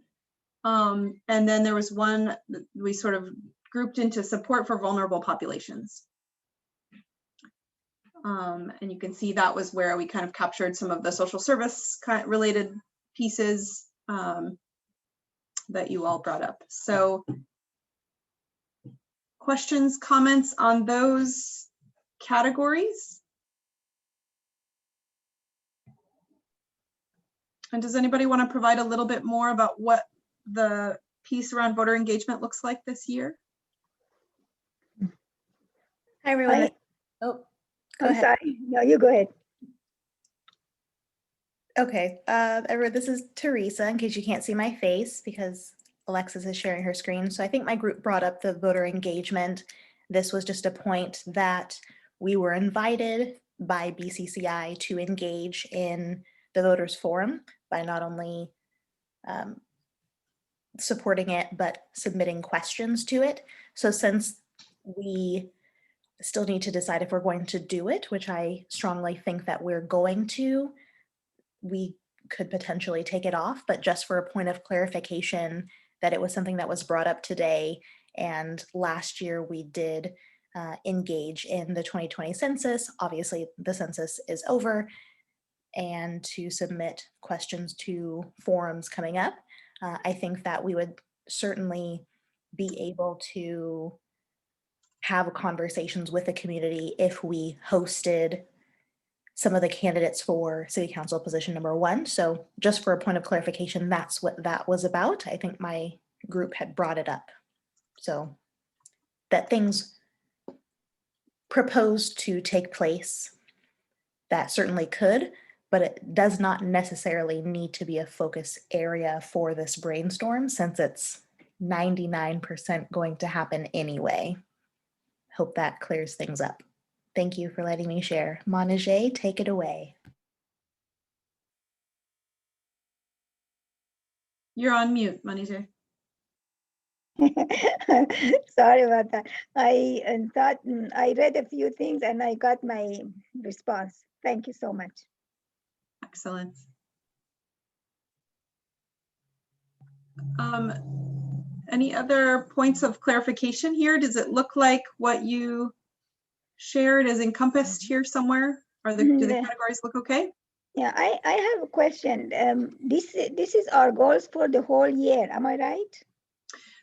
And then there was one that we sort of grouped into support for vulnerable populations. And you can see that was where we kind of captured some of the social service related pieces that you all brought up. So questions, comments on those categories? And does anybody want to provide a little bit more about what the piece around voter engagement looks like this year? Hi, everyone. Oh, go I'm ahead. sorry. No, you go ahead. Okay, everyone, this is Teresa, in case you can't see my face, because Alexis is sharing her screen. So I think my group brought up the voter engagement. This was just a point that we were invited by BCCI to engage in the voters forum by not only supporting it, but submitting questions to it. So since we still need to decide if we're going to do it, which I strongly think that we're going to, we could potentially take it off, but just for a point of clarification, that it was something that was brought up today. And last year we did engage in the 2020 census. Obviously the census is over, and to submit questions to forums coming up. I think that we would certainly be able to have conversations with the community if we hosted some of the candidates for city council position number 1. So just for a point of clarification, that's what that was about. I think my group had brought it up. So that things proposed to take place, that certainly could, but it does not necessarily need to be a focus area for this brainstorm, since it's 99% going to happen anyway. Hope that clears things up. Thank you for letting me share. Monajay, take it away. You're on mute, Monajay. Sorry about that. I thought I read a few things and I got my response. Thank you so much. Excellent. Any other points of clarification here? Does it look like what you shared is encompassed here somewhere? Do the categories look okay? Yeah, I have a question. This is our goals for the whole year. Am I right?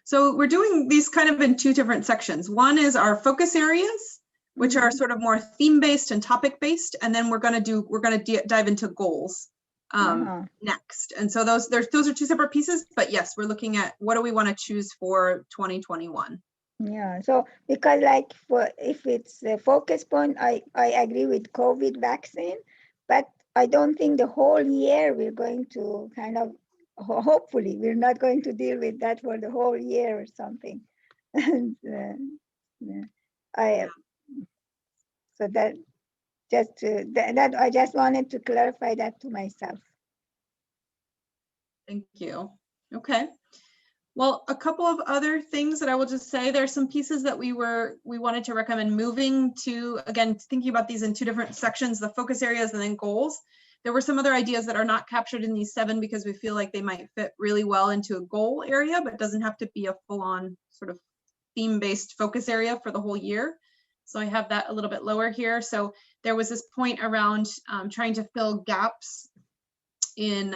So we're doing these kind of in 2 different sections. One is our focus areas, which are sort of more theme-based and topic-based, and then we're going to dive into goals next. And so those are 2 separate pieces. But yes, we're looking at what do we want to choose for 2021. Yeah, so because like if it's a focus point, I agree with COVID vaccine, but I don't think the whole year we're going to kind of, hopefully we're not going to deal with that for the whole year or something. And so that that I just wanted to clarify that to myself. Thank you. Okay. Well, a couple of other things that I will just say, there's some pieces that we wanted to recommend moving to, again, thinking about these in two different sections, the focus areas and then goals. There were some other ideas that are not captured in these 7 because we feel like they might fit really well into a goal area, but doesn't have to be a full-on sort of theme-based focus area for the whole year. So I have that a little bit lower here. So there was this point around trying to fill gaps in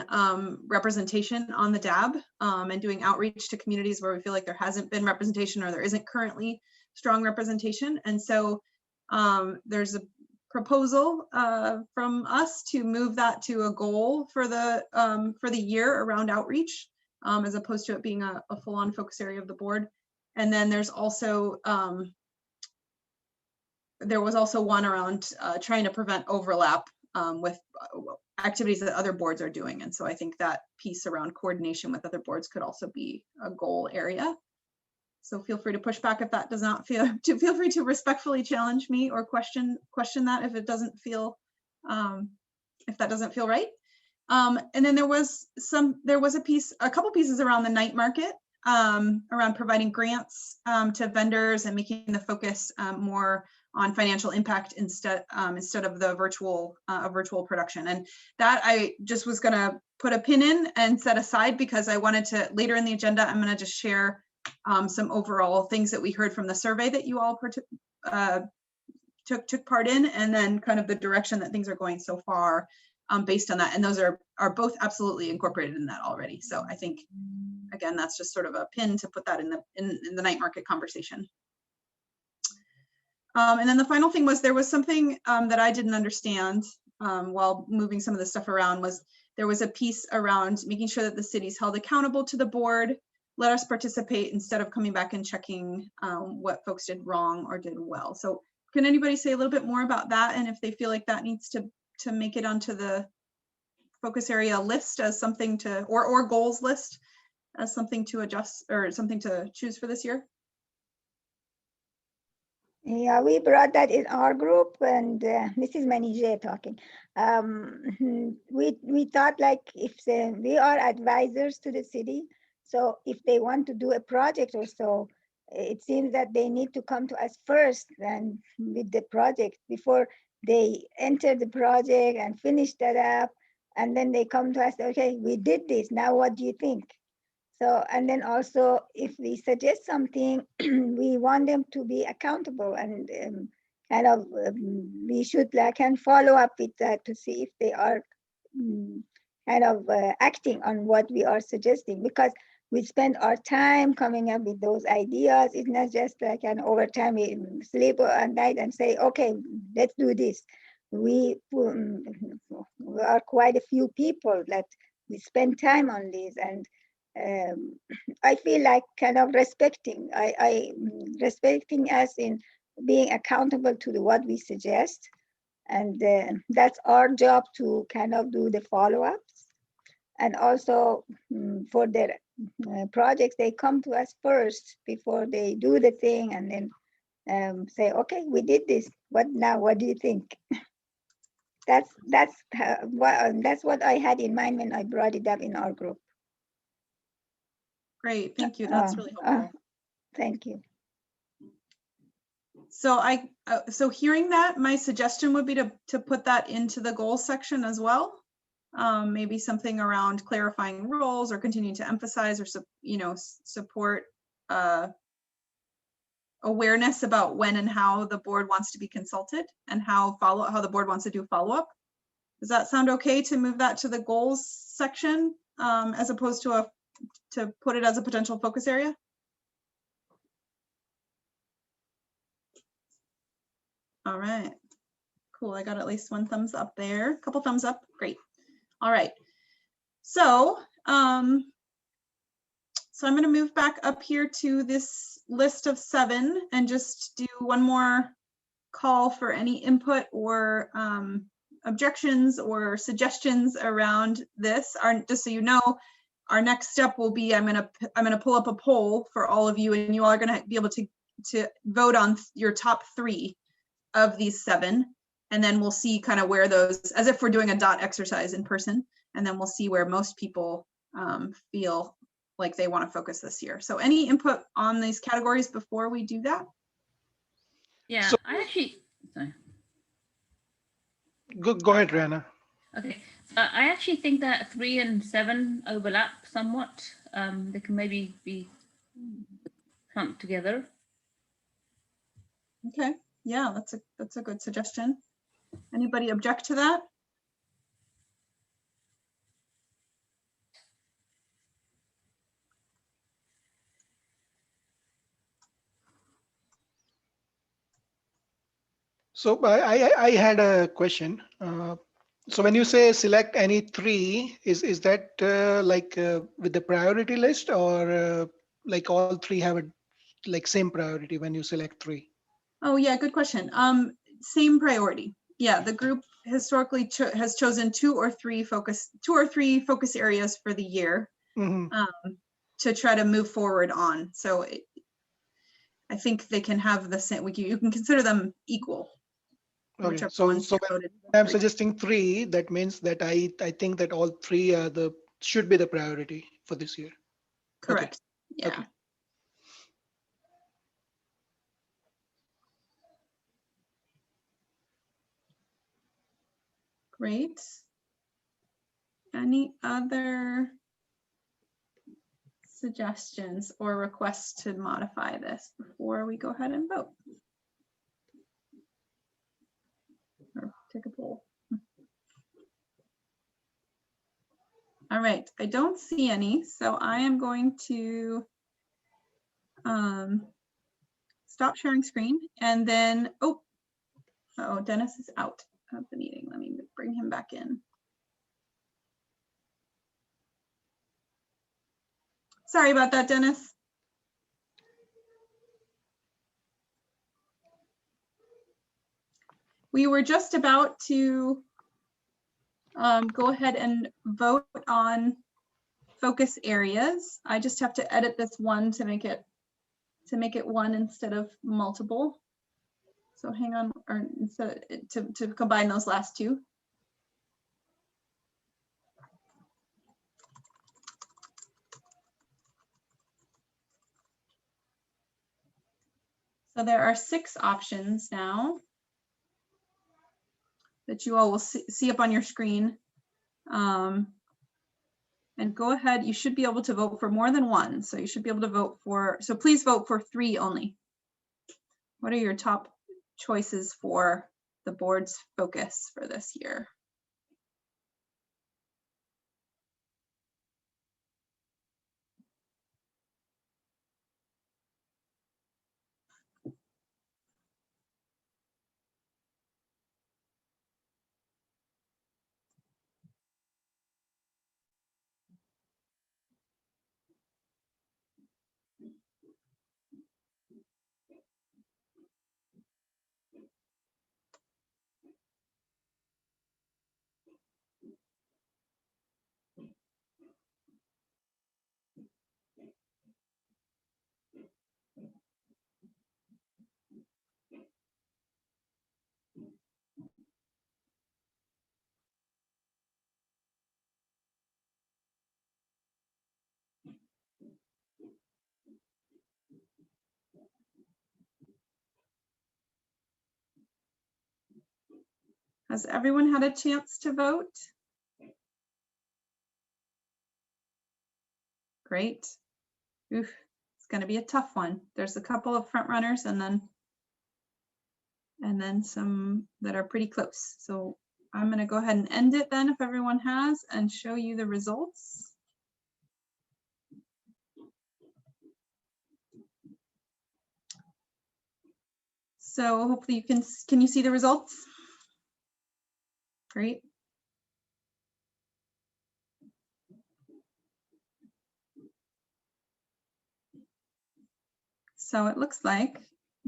representation on the DAB and doing outreach to communities where we feel like there hasn't been representation or there isn't currently strong representation. And so there's a proposal from us to move that to a goal for the year around outreach, as opposed to it being a full-on focus area of the board. And then there's also there was also one around trying to prevent overlap with activities that other boards are doing. And so I think that piece around coordination with other boards could also be a goal area. So feel free to push back if that does not feel free to respectfully challenge me or question that if it doesn't feel if that doesn't feel right. And then there was a couple pieces around the night market, around providing grants to vendors and making the focus more on financial impact instead of the virtual production. And that I just was going to put a pin in and set aside because I wanted to, later in the agenda, I'm going to just share some overall things that we heard from the survey that you all took part in, and then kind of the direction that things are going so far based on that. And those are both absolutely incorporated in that already. So I think, again, that's just sort of a pin to put that in the night market conversation. And then the final thing was there was something that I didn't understand while moving some of the stuff around. Was there was a piece around making sure that the city's held accountable to the board, let us participate instead of coming back and checking what folks did wrong or did well. So can anybody say a little bit more about that, and if they feel like that needs to make it onto the focus area list as something to, or goals list as something to adjust or something to choose for this year? Yeah, we brought that in our group, and this is Manije talking. We thought like if we are advisors to the city, so if they want to do a project or so, it seems that they need to come to us first and with the project before they enter the project and finish that up, and then they come to us, okay, we did this, now what do you think? So, and then also if we suggest something, we want them to be accountable, and kind of we should can follow up with that to see if they are kind of acting on what we are suggesting, because we spend our time coming up with those ideas. It's not just like an overtime, we sleep at night and say, okay, let's do this. We are quite a few people that we spend time on this, and I feel like kind of respecting us in being accountable to what we suggest, and that's our job to kind of do the follow-ups. And also for their projects, they come to us first before they do the thing, and then say, okay, we did this, what now, what do you think? That's what I had in mind when I brought it up in our group. Great, thank you. That's really helpful. Thank you. So so hearing that, my suggestion would be to put that into the goals section as well. Maybe something around clarifying roles or continuing to emphasize or support awareness about when and how the board wants to be consulted and how the board wants to do follow-up. Does that sound okay to move that to the goals section as opposed to to put it as a potential focus area? All right, cool. I got at least one thumbs up there. A couple thumbs up, great. All right, so so I'm going to move back up here to this list of 7 and just do one more call for any input or objections or suggestions around this. Just so you know, our next step will be I'm gonna pull up a poll for all of you, and you all are gonna be able to vote on your top 3 of these 7, and then we'll see kind of where those, as if we're doing a dot exercise in person, and then we'll see where most people feel like they want to focus this year. So any input on these categories before we do that? Yeah, So- I actually, sorry. Go ahead, Rihanna. Okay, I actually think that 3 and 7 overlap somewhat. They can maybe be clumped together. Okay, yeah, that's a good suggestion. Anybody object to that? So I had a question. So when you say select any 3, is that like with the priority list, or like all 3 have a like same priority when you select 3? Oh yeah, good question. Same priority. Yeah, the group historically has chosen 2 or 3 focus areas for the year to try to move forward on. So I think they can have the same. You can consider them equal. Okay, so when I'm suggesting 3, that means that I think that all 3 are should be the priority for this year. Correct. Okay. Yeah. Okay. Great. Any other suggestions or requests to modify this before we go ahead and vote? Or take a poll. All right, I don't see any, so I am going to stop sharing screen, and then, oh, Dennis is out of the meeting. Let me bring him back in. Sorry about that, Dennis. We were just about to go ahead and vote on focus areas. I just have to edit this one to make it 1 instead of multiple. So hang on, or instead to combine those last 2. So there are 6 options now that you all will see up on your screen. And go ahead, you should be able to vote for more than 1. So you should be able to vote for, so please vote for 3 only. What are your top choices for the board's focus for this year? Has everyone had a chance to vote? Great. Oof, it's going to be a tough one. There's a couple of front runners and then some that are pretty close. So I'm going to go ahead and end it then if everyone has, and show you the results. So hopefully you can you see the results? Great. So it looks like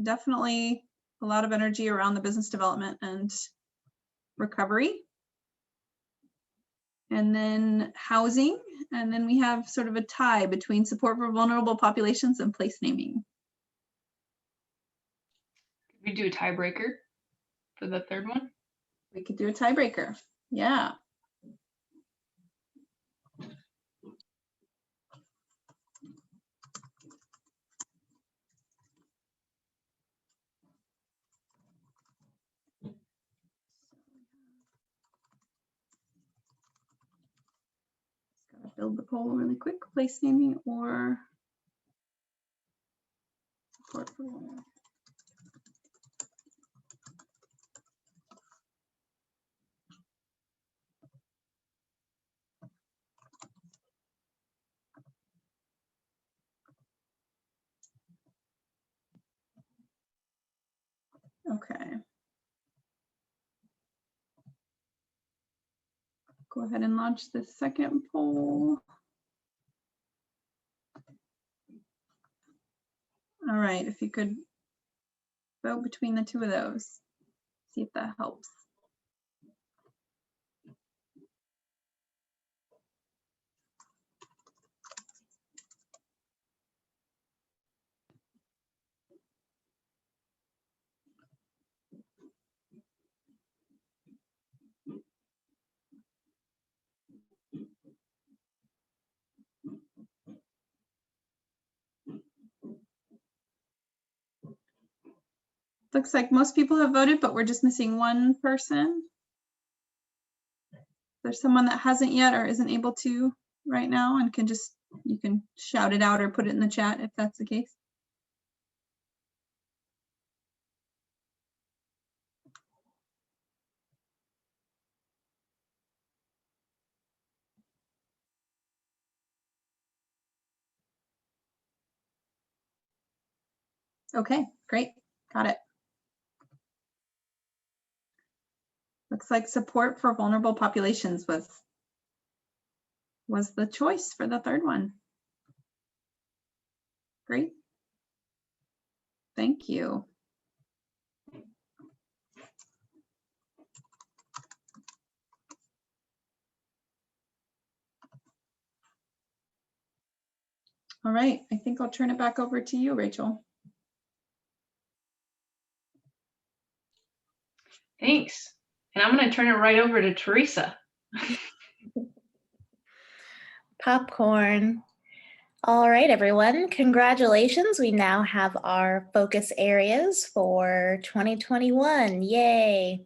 definitely a lot of energy around the business development and recovery. And then housing. And then we have sort of a tie between support for vulnerable populations and place naming. We do a tiebreaker for the third one. We could do a tiebreaker. Yeah. Gotta build the poll really quick. Place naming or support for vulnerable. Okay. Go ahead and launch the second poll. All right, if you could vote between the two of those, see if that helps. Looks like most people have voted, but we're just missing one person. There's someone that hasn't yet or isn't able to right now and can just, you can shout it out or put it in the chat if that's the case. Okay, great, got it. Looks like support for vulnerable populations was the choice for the third one. Great. Thank you. All right, I think I'll turn it back over to you, Rachel. Thanks. And I'm going to turn it right over to Teresa. Popcorn. All right, everyone, congratulations. We now have our focus areas for 2021. Yay.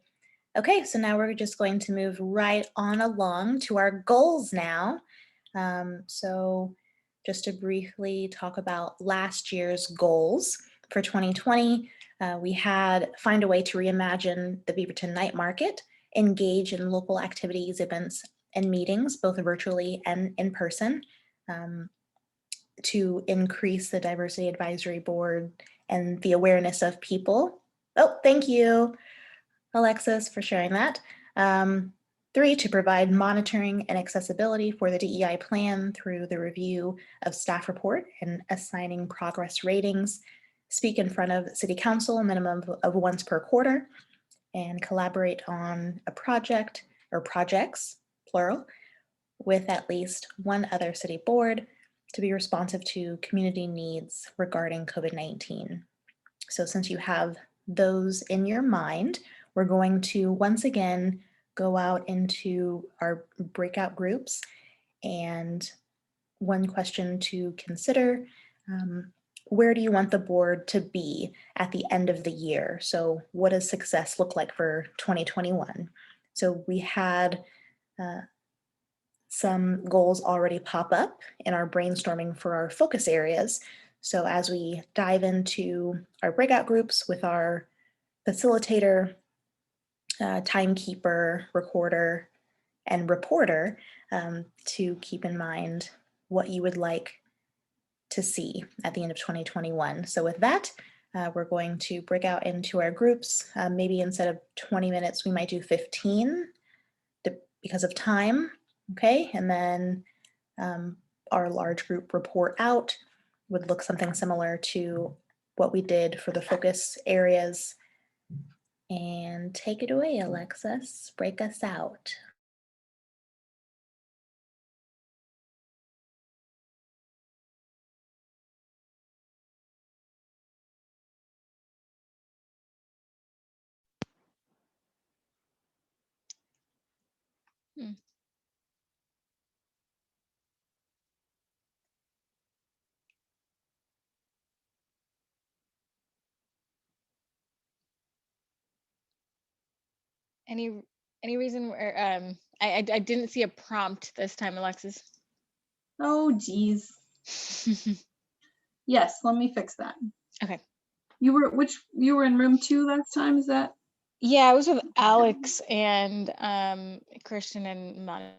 Okay, so now we're just going to move right on along to our goals now. So just to briefly talk about last year's goals for 2020, we had find a way to reimagine the Beaverton night market, engage in local activities, events, and meetings, both virtually and in person, to increase the diversity advisory board and the awareness of people. Oh, thank you, Alexis, for sharing that. 3, to provide monitoring and accessibility for the DEI plan through the review of staff report and assigning progress ratings, speak in front of City Council a minimum of once per quarter, and collaborate on a project or projects, plural, with at least one other city board to be responsive to community needs regarding COVID-19. So since you have those in your mind, we're going to once again go out into our breakout groups, and one question to consider, where do you want the board to be at the end of the year? So what does success look like for 2021? So we had some goals already pop up in our brainstorming for our focus areas. So as we dive into our breakout groups with our facilitator, timekeeper, recorder, and reporter, to keep in mind what you would like to see at the end of 2021. So with that, we're going to break out into our groups. Maybe instead of 20 minutes, we might do 15 because of time. Okay, and then our large group report out would look something similar to what we did for the focus areas. And take it away, Alexis. Break us out. Any reason where I didn't see a prompt this time, Alexis? Oh, geez. Yes, let me fix that. Okay. You were in room 2 last time, is that? Yeah, I was with Alex and Christian and Monica.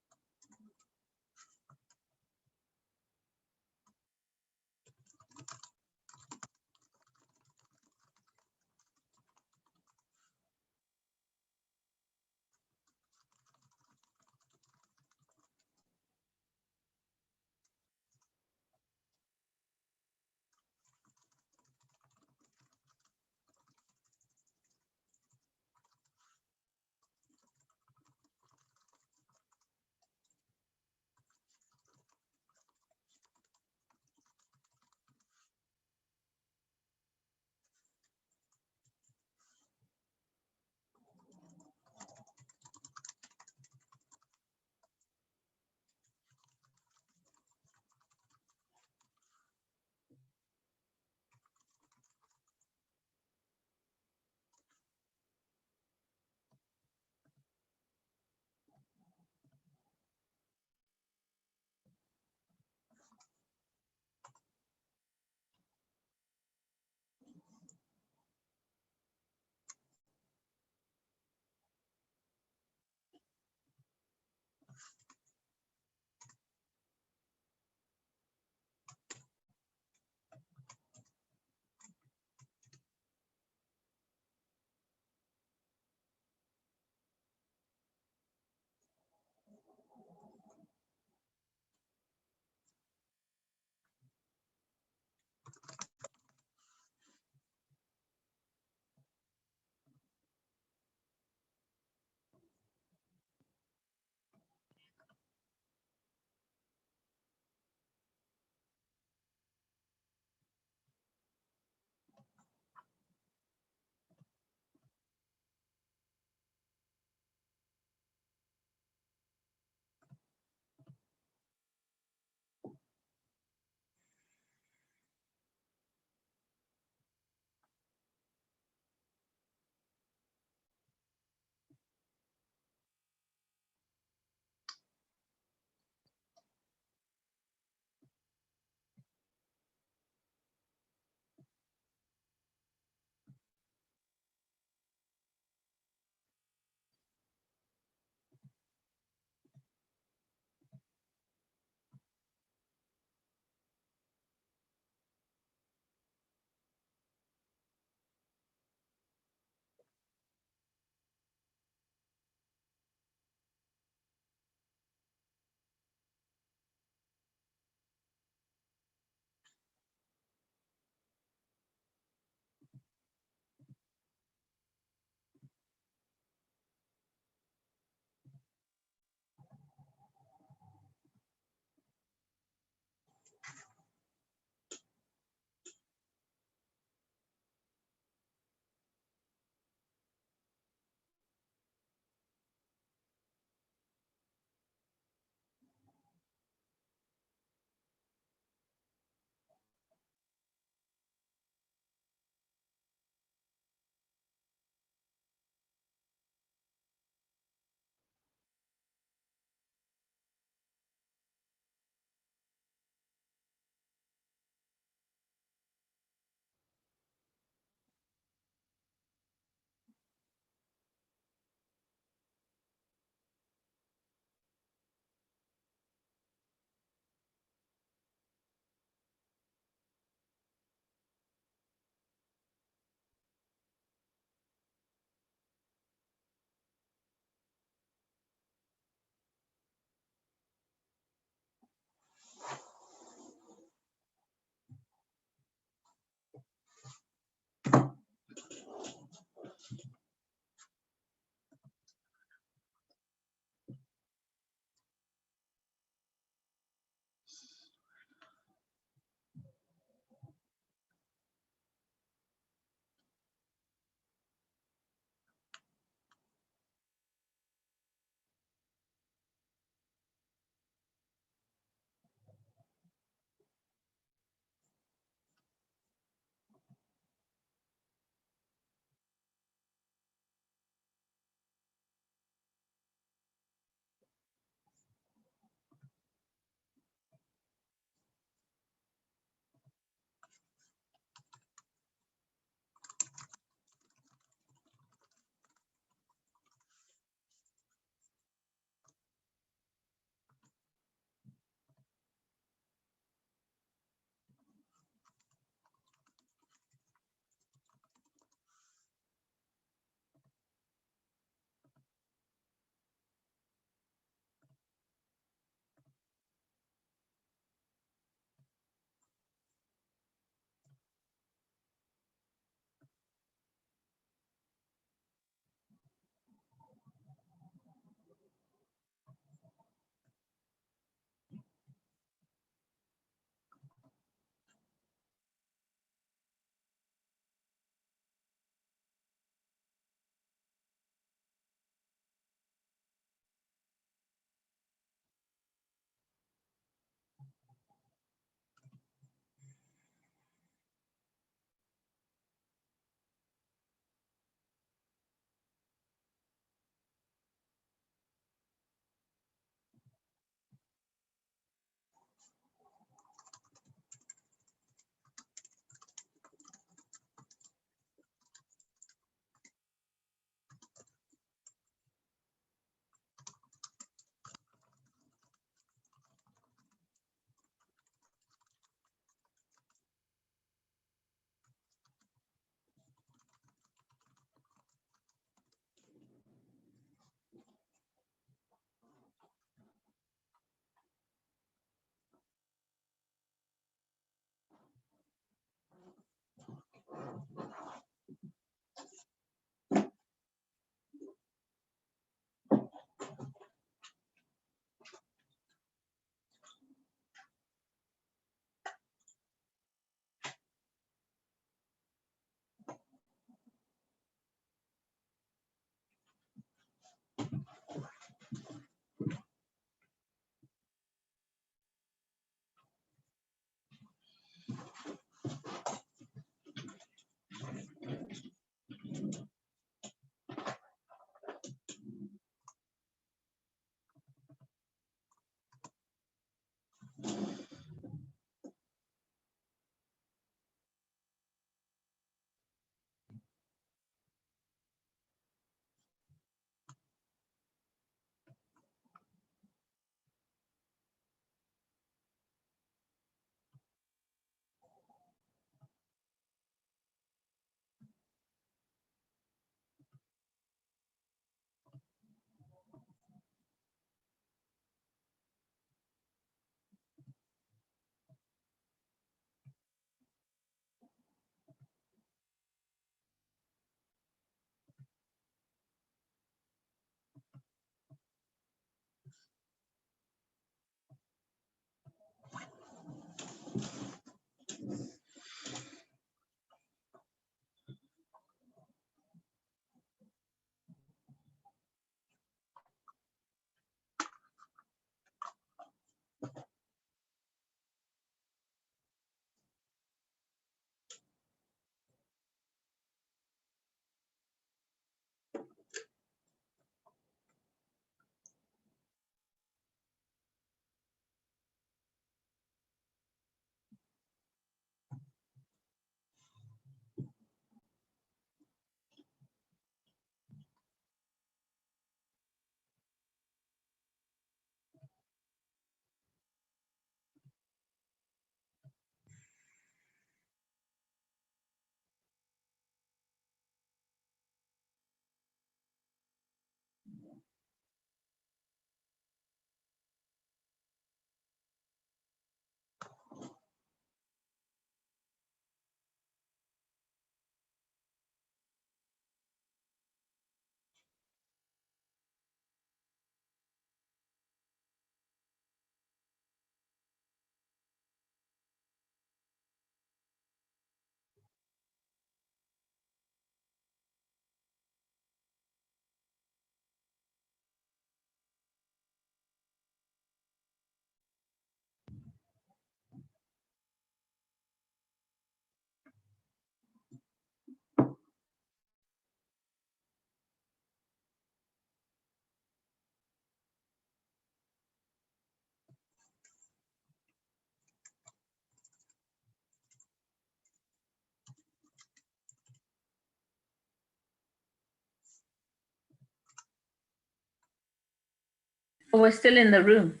Oh, we're still in the room.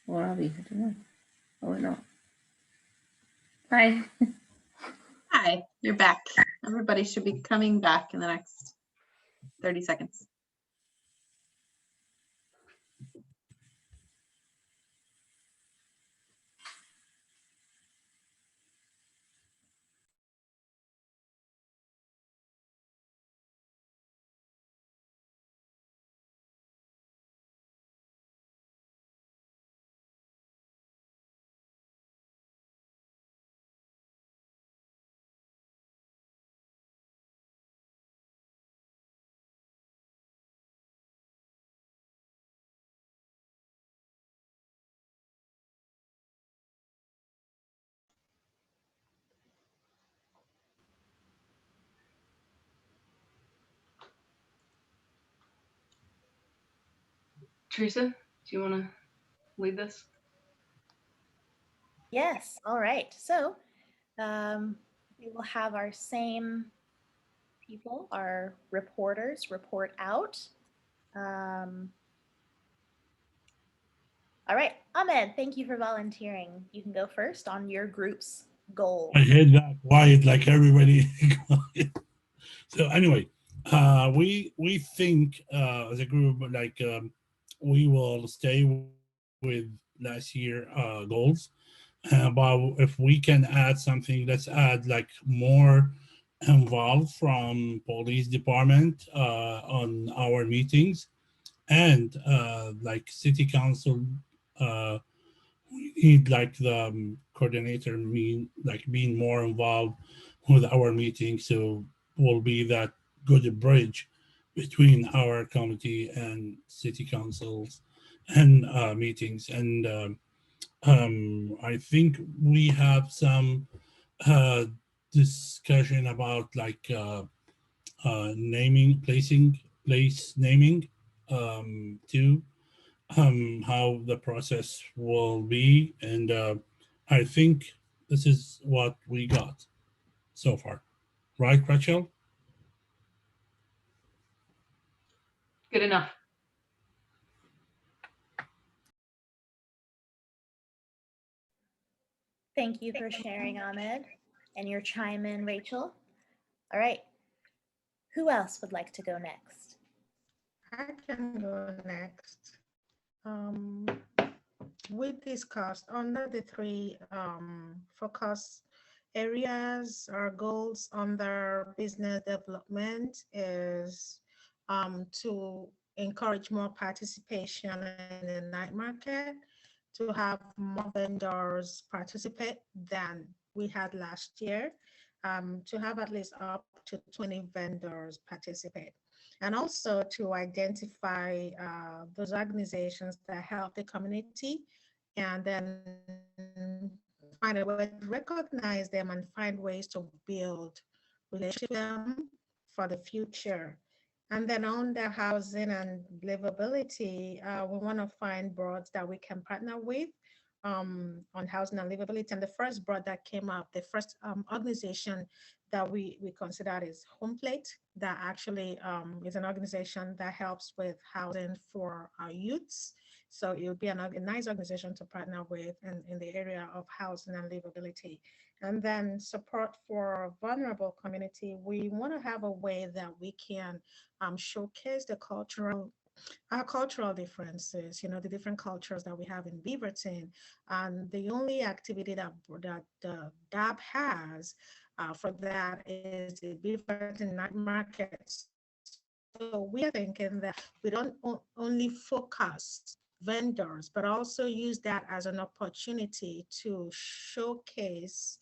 Where are we? I don't know. Oh, no. Hi. Hi, you're back. Everybody should be coming back in the next 30 seconds. Teresa, do you want to lead this? Yes, all right. So we will have our same people, our reporters, report out. All right, Ahmed, thank you for volunteering. You can go first on your group's goal. I hate that quiet like everybody. So anyway, we think as a group like we will stay with last year goals, but if we can add something, let's add like more involved from police department on our meetings, and like city council. We need like the coordinator being more involved with our meetings, so will be that good bridge between our committee and city councils and meetings. And I think we have some discussion about like naming, place naming too, how the process will be. And I think this is what we got so far. Right, Rachel? Good enough. Thank you for sharing, Ahmed, and your chime in, Rachel. All right, who else would like to go next? I can go next. We discussed under the three focus areas, our goals under business development is to encourage more participation in the night market, to have more vendors participate than we had last year, to have at least up to 20 vendors participate, and also to identify those organizations that help the community, and then find a way to recognize them and find ways to build relationships with them for the future. And then on the housing and livability, we want to find boards that we can partner with on housing and livability. And the first board that came up, the first organization that we consider is Home Plate, that actually is an organization that helps with housing for our youths. So it would be a nice organization to partner with in the area of housing and livability. And then support for vulnerable community. We want to have a way that we can showcase our cultural differences, you know, the different cultures that we have in Beaverton. And the only activity that the DAB has for that is the Beaverton Night Market. So we are thinking that we don't only focus vendors, but also use that as an opportunity to showcase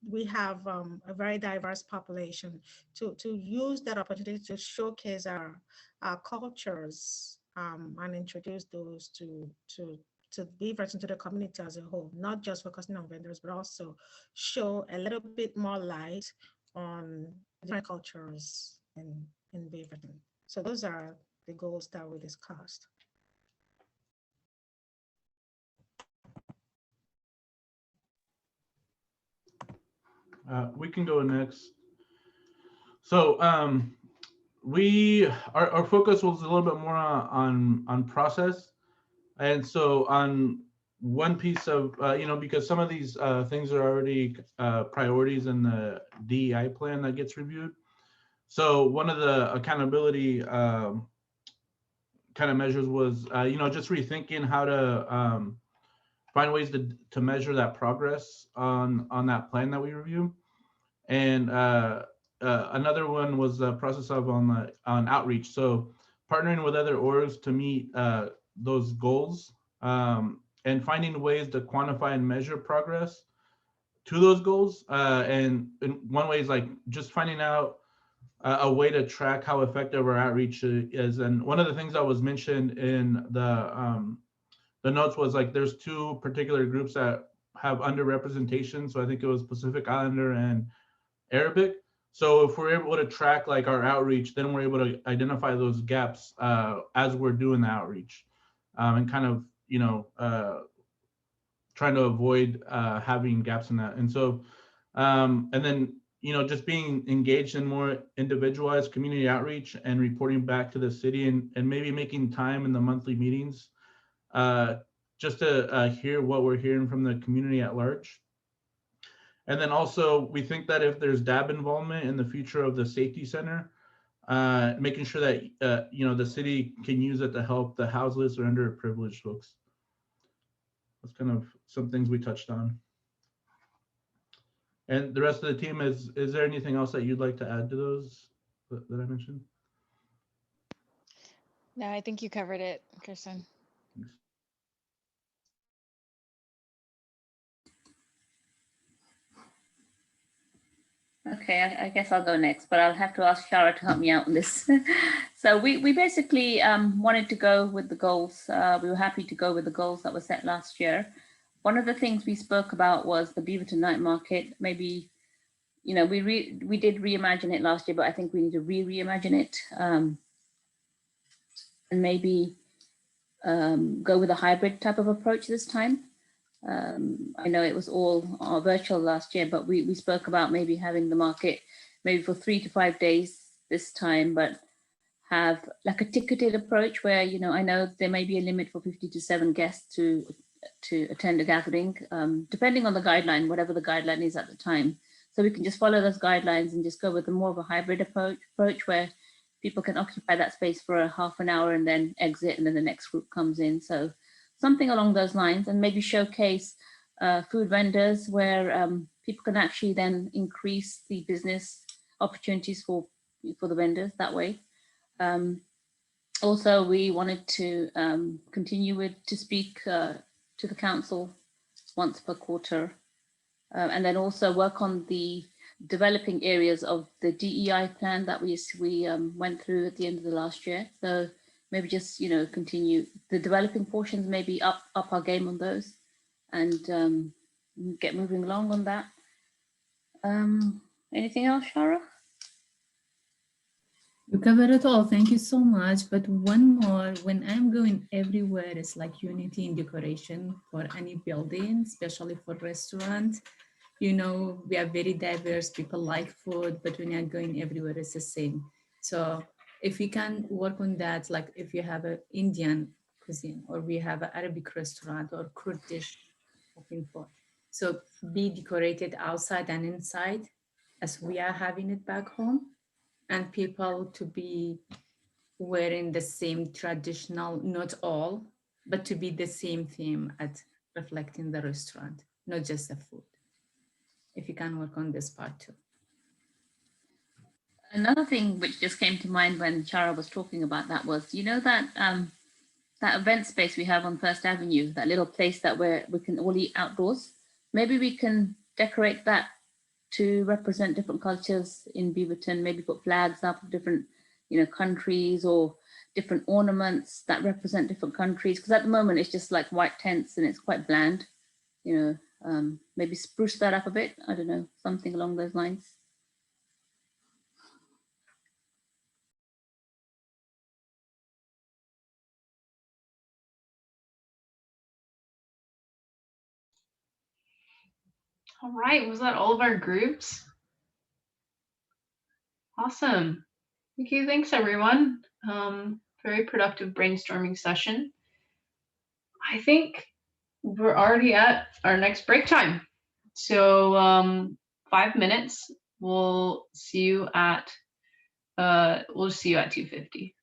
we have a very diverse population, to use that opportunity to showcase our cultures and introduce those to Beaverton, to the community as a whole, not just focusing on vendors, but also show a little bit more light on different cultures in Beaverton. So those are the goals that we discussed. We can go next. So our focus was a little bit more on process, and so on one piece of because some of these things are already priorities in the DEI plan that gets reviewed. So one of the accountability kind of measures was just rethinking how to find ways to measure that progress on that plan that we review. And another one was the process of on outreach. So partnering with other orgs to meet those goals and finding ways to quantify and measure progress to those goals. And one way is like just finding out a way to track how effective our outreach is. And one of the things that was mentioned in the notes was like there's two particular groups that have underrepresentation. So I think it was Pacific Islander and Arabic. So if we're able to track like our outreach, then we're able to identify those gaps as we're doing the outreach and kind of, trying to avoid having gaps in that. And so, and then, just being engaged in more individualized community outreach and reporting back to the city and maybe making time in the monthly meetings just to hear what we're hearing from the community at large. And then also, we think that if there's DAB involvement in the future of the safety center, making sure that the city can use it to help the houseless or underprivileged folks. That's kind of some things we touched on. And the rest of the team, is there anything else that you'd like to add to those that I mentioned? No, I think you covered it, Kirsten. Okay, I guess I'll go next, but I'll have to ask Shara to help me out on this. So we basically wanted to go with the goals. We were happy to go with the goals that were set last year. One of the things we spoke about was the Beaverton night market. Maybe, we did reimagine it last year, but I think we need to reimagine it and maybe go with a hybrid type of approach this time. I know it was all virtual last year, but we spoke about maybe having the market maybe for 3 to 5 days this time, but have like a ticketed approach where, I know there may be a limit for 50 to 7 guests to attend a gathering, depending on the guideline, whatever the guideline is at the time. So we can just follow those guidelines and just go with a more of a hybrid approach where people can occupy that space for a half an hour and then exit, and then the next group comes in. So something along those lines, and maybe showcase food vendors where people can actually then increase the business opportunities for the vendors that way. Also, we wanted to continue to speak to the council once per quarter, and then also work on the developing areas of the DEI plan that we went through at the end of the last year. So maybe just continue the developing portions, maybe up our game on those, and get moving along on that. Anything else, Shara? You covered it all. Thank you so much. But one more, when I'm going everywhere, it's like unity in decoration for any building, especially for restaurants. We are very diverse. People like food, but when you're going everywhere, it's the same. So if we can work on that, like if you have an Indian cuisine, or we have an Arabic restaurant or Kurdish cooking for, so be decorated outside and inside as we are having it back home, and people to be wearing the same traditional, not all, but to be the same theme at reflecting the restaurant, not just the food. If you can work on this part too. Another thing which just came to mind when Shara was talking about that was, that event space we have on First Avenue, that little place that we can all eat outdoors. Maybe we can decorate that to represent different cultures in Beaverton, maybe put flags up of different, countries, or different ornaments that represent different countries. Because at the moment it's just like white tents and it's quite bland, maybe spruce that up a bit. I don't know, something along those lines. All right, was that all of our groups? Awesome. Okay, thanks everyone. Very productive brainstorming session. I think we're already at our next break time. So 5 minutes. We'll see you at 2:50.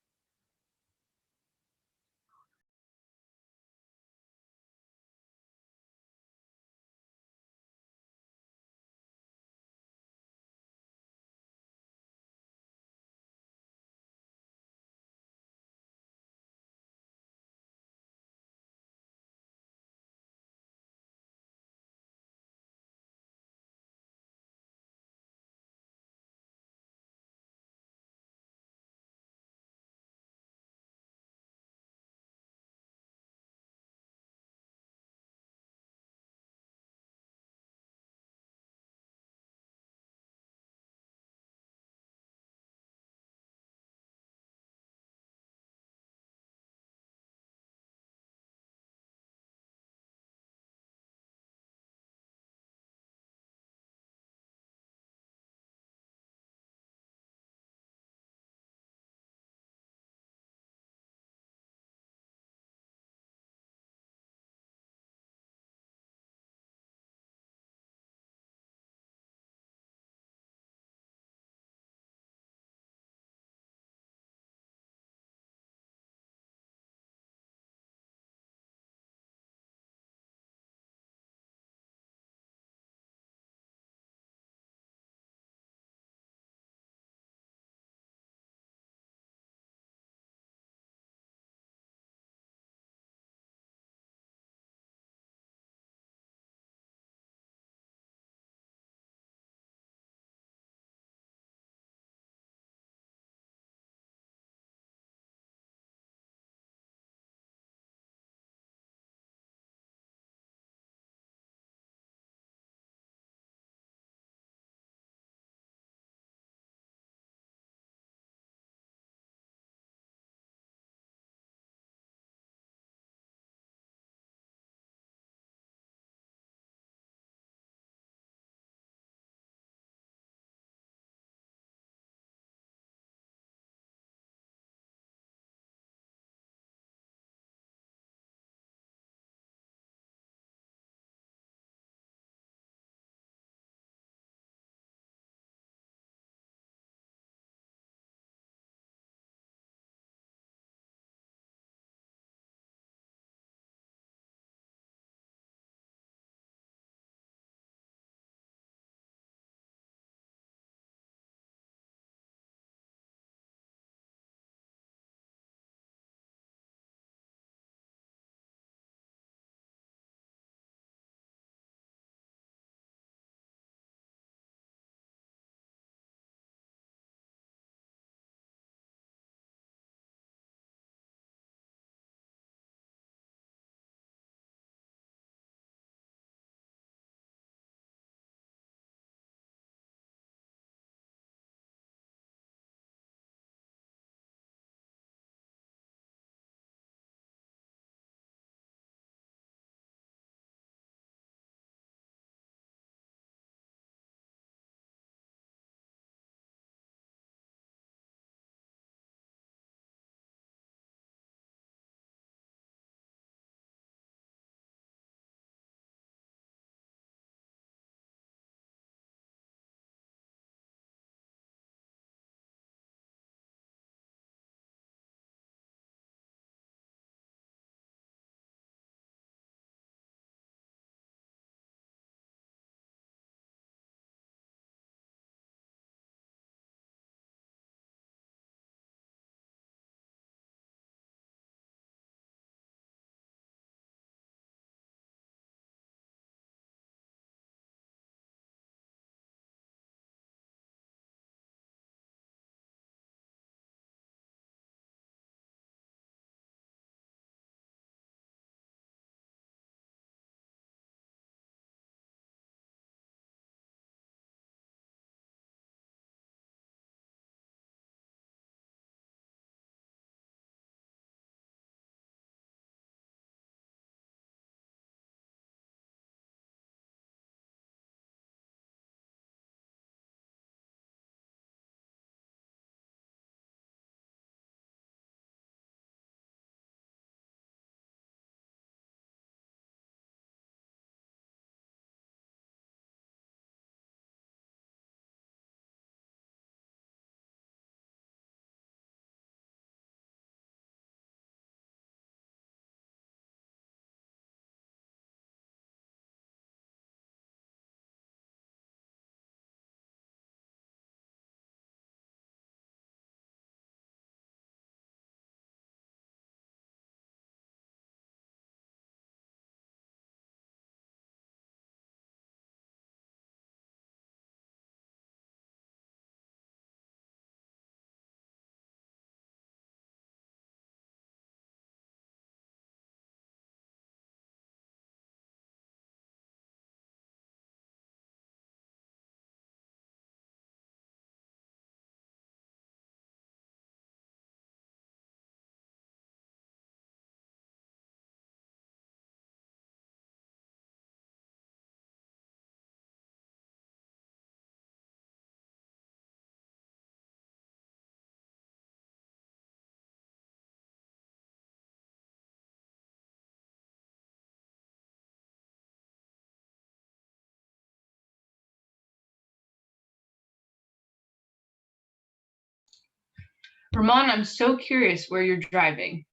Ramon, I'm so curious where you're driving.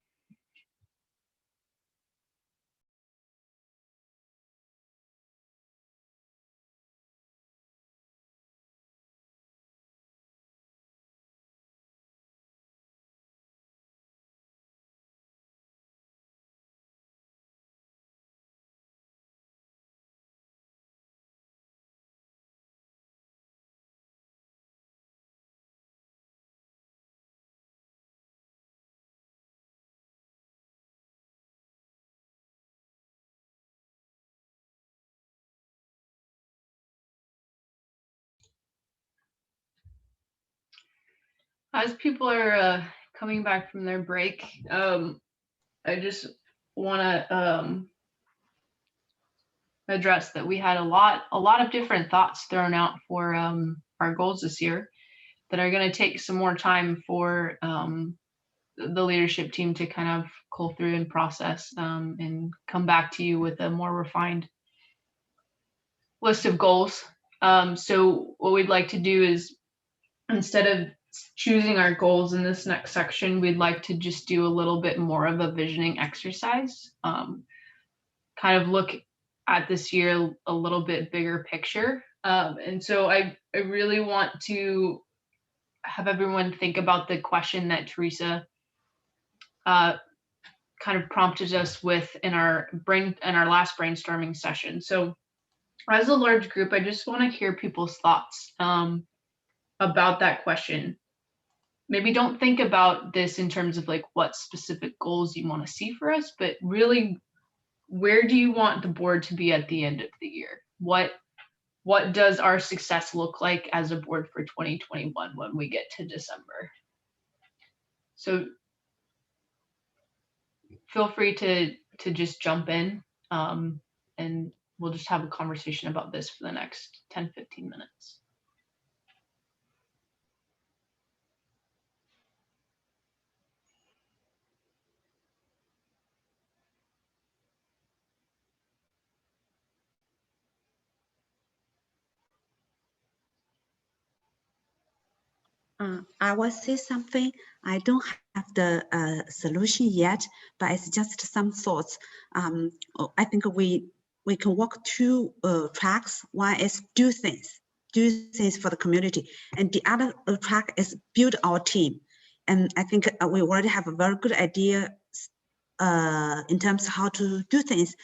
As people are coming back from their break, I just want to address that we had a lot of different thoughts thrown out for our goals this year that are going to take some more time for the leadership team to kind of cull through and process and come back to you with a more refined list of goals. So what we'd like to do is, instead of choosing our goals in this next section, we'd like to just do a little bit more of a visioning exercise, kind of look at this year a little bit bigger picture. And so I really want to have everyone think about the question that Teresa kind of prompted us with in our last brainstorming session. So as a large group, I just want to hear people's thoughts about that question. Maybe don't think about this in terms of like what specific goals you want to see for us, but really, where do you want the board to be at the end of the year? What does our success look like as a board for 2021 when we get to December? So feel free to just jump in, and we'll just have a conversation about this for the next 10-15 minutes. I will say something. I don't have the solution yet, but it's just some thoughts. I think we can walk two tracks. One is do things for the community, and the other track is build our team. And I think we already have a very good idea in terms of how to do things.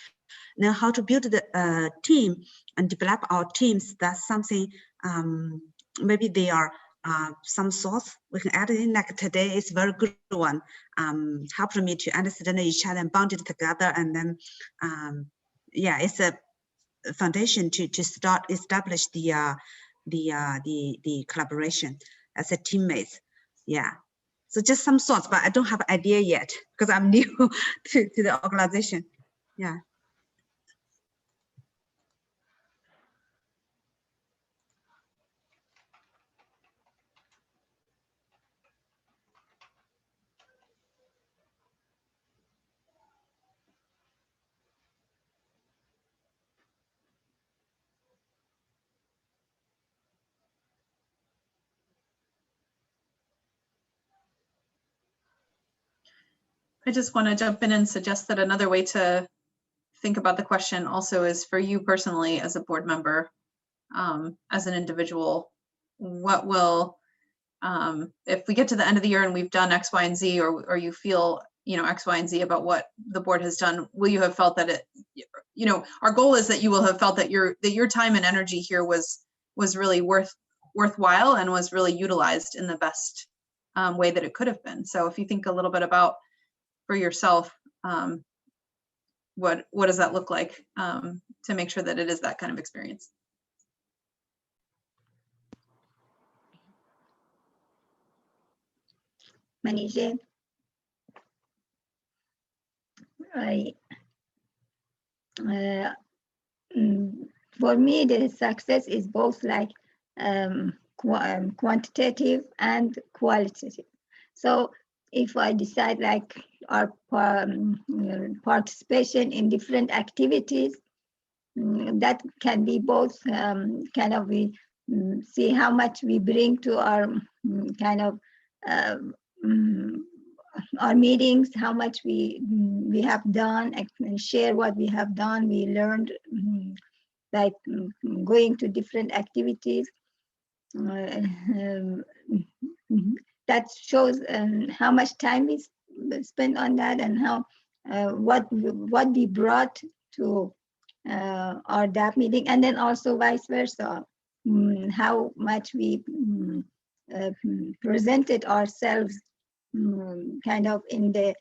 Now, how to build the team and develop our teams. That's something. Maybe they are. Some thoughts we can add in, like today is very good one. Helped me to understand each other and bond it together, and then yeah, it's a foundation to start establish the collaboration as a teammates. Yeah, so just some thoughts, but I don't have an idea yet because I'm new to the organization. Yeah. I just want to jump in and suggest that another way to think about the question also is for you personally as a board member, as an individual, what will, if we get to the end of the year and we've done X, Y, and Z, or you feel, X, Y, and Z about what the board has done, will you have felt that it, our goal is that you will have felt that your time and energy here was really worthwhile and was really utilized in the best way that it could have been. So if you think a little bit about for yourself, what does that look like to make sure that it is that kind of experience? Manager, for me, the success is both like quantitative and qualitative. So if I decide like our participation in different activities, that can be both kind of we see how much we bring to our kind of our meetings, how much we have done, and share what we have done. We learned like going to different activities. That shows how much time we spent on that, and how what we brought to our DAP meeting, and then also vice versa, how much we presented ourselves kind of in the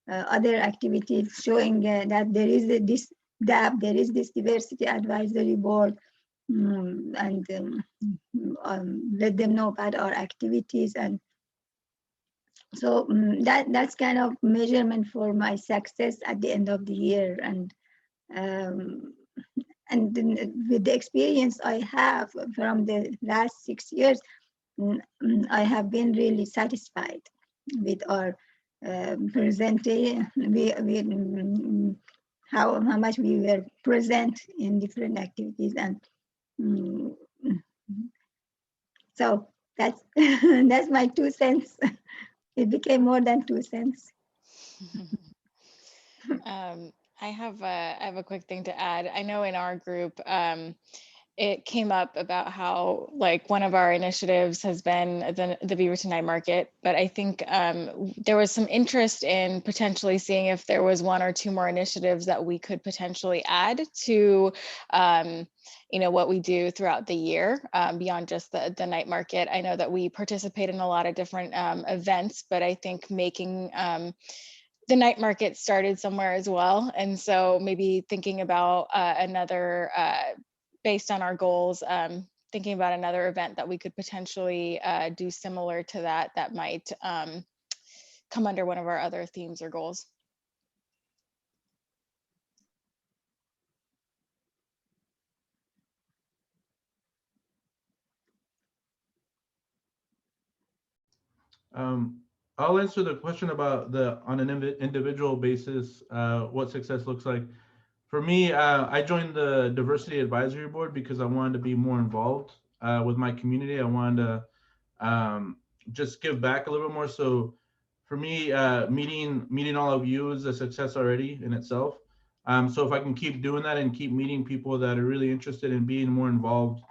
other activities, showing that there is this DAP, there is this diversity advisory board, and let them know about our activities. And so that's kind of measurement for my success at the end of the year. And with the experience I have from the last 6 years, I have been really satisfied with our presentation, how much we were present in different activities. And so that's that's my 2 cents. It became more than 2 cents. I have a quick thing to add. I know in our group, it came up about how like one of our initiatives has been the Beaverton Night Market, but I think there was some interest in potentially seeing if there was 1 or 2 more initiatives that we could potentially add to what we do throughout the year beyond just the night market. I know that we participate in a lot of different events, but I think making the night market started somewhere as well. And so maybe thinking about another, based on our goals, thinking about another event that we could potentially do similar to that might come under one of our other themes or goals. I'll answer the question about on an individual basis, what success looks like. For me, I joined the Diversity Advisory Board because I wanted to be more involved with my community. I wanted to just give back a little bit more. So for me, meeting all of you is a success already in itself. So if I can keep doing that and keep meeting people that are really interested in being more involved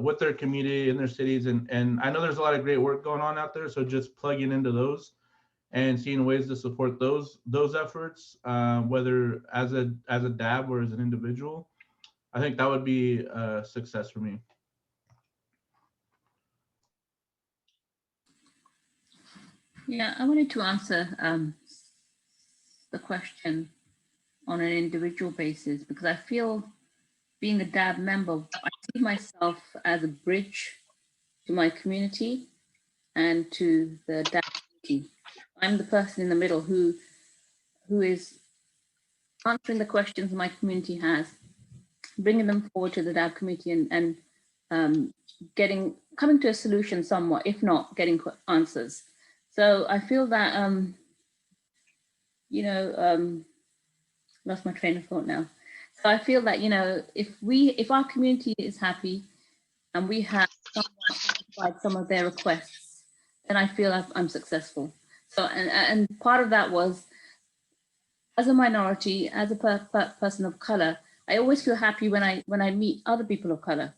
with their community in their cities, and I know there's a lot of great work going on out there, so just plugging into those and seeing ways to support those efforts, whether as a DAB or as an individual, I think that would be a success for me. Yeah, I wanted to answer the question on an individual basis, because I feel being a DAB member, I see myself as a bridge to my community and to the DAB community. I'm the person in the middle who is answering the questions my community has, bringing them forward to the DAB committee, and coming to a solution somewhat, if not getting answers. So I feel that lost my train of thought now. So I feel that if our community is happy and we have somewhat satisfied some of their requests, then I feel I'm successful. So and part of that was, as a minority, as a person of color, I always feel happy when I meet other people of color,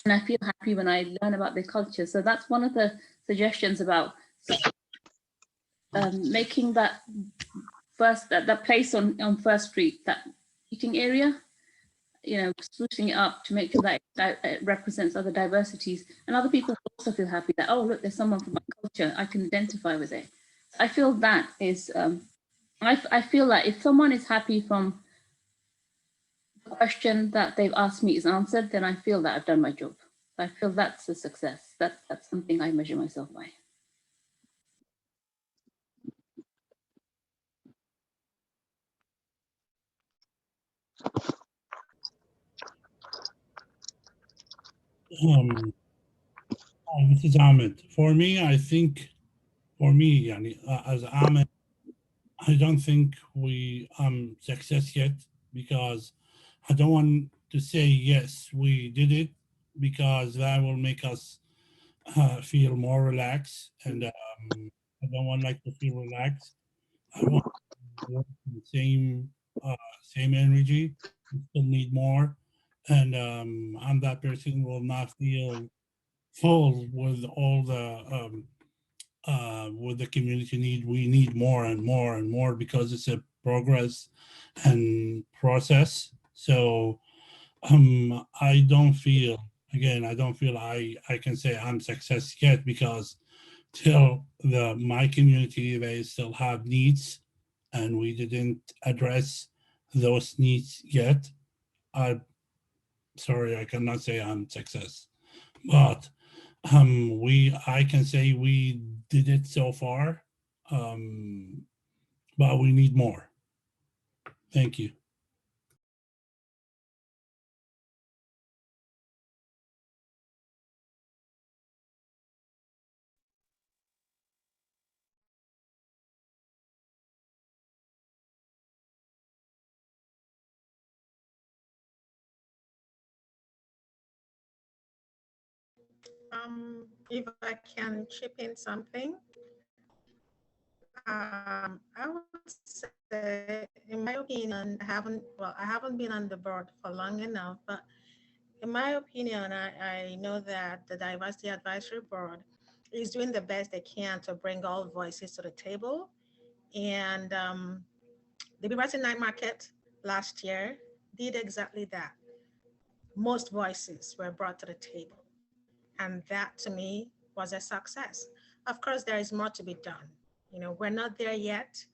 and I feel happy when I learn about their culture. So that's one of the suggestions about making that that place on First Street, that eating area, sprucing it up to make sure that it represents other diversities, and other people also feel happy that, oh, look, there's someone from my culture, I can identify with it. I feel that is, I feel like if someone is happy from the question that they've asked me is answered, then I feel that I've done my job. I feel that's a success. That's something I measure myself by. This is Ahmed. For me, I think, as Ahmed, I don't think we success yet, because I don't want to say yes, we did it, because that will make us feel more relaxed, and I don't want like to feel relaxed. I want to work in the same energy. We still need more, and I'm that person who will not feel full with all the with the community need. We need more and more and more because it's a progress and process. So I don't feel, again, I don't feel I can say I'm success yet, because till my community, they still have needs and we didn't address those needs yet. I'm sorry, I cannot say I'm success, but I can say we did it so far, but we need more. Thank you. If I can chip in something, I would say, in my opinion, I haven't been on the board for long enough, but in my opinion, I know that the Diversity Advisory Board is doing the best they can to bring all voices to the table. And the Beaverton Night Market last year did exactly that. Most voices were brought to the table. And that to me was a success. Of course, there is more to be done. You know, we're not there yet.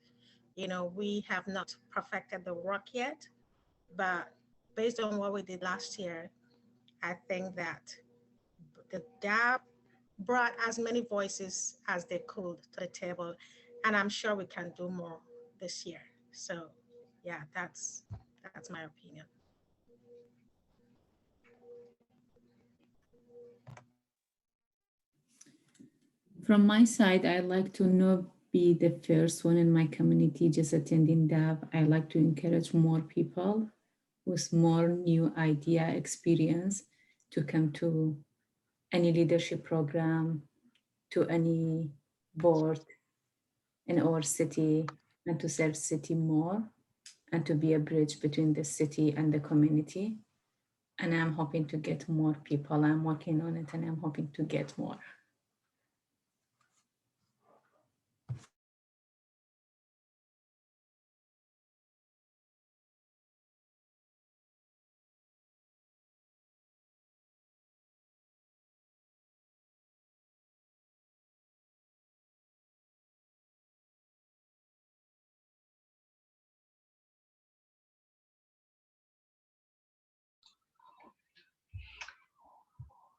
You know, we have not perfected the work yet, but based on what we did last year, I think that the DAB brought as many voices as they could to the table, and I'm sure we can do more this year. So yeah, that's my opinion. From my side, I like to not be the first one in my community just attending DAB. I like to encourage more people with more new idea experience to come to any leadership program, to any board in our city, and to serve city more, and to be a bridge between the city and the community. And I'm hoping to get more people. I'm working on it and I'm hoping to get more.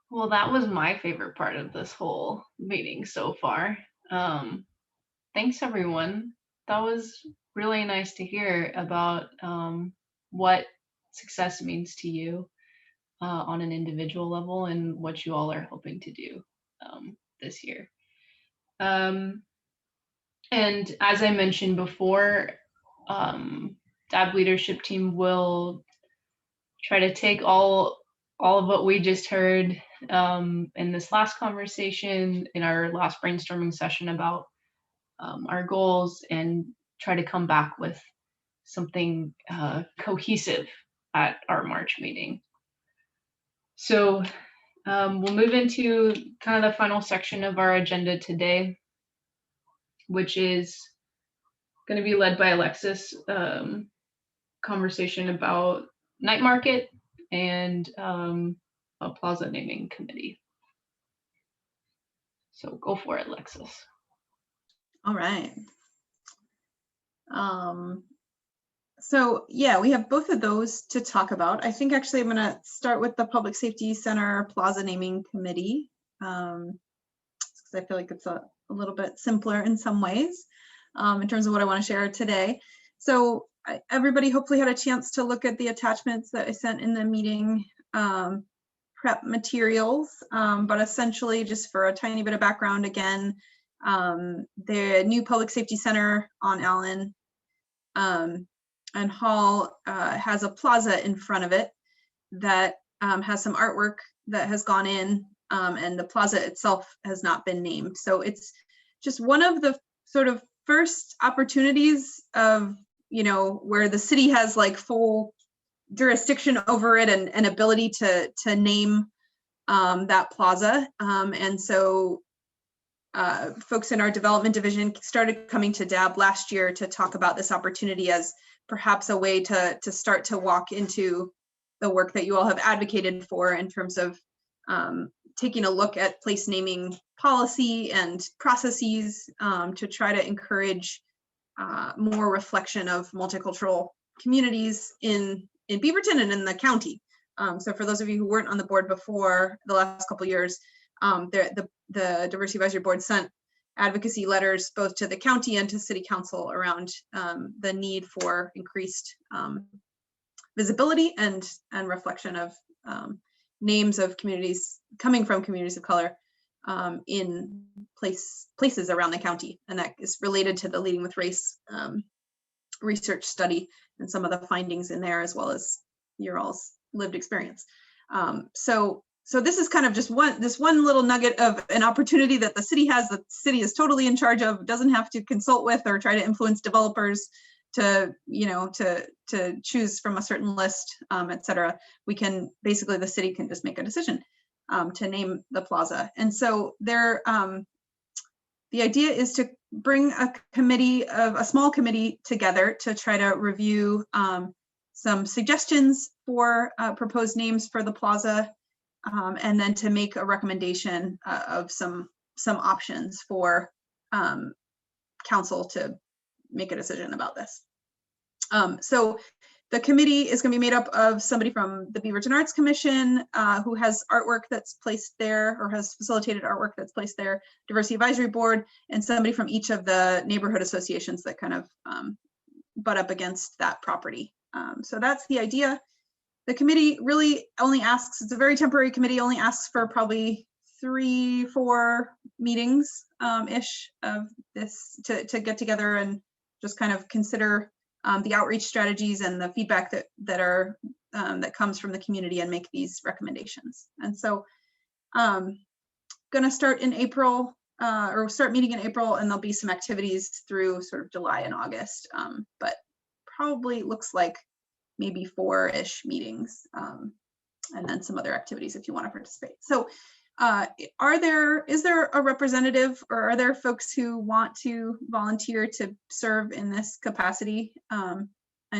Well, that was my favorite part of this whole meeting so far. Thanks, everyone. That was really nice to hear about what success means to you on an individual level and what you all are hoping to do this year. And as I mentioned before, DAB leadership team will try to take all of what we just heard in this last conversation, in our last brainstorming session about our goals, and try to come back with something cohesive at our March meeting. So we'll move into kind of the final section of our agenda today, which is going to be led by Alexis, conversation about night market and a plaza naming committee. So go for it, Alexis. All right. So yeah, we have both of those to talk about. I think actually I'm going to start with the Public Safety Center Plaza Naming Committee, because I feel like it's a little bit simpler in some ways in terms of what I want to share today. So everybody hopefully had a chance to look at the attachments that I sent in the meeting prep materials, but essentially just for a tiny bit of background again, the new Public Safety Center on Allen and Hall has a plaza in front of it that has some artwork that has gone in, and the plaza itself has not been named. So it's just one of the sort of first opportunities of, you know, where the city has like full jurisdiction over it and ability to name that plaza. And so folks in our development division started coming to DAB last year to talk about this opportunity as perhaps a way to start to walk into the work that you all have advocated for in terms of taking a look at place naming policy and processes to try to encourage more reflection of multicultural communities in Beaverton and in the county. So for those of you who weren't on the board before the last couple of years, the Diversity Advisory Board sent advocacy letters both to the county and to city council around the need for increased visibility and reflection of names of communities coming from communities of color in places around the county. And that is related to the Leading with Race research study and some of the findings in there, as well as your all's lived experience. So this is kind of just one little nugget of an opportunity that the city has, that the city is totally in charge of, doesn't have to consult with or try to influence developers to, you know, to choose from a certain list, et cetera. We can, basically the city can just make a decision to name the plaza. And so there, the idea is to bring a small committee together to try to review some suggestions for proposed names for the plaza, and then to make a recommendation of some options for council to make a decision about this. So the committee is going to be made up of somebody from the Beaverton Arts Commission who has artwork that's placed there or has facilitated artwork that's placed there, Diversity Advisory Board, and somebody from each of the neighborhood associations that kind of butt up against that property. So that's the idea. The committee really only asks, it's a very temporary committee, only asks for probably 3-4 meetings ish of this to get together and just kind of consider the outreach strategies and the feedback that comes from the community and make these recommendations. And so gonna start in April or start meeting in April, and there'll be some activities through sort of July and August, but probably looks like maybe 4-ish meetings, and then some other activities if you want to participate. So is there a representative, or are there folks who want to volunteer to serve in this capacity? And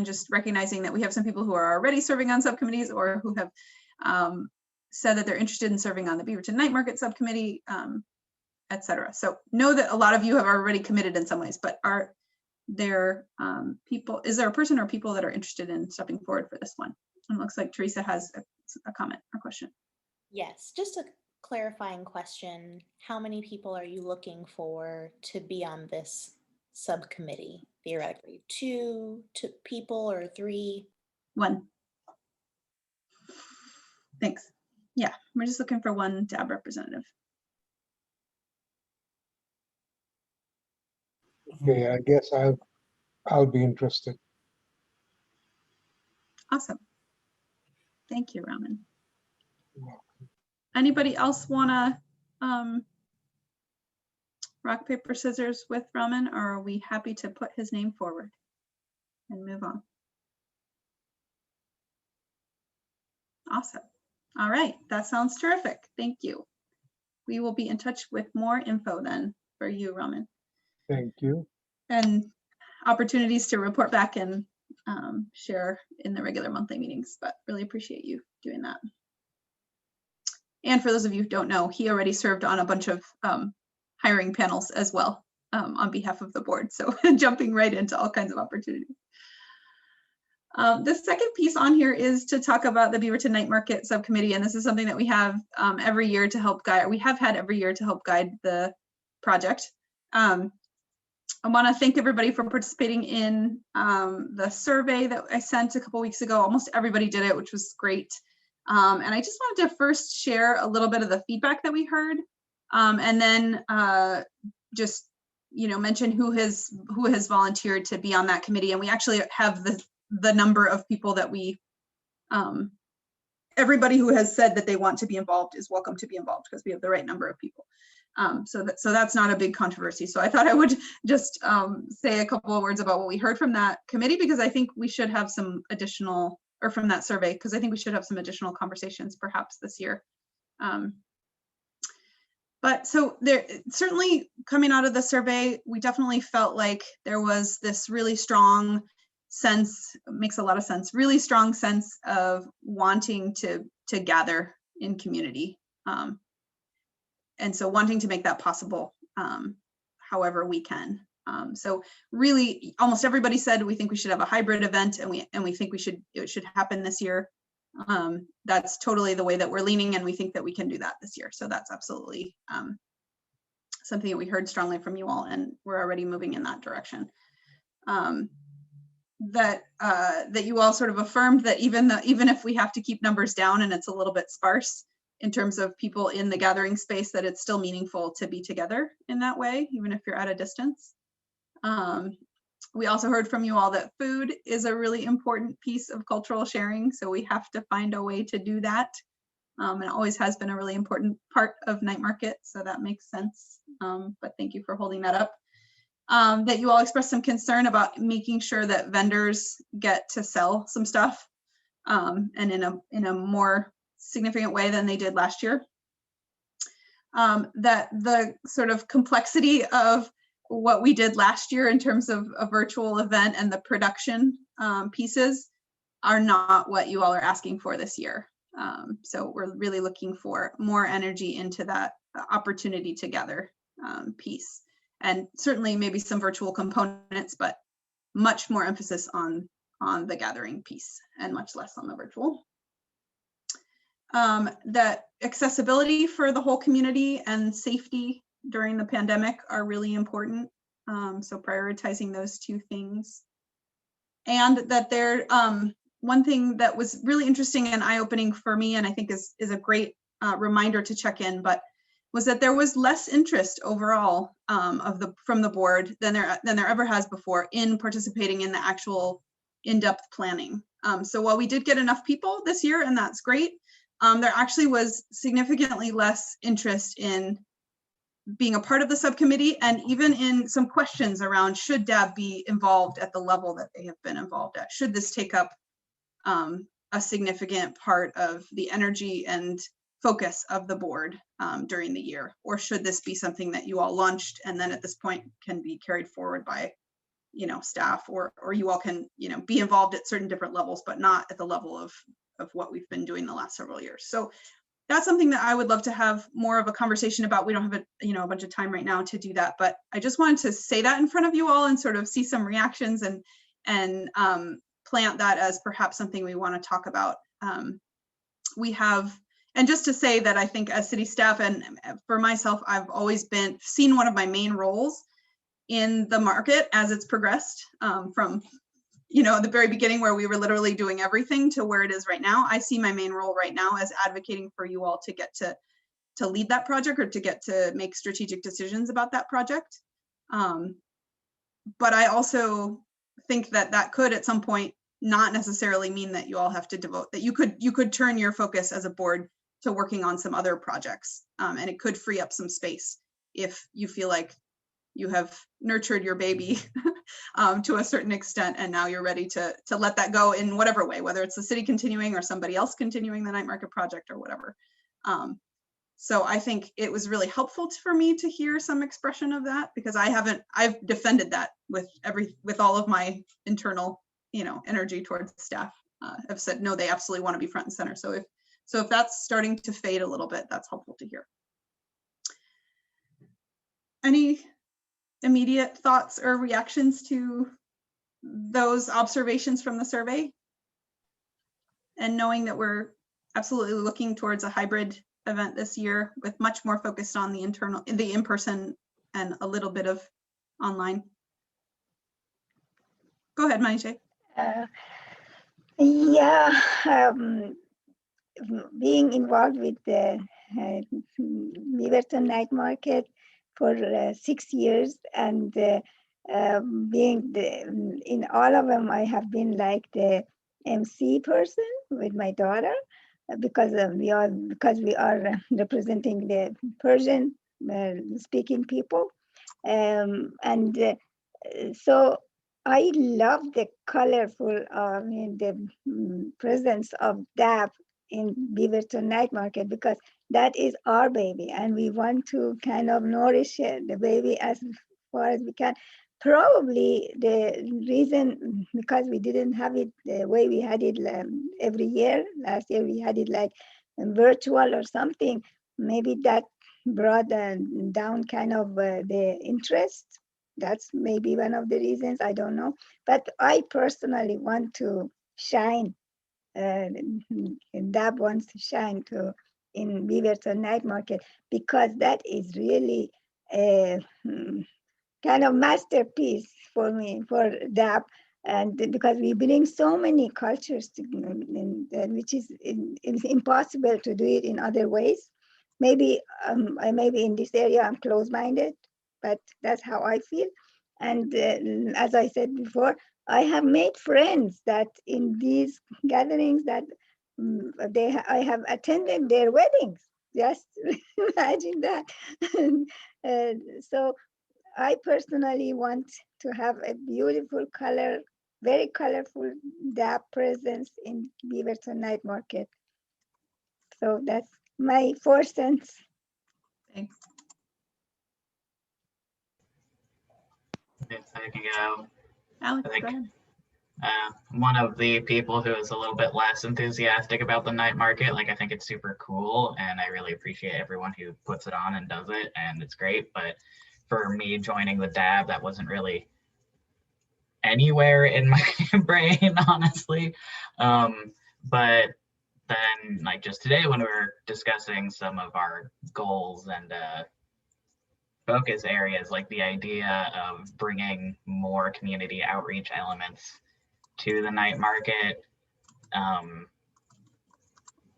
just recognizing that we have some people who are already serving on subcommittees or who have said that they're interested in serving on the Beaverton Night Market subcommittee, et cetera. So know that a lot of you have already committed in some ways, but are there people, is there a person or people that are interested in stepping forward for this one? And it looks like Teresa has a comment or question. Yes, just a clarifying question. How many people are you looking for to be on this subcommittee? Theoretically, 2 people or 3? 1. Thanks. Yeah, we're just looking for 1 DAB representative. Okay, I guess I'll be interested. Awesome. Thank you, Raman. Anybody else wanna rock, paper, scissors with Raman, or are we happy to put his name forward and move on? Awesome. All right, that sounds terrific. Thank you. We will be in touch with more info then for you, Raman. Thank you. And opportunities to report back and share in the regular monthly meetings, but really appreciate you doing that. And for those of you who don't know, he already served on a bunch of hiring panels as well on behalf of the board. So jumping right into all kinds of opportunities. The second piece on here is to talk about the Beaverton Night Market Subcommittee. And this is something that we have every year to help guide, we have had every year to help guide the project. I want to thank everybody for participating in the survey that I sent a couple weeks ago. Almost everybody did it, which was great. And I just wanted to first share a little bit of the feedback that we heard, and then just mention who has volunteered to be on that committee. And we actually have the number of people that we everybody who has said that they want to be involved is welcome to be involved, because we have the right number of people. So that's not a big controversy. So I thought I would just say a couple of words about what we heard from that committee, because I think we should have some additional, or from that survey, because I think we should have some additional conversations perhaps this year. But so there, certainly coming out of the survey, we definitely felt like there was this really strong sense, makes a lot of sense, really strong sense of wanting to gather in community. And so wanting to make that possible however we can. So really almost everybody said we think we should have a hybrid event, and we think it should happen this year. That's totally the way that we're leaning, and we think that we can do that this year. So that's absolutely something that we heard strongly from you all, and we're already moving in that direction. That you all sort of affirmed that even if we have to keep numbers down and it's a little bit sparse in terms of people in the gathering space, that it's still meaningful to be together in that way, even if you're at a distance. We also heard from you all that food is a really important piece of cultural sharing, so we have to find a way to do that. And it always has been a really important part of Night Market, so that makes sense. But thank you for holding that up. That you all expressed some concern about making sure that vendors get to sell some stuff, and in a more significant way than they did last year. That the sort of complexity of what we did last year in terms of a virtual event and the production pieces are not what you all are asking for this year. So we're really looking for more energy into that opportunity together piece, and certainly maybe some virtual components, but much more emphasis on the gathering piece and much less on the virtual. That accessibility for the whole community and safety during the pandemic are really important. So prioritizing those two things. And that there, one thing that was really interesting and eye-opening for me, and I think is a great reminder to check in, but was that there was less interest overall from the board than there ever has before in participating in the actual in-depth planning. So while we did get enough people this year, and that's great, there actually was significantly less interest in being a part of the subcommittee, and even in some questions around should DAB be involved at the level that they have been involved at? Should this take up a significant part of the energy and focus of the board during the year? Or should this be something that you all launched and then at this point can be carried forward by staff, or you all can be involved at certain different levels, but not at the level of what we've been doing the last several years? So that's something that I would love to have more of a conversation about. We don't have a bunch of time right now to do that, but I just wanted to say that in front of you all and sort of see some reactions and plant that as perhaps something we want to talk about. And just to say that I think as city staff and for myself, I've always seen one of my main roles in the market as it's progressed from the very beginning, where we were literally doing everything, to where it is right now. I see my main role right now as advocating for you all to get to lead that project, or to get to make strategic decisions about that project. But I also think that could at some point not necessarily mean that you all have to devote, that you could turn your focus as a board to working on some other projects, and it could free up some space if you feel like you have nurtured your baby to a certain extent, and now you're ready to let that go in whatever way, whether it's the city continuing or somebody else continuing the Night Market project or whatever. So I think it was really helpful for me to hear some expression of that, because I've defended that with all of my internal energy towards staff. I've said no, they absolutely want to be front and center. So if that's starting to fade a little bit, that's helpful to hear. Any immediate thoughts or reactions to those observations from the survey? And knowing that we're absolutely looking towards a hybrid event this year, with much more focused on the in-person and a little bit of online. Go ahead, Manisha. Being involved with the Beaverton Night Market for 6 years, and being in all of them, I have been like the MC person with my daughter, because we are representing the Persian speaking people. So I love the colorful, the presence of DAP in Beaverton Night Market, because that is our baby and we want to kind of nourish the baby as far as we can. Probably the reason, because we didn't have it the way we had it every year. Last year we had it like virtual or something. Maybe that brought down kind of the interest. That's maybe one of the reasons, I don't know. But I personally want to shine, DAB wants to shine too in Beaverton Night Market, because that is really a kind of masterpiece for me, for DAB. And because we bring so many cultures to, which is impossible to do it in other ways. Maybe maybe in this area I'm closed-minded, but that's how I feel. And as I said before, I have made friends that in these gatherings that I have attended their weddings. Just imagine that. So I personally want to have a beautiful color, very colorful DAP presence in Beaverton Night Market. So that's my 4 cents. Thanks. If I can go. Alex, I think, go ahead. one of the people who is a little bit less enthusiastic about the night market. Like, I think it's super cool and I really appreciate everyone who puts it on and does it, and it's great. But for me joining the DAB, that wasn't really anywhere in my brain, honestly. But then, like, just today when we were discussing some of our goals and focus areas, like the idea of bringing more community outreach elements to the night market,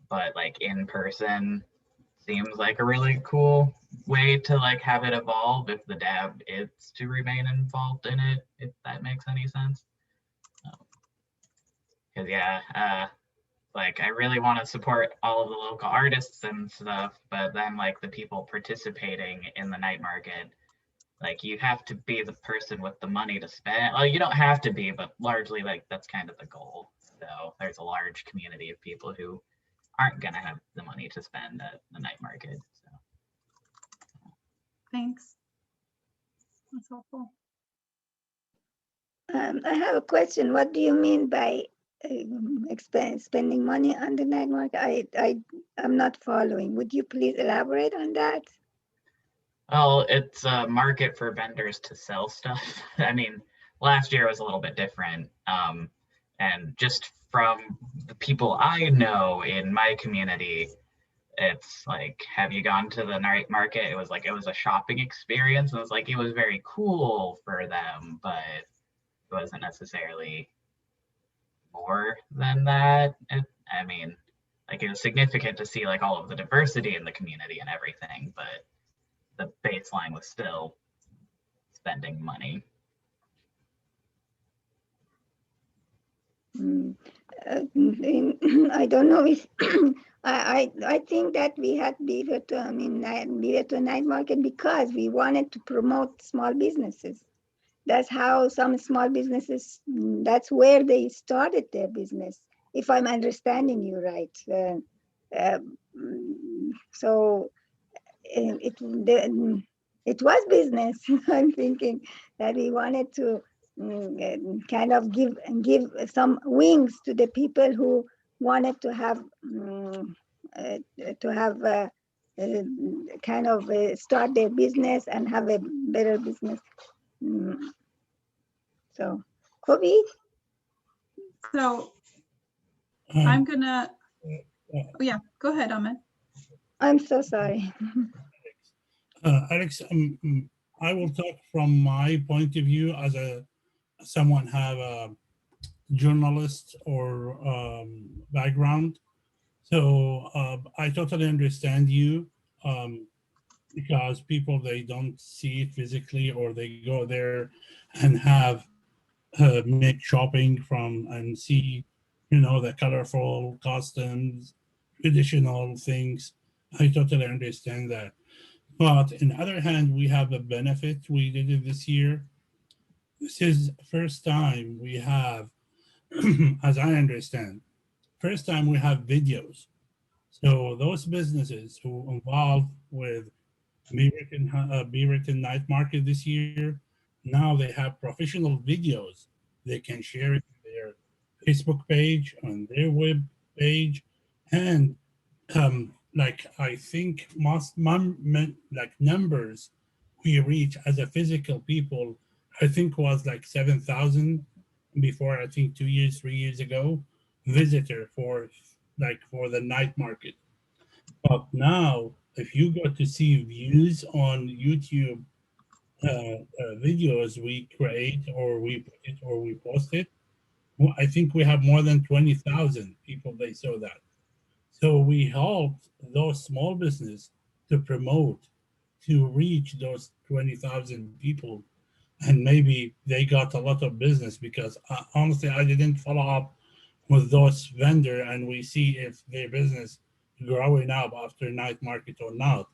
but like in person seems like a really cool way to like have it evolve if the DAB is to remain involved in it, if that makes any sense. Because like I really want to support all of the local artists and stuff, but then like the people participating in the night market, like you have to be the person with the money to spend. Well, you don't have to be, but largely like that's kind of the goal. So there's a large community of people who aren't gonna have the money to spend at the night market. So. Thanks. That's helpful. I have a question. What do you mean by spending money on the night market? I'm not following. Would you please elaborate on that? Well, it's a market for vendors to sell stuff. I mean, last year was a little bit different. And just from the people I know in my community, it's like, have you gone to the night market? It was like, it was a shopping experience. And it was like, it was very cool for them, but it wasn't necessarily more than that. I mean, like it was significant to see like all of the diversity in the community and everything, but the baseline was still spending money. I don't know if I think that we had Beaverton Night Market because we wanted to promote small businesses. That's how some small businesses, that's where they started their business, if I'm understanding you right. So it was business. I'm thinking that we wanted to kind of give some wings to the people who wanted to have kind of start their business and have a better business. So, Kobe? So I'm gonna, oh yeah, go ahead, Ahmed. I'm so sorry. Alex, I will talk from my point of view as someone have a journalist or background. So I totally understand you because people, they don't see it physically, or they go there and have make shopping from and see, you know, the colorful costumes, traditional things. I totally understand that. But on the other hand, we have a benefit. We did it this year. This is first time we have, as I understand, first time we have videos. So those businesses who involved with Beaverton Night Market this year, now they have professional videos. They can share it on their Facebook page, on their web page, and like I think like numbers we reach as a physical people, I think was like 7,000 before, I think 2 years, 3 years ago, visitor for the night market. But now, if you go to see views on YouTube videos we create or we put it or we post it, well, I think we have more than 20,000 people they saw that. So we helped those small business to promote, to reach those 20,000 people, and maybe they got a lot of business because honestly, I didn't follow up with those vendor and we see if their business growing up after night market or not.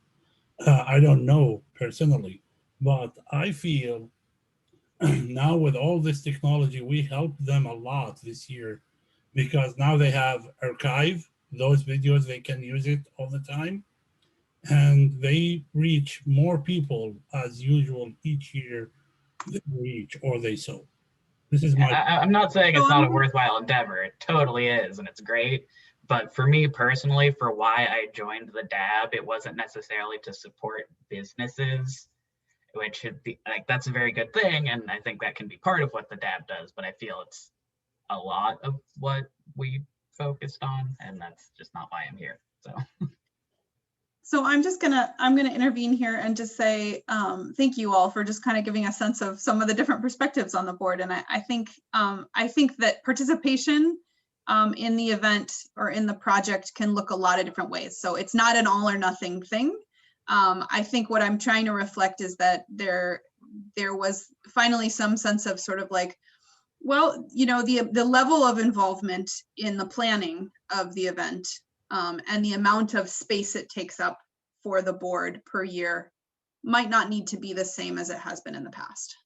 I don't know personally, but I feel now with all this technology, we helped them a lot this year because now they have archive those videos, they can use it all the time, and they reach more people as usual each year they reach or they sow. This is my. I'm not saying it's not a worthwhile endeavor. It totally is, and it's great. But for me personally, for why I joined the DAB, it wasn't necessarily to support businesses, which should be like, that's a very good thing. And I think that can be part of what the DAB does, but I feel it's a lot of what we focused on, and that's just not why I'm here. So I'm gonna intervene here and just say thank you all for just kind of giving a sense of some of the different perspectives on the board. And I think that participation in the event or in the project can look a lot of different ways. So it's not an all or nothing thing. I think what I'm trying to reflect is that there was finally some sense of sort of like, well, you know, the level of involvement in the planning of the event and the amount of space it takes up for the board per year might not need to be the same as it has been in the past.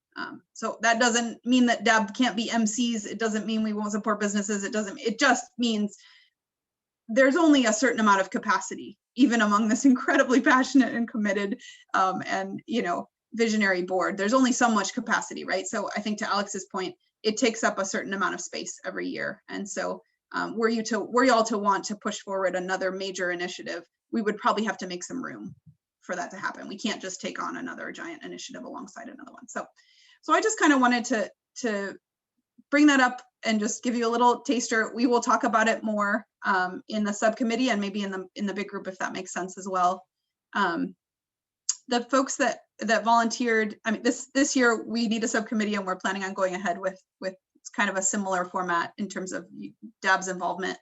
So that doesn't mean that DAB can't be MCs. It doesn't mean we won't support businesses. It just means there's only a certain amount of capacity, even among this incredibly passionate and committed and, you know, visionary board. There's only so much capacity, right? So I think to Alex's point, it takes up a certain amount of space every year. And so were you all to want to push forward another major initiative, we would probably have to make some room for that to happen. We can't just take on another giant initiative alongside another one. So I just kind of wanted to bring that up and just give you a little taster. We will talk about it more in the subcommittee and maybe in the big group if that makes sense as well. The folks that volunteered, I mean, this year we need a subcommittee and we're planning on going ahead with kind of a similar format in terms of DAB's involvement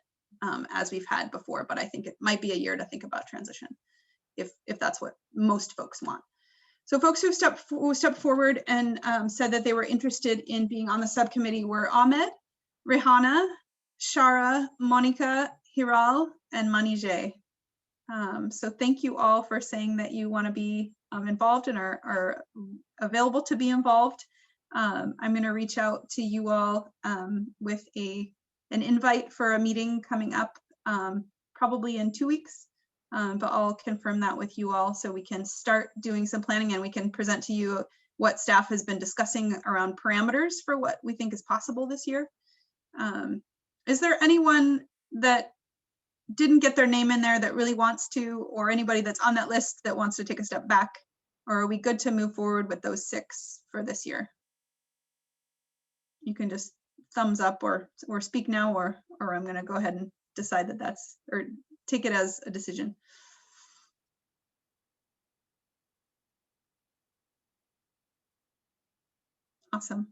as we've had before, but I think it might be a year to think about transition if that's what most folks want. So folks who stepped forward and said that they were interested in being on the subcommittee were Ahmed, Rehana, Shara, Monica, Hiral, and Manijay. So thank you all for saying that you want to be involved and are available to be involved. I'm going to reach out to you all with an invite for a meeting coming up probably in 2 weeks. But I'll confirm that with you all so we can start doing some planning and we can present to you what staff has been discussing around parameters for what we think is possible this year. Is there anyone that didn't get their name in there that really wants to, or anybody that's on that list that wants to take a step back? Or are we good to move forward with those 6 for this year? You can just thumbs up or speak now, or I'm going to go ahead and decide that that's, or take it as a decision. Awesome.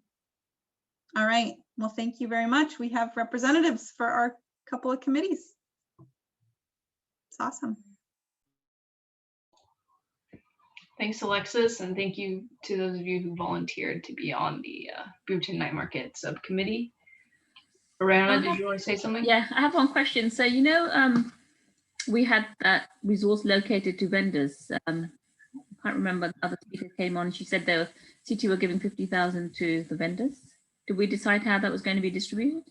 All right. Well, thank you very much. We have representatives for our couple of committees. It's awesome. Thanks, Alexis, and thank you to those of you who volunteered to be on the Beaverton Night Market subcommittee. Ariana, did you want to say something? Yeah, I have one question. So, you know, we had that resource located to vendors. Can't can't remember, the other speaker came on, she said the city were giving 50,000 to the vendors. Did we decide how that was going to be distributed?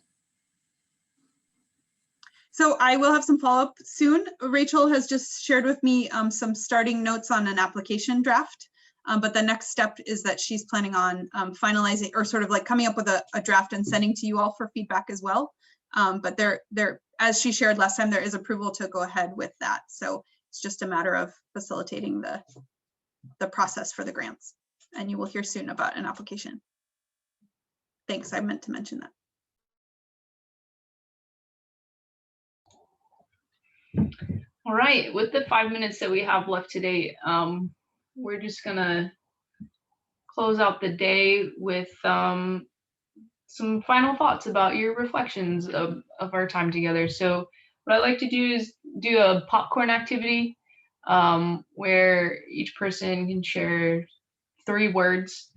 So I will have some follow-up soon. Rachel has just shared with me some starting notes on an application draft. But the next step is that she's planning on finalizing or sort of like coming up with a draft and sending to you all for feedback as well. But there, as she shared last time, there is approval to go ahead with that. So it's just a matter of facilitating the process for the grants. And you will hear soon about an application. Thanks, I meant to mention that. All right, with the 5 minutes that we have left today, we're just gonna close out the day with some final thoughts about your reflections of our time together. So what I'd like to do is do a popcorn activity where each person can share 3 words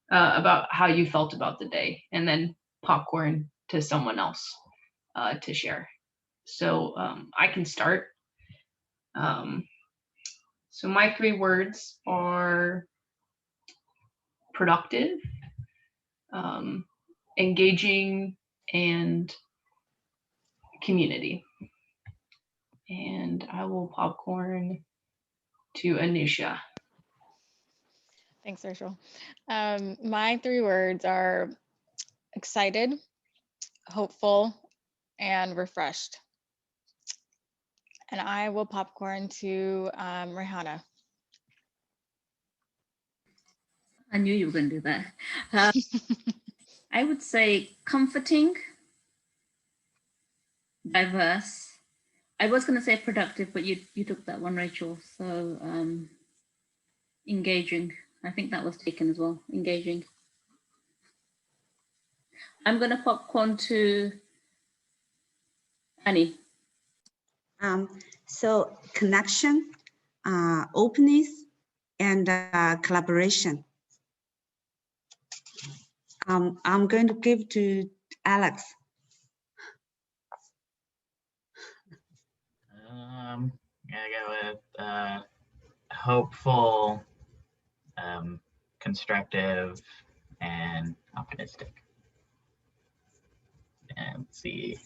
about how you felt about the day, and then popcorn to someone else to share. So I can start. So my 3 words are productive, engaging, and community. And I will popcorn to Anusha. Thanks, Rachel. My 3 words are excited, hopeful, and refreshed. And I will popcorn to Rihanna. I knew you were going to do that. I would say comforting, diverse. I was going to say productive, but you took that one, Rachel. So engaging. I think that was taken as well. Engaging. I'm going to popcorn to Annie. So connection, openness, and collaboration. I'm going to give to Alex. I'm gonna go with hopeful, constructive, and optimistic. And let's see,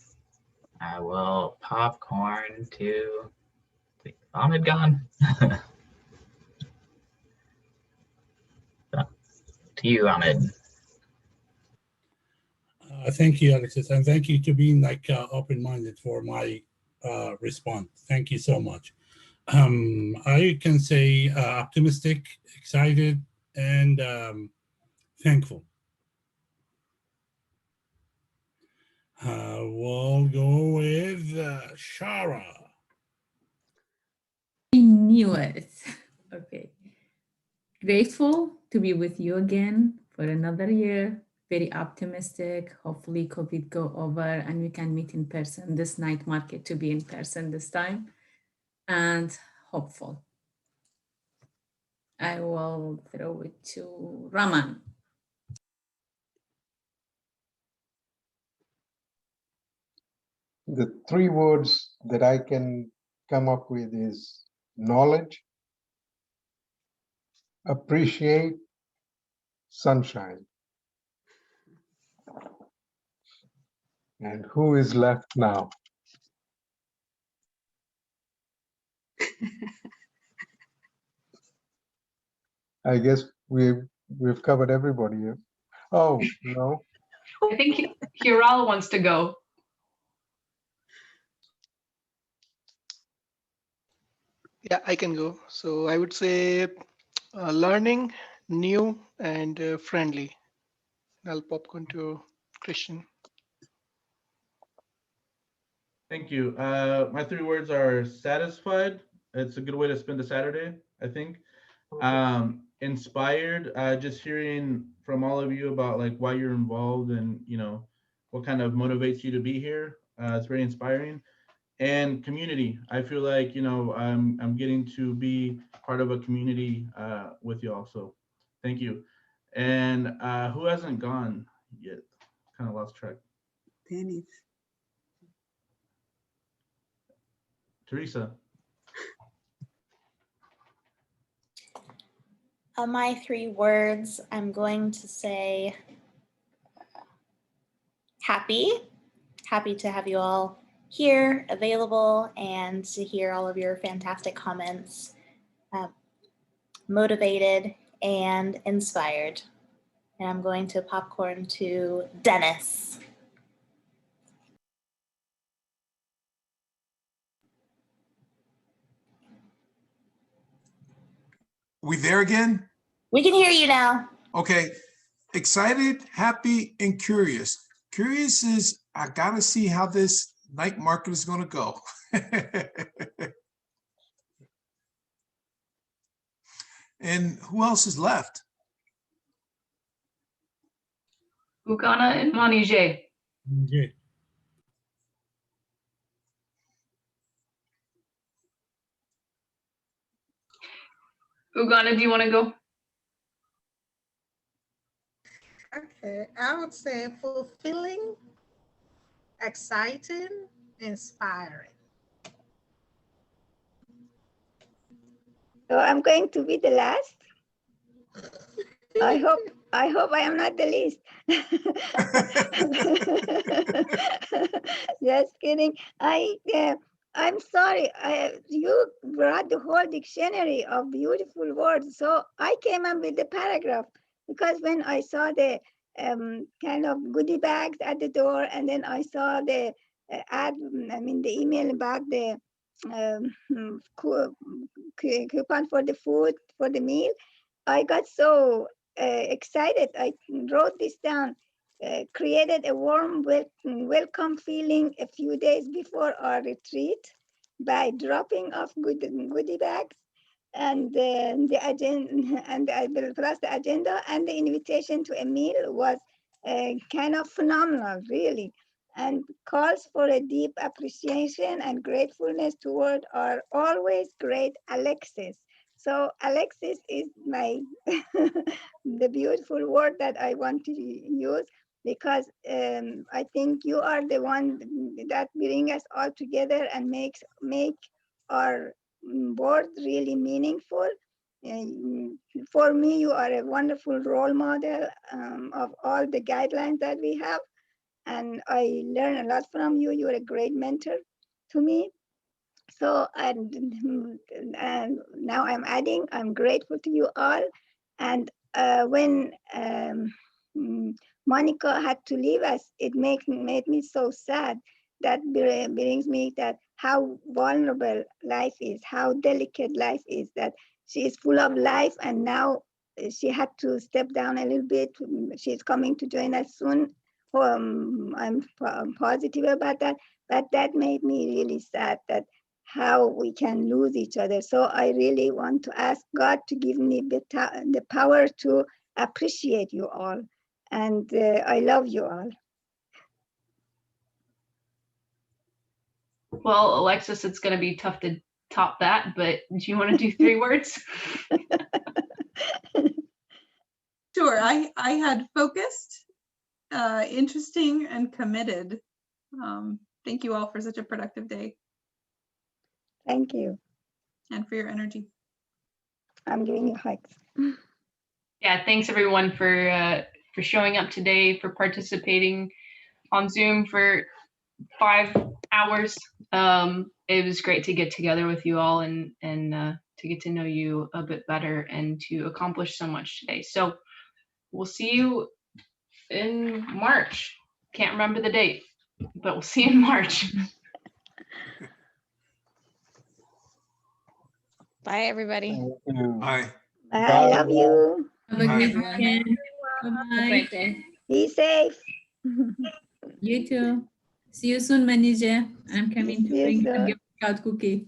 I will popcorn to Ahmed gone. To you, Ahmed. Thank you, Alexis, and thank you to being like open-minded for my response. Thank you so much. I can say optimistic, excited, and thankful. We'll go with Shara. I knew it. Okay. Grateful to be with you again for another year. Very optimistic. Hopefully COVID go over and we can meet in person. This night market to be in person this time. And hopeful. I will throw it to Raman. The 3 words that I can come up with is knowledge, appreciate, sunshine. And who is left now? I guess we've covered everybody here. Oh, no. I think Hiral wants to go. Yeah, I can go. So I would say learning, new, and friendly. I'll popcorn to Christian. Thank you. My 3 words are satisfied. It's a good way to spend a Saturday, I think. Inspired, just hearing from all of you about like why you're involved and what kind of motivates you to be here. It's very inspiring. And community. I feel like I'm getting to be part of a community with y'all. So thank you. And who hasn't gone yet? Kind of lost track. Dennis. Teresa. My 3 words, I'm going to say happy. Happy to have you all here, available, and to hear all of your fantastic comments. Motivated and inspired. And I'm going to popcorn to Dennis. We there again? We can hear you now. Okay. Excited, happy, and curious. Curious is I gotta see how this night market is gonna go. And who else is left? Ugana and Manije. Okay. Ugana, do you want to go? Okay, I would say fulfilling, exciting, inspiring. So I'm going to be the last. I hope I am not the least. Just kidding. I'm sorry. You brought the whole dictionary of beautiful words, so I came up with the paragraph because when I saw the kind of goodie bags at the door, and then I saw the the email about the coupon for the food for the meal. I got so excited. I wrote this down, created a warm welcome feeling a few days before our retreat by dropping off goodie bags and the agenda, and plus the agenda and the invitation to a meal was kind of phenomenal, really, and calls for a deep appreciation and gratefulness toward our always great Alexis. So Alexis is my the beautiful word that I want to use, because I think you are the one that bring us all together and make our board really meaningful. For me, you are a wonderful role model of all the guidelines that we have, and I learn a lot from you. You're a great mentor to me. So, and now I'm adding, I'm grateful to you all. And when Monica had to leave us, it made me so sad. That brings me that how vulnerable life is, how delicate life is, that she is full of life, and now she had to step down a little bit. She's coming to join us soon. I'm positive about that, but that made me really sad, that how we can lose each other. So I really want to ask God to give me the power to appreciate you all. And I love you all. Well, Alexis, it's going to be tough to top that, but do you want to do 3 words? Sure, I had focused, interesting, and committed. Thank you all for such a productive day. Thank you. And for your energy. I'm giving you hugs. Yeah, thanks everyone for showing up today, for participating on Zoom for 5 hours. It was great to get together with you all and to get to know you a bit better and to accomplish so much today. So we'll see you in March. Can't remember the date, but we'll see you in March. Bye, everybody. Bye. I love you. Have a great weekend. Great Bye-bye. day. Be safe. You too. See you soon, Manija. I'm coming to See you bring soon. a gift card cookie.